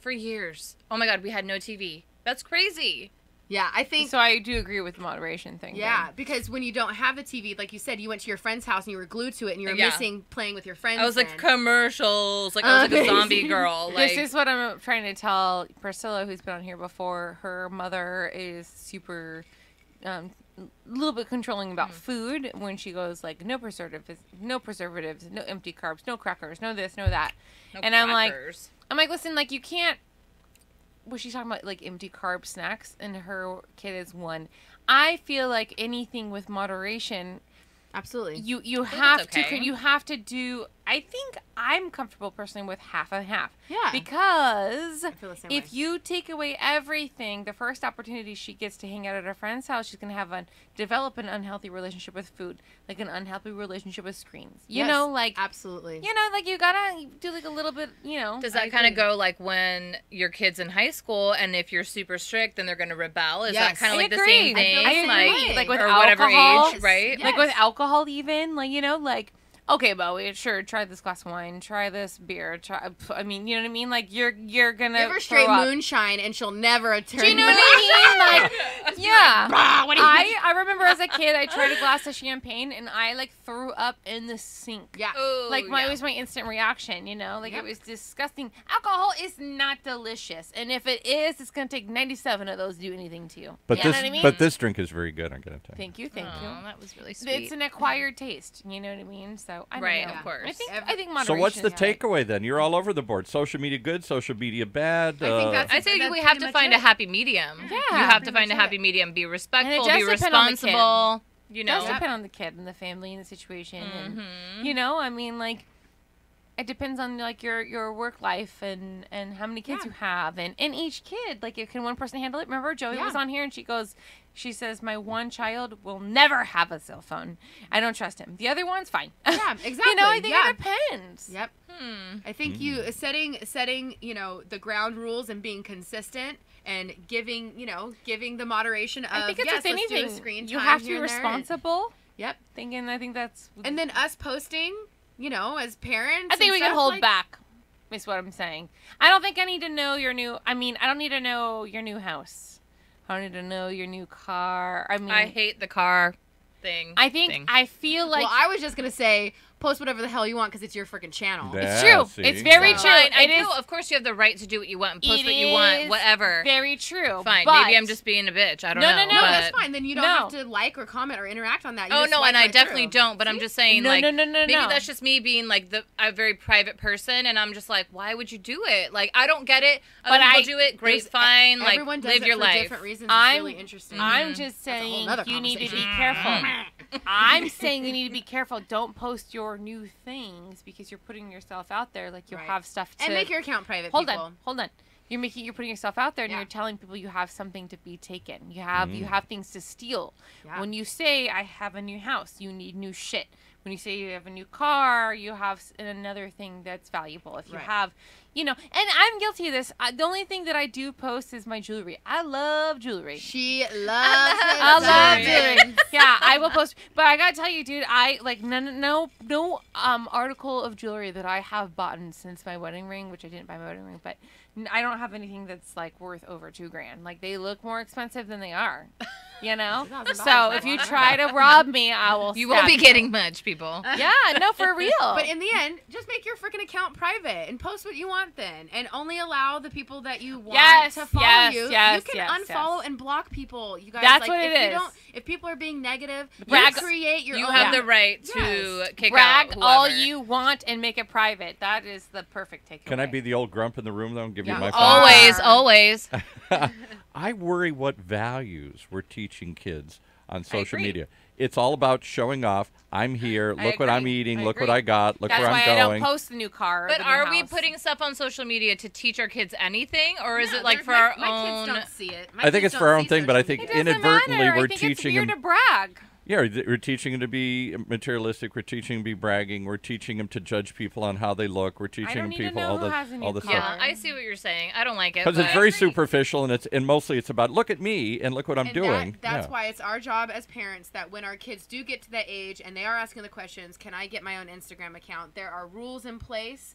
[SPEAKER 4] Oh my God, we had no TV. That's crazy.
[SPEAKER 2] Yeah, I think.
[SPEAKER 3] So I do agree with the moderation thing.
[SPEAKER 2] Yeah,
[SPEAKER 3] then.
[SPEAKER 2] because when you don't have a TV, like you said, you went to your friend's house and you were glued to it, and you were
[SPEAKER 4] Yeah.
[SPEAKER 2] missing playing with your friends.
[SPEAKER 4] I was like
[SPEAKER 2] then.
[SPEAKER 4] commercials. Like I was like a zombie
[SPEAKER 2] Amazing.
[SPEAKER 4] girl. Like
[SPEAKER 3] This is what I'm trying to tell Priscilla, who's been on here before. Her mother is super, a little bit controlling about food. When she goes like, no preservatives, no empty carbs, no crackers, no this, no that.
[SPEAKER 4] no
[SPEAKER 3] and
[SPEAKER 4] crackers.
[SPEAKER 3] I'm like, listen, like you can't. Was she talking about like empty carb snacks? And her kid is 1. I feel like anything with moderation.
[SPEAKER 2] Absolutely.
[SPEAKER 3] You
[SPEAKER 4] think
[SPEAKER 3] have
[SPEAKER 4] that's okay.
[SPEAKER 3] to you have to do. I think I'm comfortable personally with half and half.
[SPEAKER 2] Yeah.
[SPEAKER 3] Because
[SPEAKER 2] feel the same
[SPEAKER 3] if
[SPEAKER 2] way.
[SPEAKER 3] you take away everything, the first opportunity she gets to hang out at her friend's house, she's gonna develop an unhealthy relationship with food, like an unhealthy relationship with screens. You
[SPEAKER 2] Yes,
[SPEAKER 3] know, like
[SPEAKER 2] absolutely.
[SPEAKER 3] like you gotta do like a little bit. You know.
[SPEAKER 4] Does
[SPEAKER 2] I
[SPEAKER 4] that kind of
[SPEAKER 2] agree.
[SPEAKER 4] go like when your kid's in high school, and if you're super strict, then they're going to rebel? Is that
[SPEAKER 2] Yes.
[SPEAKER 4] kind of
[SPEAKER 3] I
[SPEAKER 4] like the
[SPEAKER 3] agree.
[SPEAKER 4] same
[SPEAKER 2] I feel
[SPEAKER 4] thing?
[SPEAKER 2] the same way.
[SPEAKER 3] Like with
[SPEAKER 4] or whatever
[SPEAKER 3] alcohol.
[SPEAKER 4] age, right?
[SPEAKER 2] Yes.
[SPEAKER 3] Like with alcohol, even like like okay, Bowie, sure, try this glass of wine, try this beer, I mean, you know what I mean? Like you're gonna
[SPEAKER 2] Give her
[SPEAKER 3] throw
[SPEAKER 2] straight
[SPEAKER 3] up.
[SPEAKER 2] moonshine, and she'll never turn.
[SPEAKER 3] Do you know what I mean? Like, yeah.
[SPEAKER 2] What do you
[SPEAKER 3] I remember as a kid, I tried a glass of champagne and I like threw up in the sink.
[SPEAKER 2] Yeah.
[SPEAKER 4] Ooh,
[SPEAKER 3] Like
[SPEAKER 4] yeah.
[SPEAKER 3] it was my instant reaction, like
[SPEAKER 2] Yep.
[SPEAKER 3] it was disgusting. Alcohol is not delicious, and if it is, it's gonna take 97 of those to do anything to you.
[SPEAKER 1] But
[SPEAKER 3] You
[SPEAKER 1] this,
[SPEAKER 3] know what I mean?
[SPEAKER 1] but this drink is very good. I'm gonna tell you.
[SPEAKER 3] Thank you.
[SPEAKER 4] Oh, that was really sweet.
[SPEAKER 3] It's an acquired taste. You know what I mean? So I don't
[SPEAKER 4] Right,
[SPEAKER 3] know.
[SPEAKER 4] of course.
[SPEAKER 3] I think
[SPEAKER 2] Every-
[SPEAKER 3] moderation.
[SPEAKER 1] So what's the
[SPEAKER 3] is right.
[SPEAKER 1] takeaway then? You're all over the board. Social media good, social media bad.
[SPEAKER 2] I think that's-
[SPEAKER 4] I say
[SPEAKER 2] That's
[SPEAKER 4] we have
[SPEAKER 2] pretty
[SPEAKER 4] to
[SPEAKER 2] much
[SPEAKER 4] find
[SPEAKER 2] it.
[SPEAKER 4] a happy medium.
[SPEAKER 3] Yeah,
[SPEAKER 4] you have to
[SPEAKER 2] pretty
[SPEAKER 4] find a
[SPEAKER 2] much
[SPEAKER 4] happy
[SPEAKER 2] it.
[SPEAKER 4] medium. Be respectful.
[SPEAKER 3] does
[SPEAKER 4] Be
[SPEAKER 3] depend on the kid.
[SPEAKER 4] responsible. You
[SPEAKER 3] It does
[SPEAKER 4] know.
[SPEAKER 3] depend on the kid and the family and the situation,
[SPEAKER 4] Mm-hmm.
[SPEAKER 3] and I mean, like, it depends on like your work life and how many kids
[SPEAKER 2] Yeah.
[SPEAKER 3] you have, and each kid, like, can one person handle it? Remember, Joey
[SPEAKER 2] Yeah.
[SPEAKER 3] was on here and she says my one child will never have a cell phone. I don't trust him. The other one's fine.
[SPEAKER 2] Yeah, exactly.
[SPEAKER 3] I think
[SPEAKER 2] yeah.
[SPEAKER 3] it depends.
[SPEAKER 2] Yep. I think you setting the ground rules and being consistent and giving the moderation of
[SPEAKER 3] I think it's
[SPEAKER 2] yes,
[SPEAKER 3] with
[SPEAKER 2] let's do a
[SPEAKER 3] anything.
[SPEAKER 2] screen
[SPEAKER 3] You
[SPEAKER 2] time
[SPEAKER 3] have to be
[SPEAKER 2] here and there.
[SPEAKER 3] responsible.
[SPEAKER 2] Yep.
[SPEAKER 3] I think that's.
[SPEAKER 2] And then us posting, as parents.
[SPEAKER 3] I think
[SPEAKER 2] and
[SPEAKER 3] we can
[SPEAKER 2] stuff,
[SPEAKER 3] hold
[SPEAKER 2] like,
[SPEAKER 3] back. Is what I'm saying. I don't think I need to know your new. I mean, I don't need to know your new house. I don't need to know your new car. I mean,
[SPEAKER 4] I hate the car thing.
[SPEAKER 3] I feel like
[SPEAKER 2] Well, I was just gonna say post whatever the hell you want because it's your freaking channel.
[SPEAKER 3] it's
[SPEAKER 1] Yeah,
[SPEAKER 3] true.
[SPEAKER 1] see?
[SPEAKER 3] It's very
[SPEAKER 2] So-
[SPEAKER 3] true.
[SPEAKER 4] Fine.
[SPEAKER 3] It
[SPEAKER 4] I
[SPEAKER 3] is
[SPEAKER 4] know, of course, you have the right to do what you want and post
[SPEAKER 3] It
[SPEAKER 4] what you want,
[SPEAKER 3] is
[SPEAKER 4] whatever.
[SPEAKER 3] very true.
[SPEAKER 4] Fine.
[SPEAKER 3] but-
[SPEAKER 4] Maybe I'm just being a bitch. I don't
[SPEAKER 3] No,
[SPEAKER 4] know.
[SPEAKER 3] no, no,
[SPEAKER 4] but-
[SPEAKER 2] That's fine. Then you don't
[SPEAKER 3] No.
[SPEAKER 2] have to like or comment or interact on that. You
[SPEAKER 4] Oh
[SPEAKER 2] just
[SPEAKER 4] no,
[SPEAKER 2] swipe
[SPEAKER 4] and I
[SPEAKER 2] right
[SPEAKER 4] definitely
[SPEAKER 2] through.
[SPEAKER 4] don't. But I'm just saying,
[SPEAKER 3] No,
[SPEAKER 4] like,
[SPEAKER 3] no, no, no,
[SPEAKER 4] maybe
[SPEAKER 3] no.
[SPEAKER 4] that's just me being like a very private person, and I'm just like, why would you do it? Like, I don't get it. Other
[SPEAKER 3] But
[SPEAKER 4] people do it. Great,
[SPEAKER 2] There's-
[SPEAKER 4] fine.
[SPEAKER 2] Everyone
[SPEAKER 4] Like,
[SPEAKER 2] does
[SPEAKER 4] live
[SPEAKER 2] it
[SPEAKER 4] your
[SPEAKER 2] for
[SPEAKER 4] life.
[SPEAKER 2] different reasons.
[SPEAKER 3] I'm
[SPEAKER 2] It's really interesting.
[SPEAKER 3] I'm just
[SPEAKER 2] That's a whole
[SPEAKER 3] saying
[SPEAKER 2] nother
[SPEAKER 3] you need to be
[SPEAKER 2] conversation.
[SPEAKER 3] careful. I'm saying you need to be careful. Don't post your new things because you're putting yourself out there. Like you'll have stuff to
[SPEAKER 2] and make your account private.
[SPEAKER 3] Hold
[SPEAKER 2] people.
[SPEAKER 3] on. You're putting yourself out there and
[SPEAKER 2] Yeah.
[SPEAKER 3] you're telling people you have something to be taken. You have things to steal.
[SPEAKER 2] Yeah.
[SPEAKER 3] When you say I have a new house, you need new shit. When you say you have a new car, you have another thing that's valuable. If you have, and I'm guilty of this. The only thing that I do post is my jewelry. I love jewelry.
[SPEAKER 2] She loves it.
[SPEAKER 3] I love jewelry. Yeah, I will post. But I gotta tell you, dude, I like no article of jewelry that I have bought since my wedding ring, which I didn't buy my wedding ring, but I don't have anything that's like worth over $2,000. Like they look more expensive than they are. So if you try to rob me, I will.
[SPEAKER 4] You won't be getting much, people.
[SPEAKER 3] Yeah, no, for real.
[SPEAKER 2] But in the end, just make your freaking account private and post what you want then, and only allow the people that you want to follow you. You can unfollow and block people. You guys.
[SPEAKER 3] That's what it is.
[SPEAKER 2] If people are being negative,
[SPEAKER 3] brag,
[SPEAKER 2] you create your.
[SPEAKER 4] You
[SPEAKER 2] own.
[SPEAKER 4] have the right to kick
[SPEAKER 3] brag
[SPEAKER 4] out
[SPEAKER 3] all
[SPEAKER 4] whoever.
[SPEAKER 3] you want and make it private. That is the perfect takeaway.
[SPEAKER 1] Can I be the old grump in the room though and give you my
[SPEAKER 4] Always.
[SPEAKER 1] I worry what values we're teaching kids on social
[SPEAKER 3] agree.
[SPEAKER 1] media. It's all about showing off. I'm here. Look what I'm
[SPEAKER 3] agree.
[SPEAKER 1] eating.
[SPEAKER 3] I
[SPEAKER 1] Look what
[SPEAKER 3] agree.
[SPEAKER 1] I got. Look
[SPEAKER 3] That's
[SPEAKER 1] where I'm
[SPEAKER 3] why
[SPEAKER 1] going.
[SPEAKER 3] I don't post the new car. Or
[SPEAKER 4] But
[SPEAKER 3] the new
[SPEAKER 4] are we
[SPEAKER 3] house.
[SPEAKER 4] putting stuff on social media to teach our kids anything, or is
[SPEAKER 2] No,
[SPEAKER 4] it like
[SPEAKER 2] they're-
[SPEAKER 4] for our
[SPEAKER 2] my
[SPEAKER 4] own?
[SPEAKER 2] kids don't see it.
[SPEAKER 1] I think it's for our own thing, but I think
[SPEAKER 3] It doesn't
[SPEAKER 1] inadvertently
[SPEAKER 3] matter.
[SPEAKER 1] we're
[SPEAKER 3] I think
[SPEAKER 1] teaching
[SPEAKER 3] it's weird
[SPEAKER 1] them.
[SPEAKER 3] to brag.
[SPEAKER 1] Yeah, we're teaching them to be materialistic. We're teaching them to be bragging. We're teaching them to judge people on how they look. We're teaching
[SPEAKER 3] don't need to
[SPEAKER 1] people
[SPEAKER 3] know
[SPEAKER 1] all
[SPEAKER 3] who
[SPEAKER 1] the
[SPEAKER 3] has a new
[SPEAKER 1] all the
[SPEAKER 3] car.
[SPEAKER 1] stuff.
[SPEAKER 4] Yeah, I see what you're saying. I don't like it.
[SPEAKER 1] Because it's
[SPEAKER 4] but-
[SPEAKER 1] very superficial, and mostly it's about look at me and look what I'm doing.
[SPEAKER 2] That's
[SPEAKER 1] Yeah.
[SPEAKER 2] why it's our job as parents that when our kids do get to that age and they are asking the questions, can I get my own Instagram account? There are rules in place.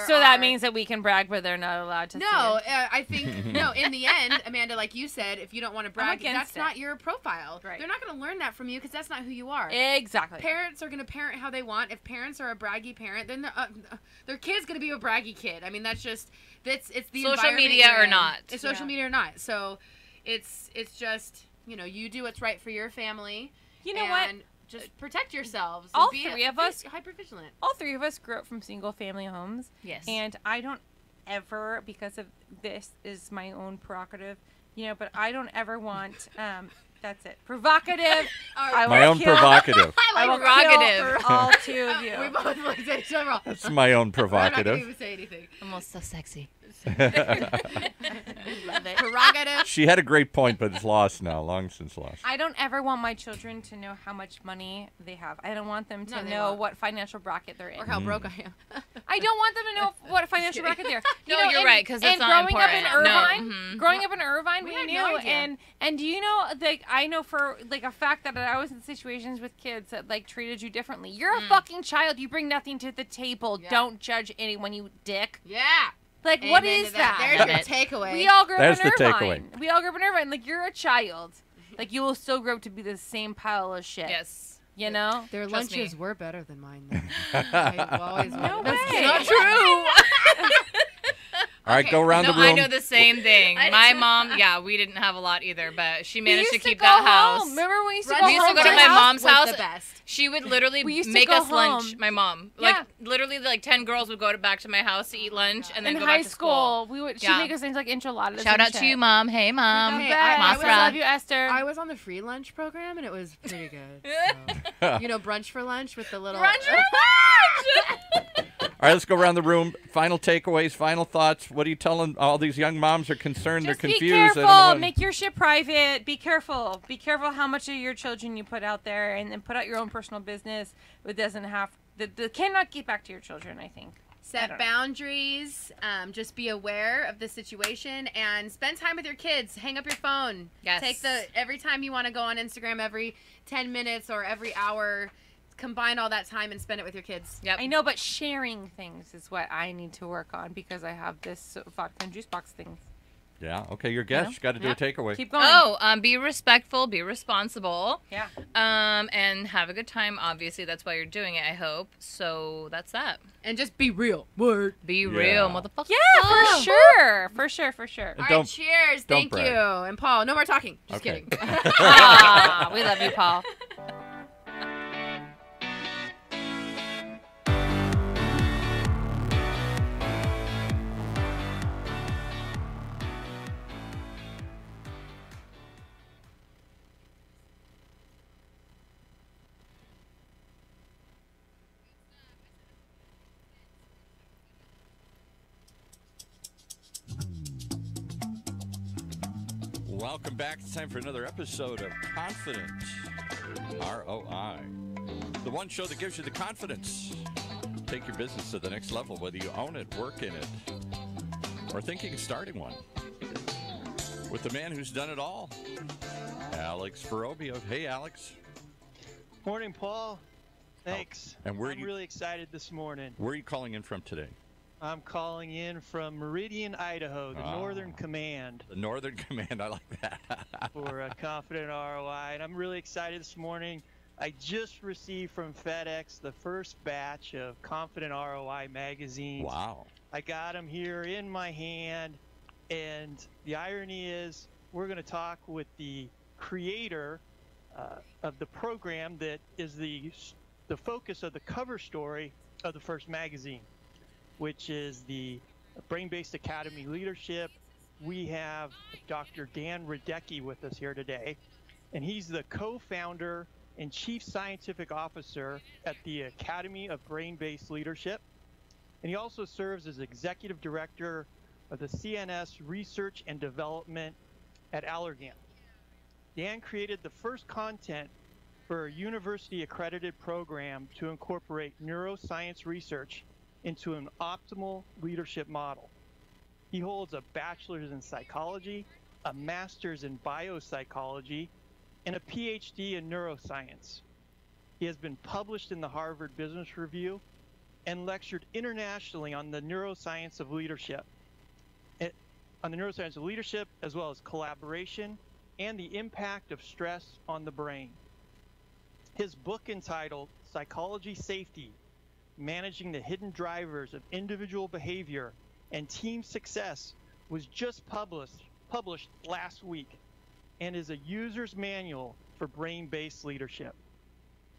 [SPEAKER 3] So that means that we can brag, but they're not allowed to.
[SPEAKER 2] No,
[SPEAKER 3] see it.
[SPEAKER 2] I think no. In the end, Amanda, like you said, if you don't want to brag,
[SPEAKER 3] against
[SPEAKER 2] that's
[SPEAKER 3] it.
[SPEAKER 2] not your profile.
[SPEAKER 3] Right.
[SPEAKER 2] They're not going to learn that from you because that's not who you are.
[SPEAKER 3] Exactly.
[SPEAKER 2] Parents are going to parent how they want. If parents are a braggy parent, then their kid's going to be a braggy kid. I mean, it's the
[SPEAKER 4] Social
[SPEAKER 2] environment
[SPEAKER 4] media
[SPEAKER 2] you're
[SPEAKER 4] or
[SPEAKER 2] in.
[SPEAKER 4] not.
[SPEAKER 2] It's social media or not. So it's just you do what's right for your family.
[SPEAKER 3] You know what?
[SPEAKER 2] and just protect yourselves.
[SPEAKER 3] All
[SPEAKER 2] and be
[SPEAKER 3] three of us-
[SPEAKER 2] hyper vigilant.
[SPEAKER 3] All three of us grew up from single family homes.
[SPEAKER 4] Yes.
[SPEAKER 3] And I don't ever, because of this is my own prerogative, but I don't ever want, that's it, provocative. I
[SPEAKER 1] My
[SPEAKER 3] will
[SPEAKER 1] own
[SPEAKER 3] kill-
[SPEAKER 1] provocative.
[SPEAKER 3] I will
[SPEAKER 4] Prerogative.
[SPEAKER 3] kill all two of you.
[SPEAKER 2] We both looked at each other.
[SPEAKER 1] That's my own
[SPEAKER 2] We're not going to
[SPEAKER 1] provocative.
[SPEAKER 2] even say anything.
[SPEAKER 4] Almost so sexy.
[SPEAKER 3] Love it.
[SPEAKER 2] Prerogative.
[SPEAKER 1] She had a great point, but it's lost now, long since lost.
[SPEAKER 3] I don't ever want my children to know how much money they have. I don't want them to
[SPEAKER 2] No, they
[SPEAKER 3] know
[SPEAKER 2] won't.
[SPEAKER 3] what financial bracket they're in.
[SPEAKER 2] Or how broke I am.
[SPEAKER 3] I don't want them to know what financial bracket they're.
[SPEAKER 4] No, you're right, 'cause that's
[SPEAKER 3] and
[SPEAKER 4] not
[SPEAKER 3] growing up in
[SPEAKER 4] important. No,
[SPEAKER 3] Irvine, growing up in Irvine,
[SPEAKER 2] We
[SPEAKER 3] we
[SPEAKER 2] had
[SPEAKER 3] knew,
[SPEAKER 2] no idea.
[SPEAKER 3] and do you know, like, I know for like a fact that I was in situations with kids that like treated you differently. You're a fucking child. You bring nothing to the table.
[SPEAKER 2] Yeah.
[SPEAKER 3] Don't judge anyone, you dick.
[SPEAKER 2] Yeah.
[SPEAKER 3] Like, what
[SPEAKER 2] Amen
[SPEAKER 3] is
[SPEAKER 2] to
[SPEAKER 3] that?
[SPEAKER 2] There's
[SPEAKER 4] Love
[SPEAKER 2] your
[SPEAKER 4] it.
[SPEAKER 2] takeaway.
[SPEAKER 3] We all grew
[SPEAKER 1] That's
[SPEAKER 3] up in
[SPEAKER 1] the
[SPEAKER 3] Irvine. We all grew up in Irvine. Like, you're a child. Like, you will still grow up to be the same pile of shit.
[SPEAKER 4] Yes.
[SPEAKER 3] You know?
[SPEAKER 2] Their
[SPEAKER 4] Trust
[SPEAKER 2] lunches
[SPEAKER 4] me.
[SPEAKER 2] were better than mine. Though. I always
[SPEAKER 3] No
[SPEAKER 2] That's
[SPEAKER 3] way.
[SPEAKER 2] not
[SPEAKER 4] True.
[SPEAKER 1] All right, go around
[SPEAKER 4] No,
[SPEAKER 1] the room.
[SPEAKER 4] I know the same thing.
[SPEAKER 2] I
[SPEAKER 4] My
[SPEAKER 2] did.
[SPEAKER 4] mom, yeah, we didn't have a lot either, but she
[SPEAKER 3] We
[SPEAKER 4] managed
[SPEAKER 3] used
[SPEAKER 4] to keep
[SPEAKER 3] go
[SPEAKER 4] that
[SPEAKER 3] home.
[SPEAKER 4] house.
[SPEAKER 3] Remember when we used to
[SPEAKER 2] Run
[SPEAKER 3] go
[SPEAKER 4] We used to
[SPEAKER 3] home
[SPEAKER 4] go to
[SPEAKER 3] to
[SPEAKER 4] my
[SPEAKER 3] the house?
[SPEAKER 4] mom's
[SPEAKER 2] was
[SPEAKER 4] house.
[SPEAKER 2] the best.
[SPEAKER 4] She would literally
[SPEAKER 3] We used to
[SPEAKER 4] make
[SPEAKER 3] go
[SPEAKER 4] us lunch.
[SPEAKER 3] home.
[SPEAKER 4] My mom,
[SPEAKER 3] Yeah.
[SPEAKER 4] like literally, like 10 girls would go back to my house to eat lunch and then
[SPEAKER 3] In
[SPEAKER 4] go
[SPEAKER 3] high
[SPEAKER 4] back to
[SPEAKER 3] school, we would. She'd
[SPEAKER 4] Yeah.
[SPEAKER 3] make us things like enchiladas.
[SPEAKER 4] Shout
[SPEAKER 3] and
[SPEAKER 4] out to
[SPEAKER 3] shit.
[SPEAKER 4] you, mom. Hey, mom.
[SPEAKER 2] Hey,
[SPEAKER 3] Hey,
[SPEAKER 2] I
[SPEAKER 3] I
[SPEAKER 2] was
[SPEAKER 3] love you, Esther.
[SPEAKER 2] I was on the free lunch program and it was pretty good. So. Brunch for lunch with the little.
[SPEAKER 4] Brunch for
[SPEAKER 1] All right, let's go around the room. Final takeaways, final thoughts. What are you telling all these young moms are concerned?
[SPEAKER 3] Just
[SPEAKER 1] They're
[SPEAKER 3] be
[SPEAKER 1] confused. They don't know
[SPEAKER 3] careful.
[SPEAKER 1] what-
[SPEAKER 3] Make your shit private. Be careful. Be careful how much of your children you put out there, and then put out your own personal business. It doesn't have. The cannot get back to your children. I think. I
[SPEAKER 2] Set
[SPEAKER 3] don't know.
[SPEAKER 2] boundaries. Just be aware of the situation and spend time with your kids. Hang up your phone.
[SPEAKER 4] Yes.
[SPEAKER 2] Every time you want to go on Instagram, every 10 minutes or every hour, combine all that time and spend it with your kids.
[SPEAKER 4] Yep.
[SPEAKER 3] I know, but sharing things is what I need to work on because I have this vodka and juice box thing.
[SPEAKER 1] Yeah, okay, your guest. You got to do a takeaway.
[SPEAKER 3] Keep going.
[SPEAKER 4] Oh, be respectful, be responsible.
[SPEAKER 3] Yeah.
[SPEAKER 4] And have a good time. Obviously, that's why you're doing it, I hope. So that's that.
[SPEAKER 2] And just be real. Word.
[SPEAKER 4] Be real, motherfucker.
[SPEAKER 3] Yeah, for sure. For sure. For sure.
[SPEAKER 1] And
[SPEAKER 2] All
[SPEAKER 1] don't-
[SPEAKER 2] right, cheers.
[SPEAKER 1] don't
[SPEAKER 2] Thank
[SPEAKER 1] brag.
[SPEAKER 2] you. And Paul, no more talking. Just
[SPEAKER 1] Okay.
[SPEAKER 2] kidding.
[SPEAKER 3] Ah, we love you, Paul.
[SPEAKER 1] Welcome back. It's time for another episode of Confident ROI, the one show that gives you the confidence. Take your business to the next level, whether you own it, work in it, or thinking of starting one. With the man who's done it all, Alex Ferrobio. Hey, Alex.
[SPEAKER 6] Morning, Paul. Thanks.
[SPEAKER 1] And
[SPEAKER 6] I'm really excited this morning.
[SPEAKER 1] Where are you calling in from today?
[SPEAKER 6] I'm calling in from Meridian, Idaho, the Northern Command.
[SPEAKER 1] The Northern Command, I like that.
[SPEAKER 6] For a Confident ROI. And I'm really excited this morning. I just received from FedEx the first batch of Confident ROI magazines.
[SPEAKER 1] Wow.
[SPEAKER 6] I got them here in my hand. And the irony is we're going to talk with the creator of the program that is the focus of the cover story of the first magazine, which is the Brain-Based Academy Leadership. We have Dr. Dan Radecki with us here today, and he's the co-founder and chief scientific officer at the Academy of Brain-Based Leadership. And he also serves as executive director of the CNS Research and Development at Allergan. Dan created the first content for a university-accredited program to incorporate neuroscience research into an optimal leadership model. He holds a bachelor's in psychology, a master's in biopsychology, and a PhD in neuroscience. He has been published in the Harvard Business Review and lectured internationally on the neuroscience of leadership, as well as collaboration and the impact of stress on the brain. His book entitled Psychology Safety: Managing the Hidden Drivers of Individual Behavior and Team Success was just published last week and is a user's manual for brain-based leadership.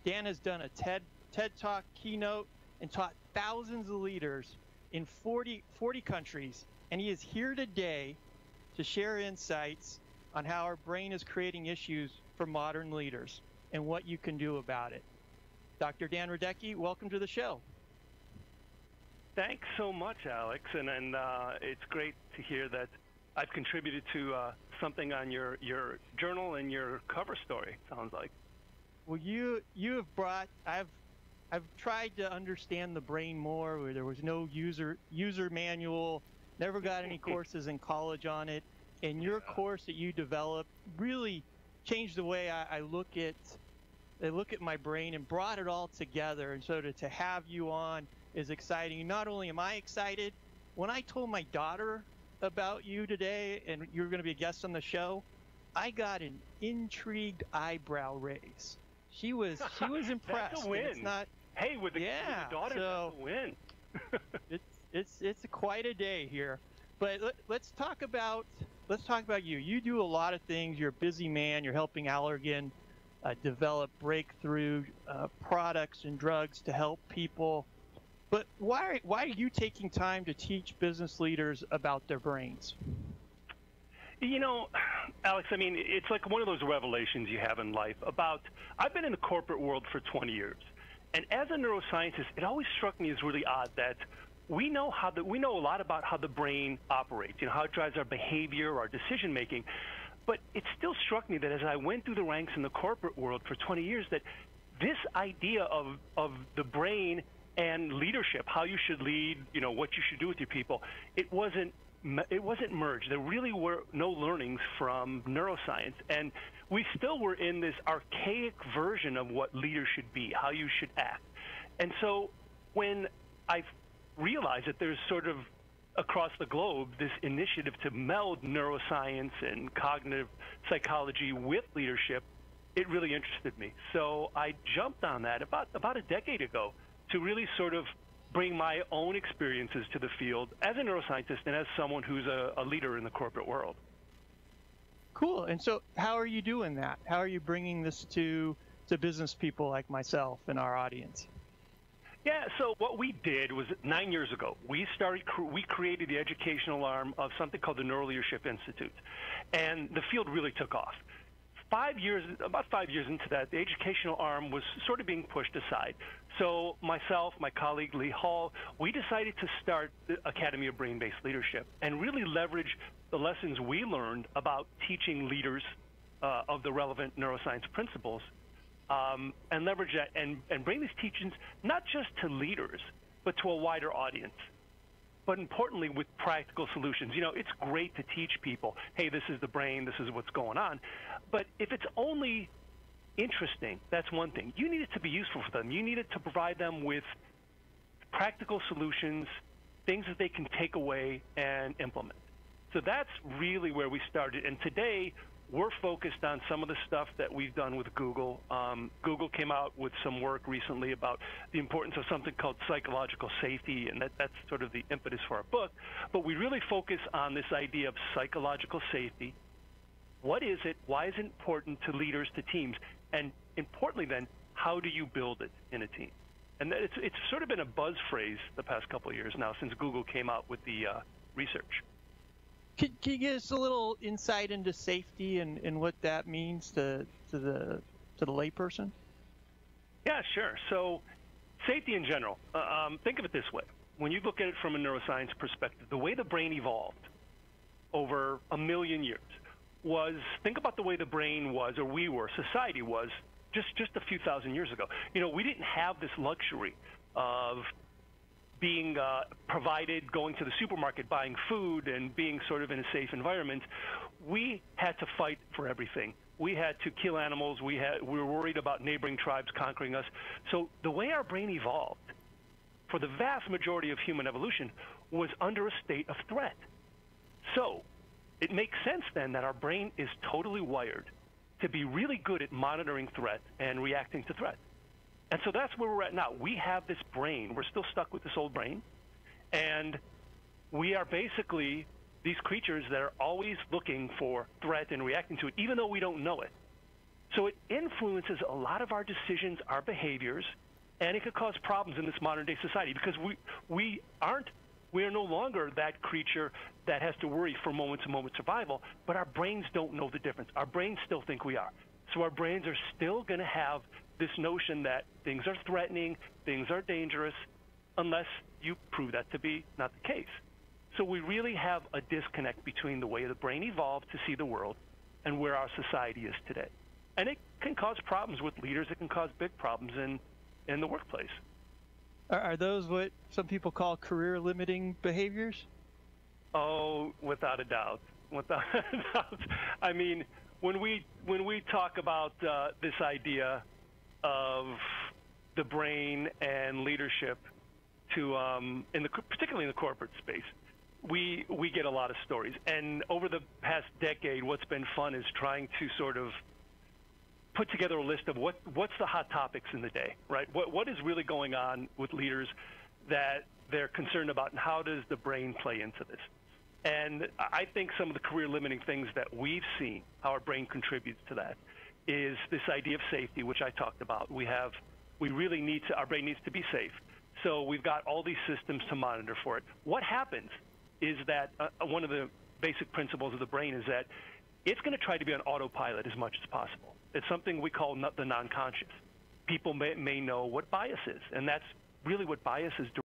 [SPEAKER 6] Dan has done a TED Talk keynote and taught thousands of leaders in 40 countries, and he is here today to share insights on how our brain is creating issues for modern leaders and what you can do about it. Dr. Dan Radecki, welcome to the show.
[SPEAKER 7] Thanks so much, Alex, and it's great to hear that I've contributed to something on your journal and your cover story, sounds like.
[SPEAKER 6] Well, you have brought, I've tried to understand the brain more, where there was no user manual, never got any courses in college on it, and your course that you developed really changed the way I look at my brain and brought it all together. And so to have you on is exciting. Not only am I excited, when I told my daughter about you today and you're going to be a guest on the show, I got an intrigued eyebrow raise. She was impressed.
[SPEAKER 7] That's a win.
[SPEAKER 6] It's not,
[SPEAKER 7] with the daughter,
[SPEAKER 6] so
[SPEAKER 7] that's a win.
[SPEAKER 6] it's quite a day here. But let's talk about you. You do a lot of things. You're a busy man. You're helping Allergan develop breakthrough products and drugs to help people. But why are you taking time to teach business leaders about their brains?
[SPEAKER 7] You know, Alex, I mean, it's like one of those revelations you have in life I've been in the corporate world for 20 years. And as a neuroscientist, it always struck me as really odd that we know a lot about how the brain operates, how it drives our behavior, our decision making. But it still struck me that as I went through the ranks in the corporate world for 20 years, that this idea of the brain and leadership, how you should lead, what you should do with your people, it wasn't merged. There really were no learnings from neuroscience, and we still were in this archaic version of what leaders should be, how you should act. And so when I realized that there's sort of across the globe this initiative to meld neuroscience and cognitive psychology with leadership, it really interested me. So I jumped on that about a decade ago to really sort of bring my own experiences to the field as a neuroscientist and as someone who's a leader in the corporate world.
[SPEAKER 6] Cool. And so how are you doing that? How are you bringing this to business people like myself and our audience?
[SPEAKER 7] Yeah, so what we did was 9 years ago, we created the educational arm of something called the Neuroleadership Institute, and the field really took off. about 5 years into that, the educational arm was sort of being pushed aside. So myself, my colleague Lee Hall, we decided to start the Academy of Brain-Based Leadership and really leverage the lessons we learned about teaching leaders of the relevant neuroscience principles, and leverage that and bring these teachings not just to leaders, but to a wider audience. But importantly, with practical solutions. You know, it's great to teach people, hey, this is the brain, this is what's going on. But if it's only interesting, that's one thing. You need it to be useful for them. You need it to provide them with practical solutions, things that they can take away and implement. So that's really where we started. And today, we're focused on some of the stuff that we've done with Google. Google came out with some work recently about the importance of something called psychological safety, and that's sort of the impetus for our book. But we really focus on this idea of psychological safety. What is it? Why is it important to leaders, to teams? And importantly then, how do you build it in a team? And it's sort of been a buzz phrase the past couple of years now since Google came out with the research.
[SPEAKER 6] Can you give us a little insight into safety and what that means to the layperson?
[SPEAKER 7] Yeah, sure. So safety in general, think of it this way. When you look at it from a neuroscience perspective, the way the brain evolved over 1 million years was, think about the way the brain was, or we were, society was, just a few thousand years ago. You know, we didn't have this luxury of being provided, going to the supermarket, buying food, and being sort of in a safe environment. We had to fight for everything. We had to kill animals. We were worried about neighboring tribes conquering us. So the way our brain evolved, for the vast majority of human evolution, was under a state of threat. So it makes sense then that our brain is totally wired to be really good at monitoring threat and reacting to threat. And so that's where we're at now. We have this brain. We're still stuck with this old brain. And we are basically these creatures that are always looking for threat and reacting to it, even though we don't know it. So it influences a lot of our decisions, our behaviors, and it could cause problems in this modern-day society because we are no longer that creature that has to worry for moment-to-moment survival, but our brains don't know the difference. Our brains still think we are. So our brains are still going to have this notion that things are threatening, things are dangerous, unless you prove that to be not the case. So we really have a disconnect between the way the brain evolved to see the world and where our society is today. And it can cause problems with leaders. It can cause big problems in the workplace.
[SPEAKER 6] Are those what some people call career-limiting behaviors?
[SPEAKER 7] Oh, without a doubt. Without a doubt. I mean, when we talk about this idea of the brain and leadership to particularly in the corporate space, we get a lot of stories. And over the past decade, what's been fun is trying to sort of put together a list of what's the hot topics in the day, right? What is really going on with leaders that they're concerned about, and how does the brain play into this? And I think some of the career-limiting things that we've seen, how our brain contributes to that, is this idea of safety, which I talked about. Our brain needs to be safe. So we've got all these systems to monitor for it. What happens is that one of the basic principles of the brain is that it's going to try to be on autopilot as much as possible. It's something we call the non-conscious. People may know what bias is, and that's really what bias is.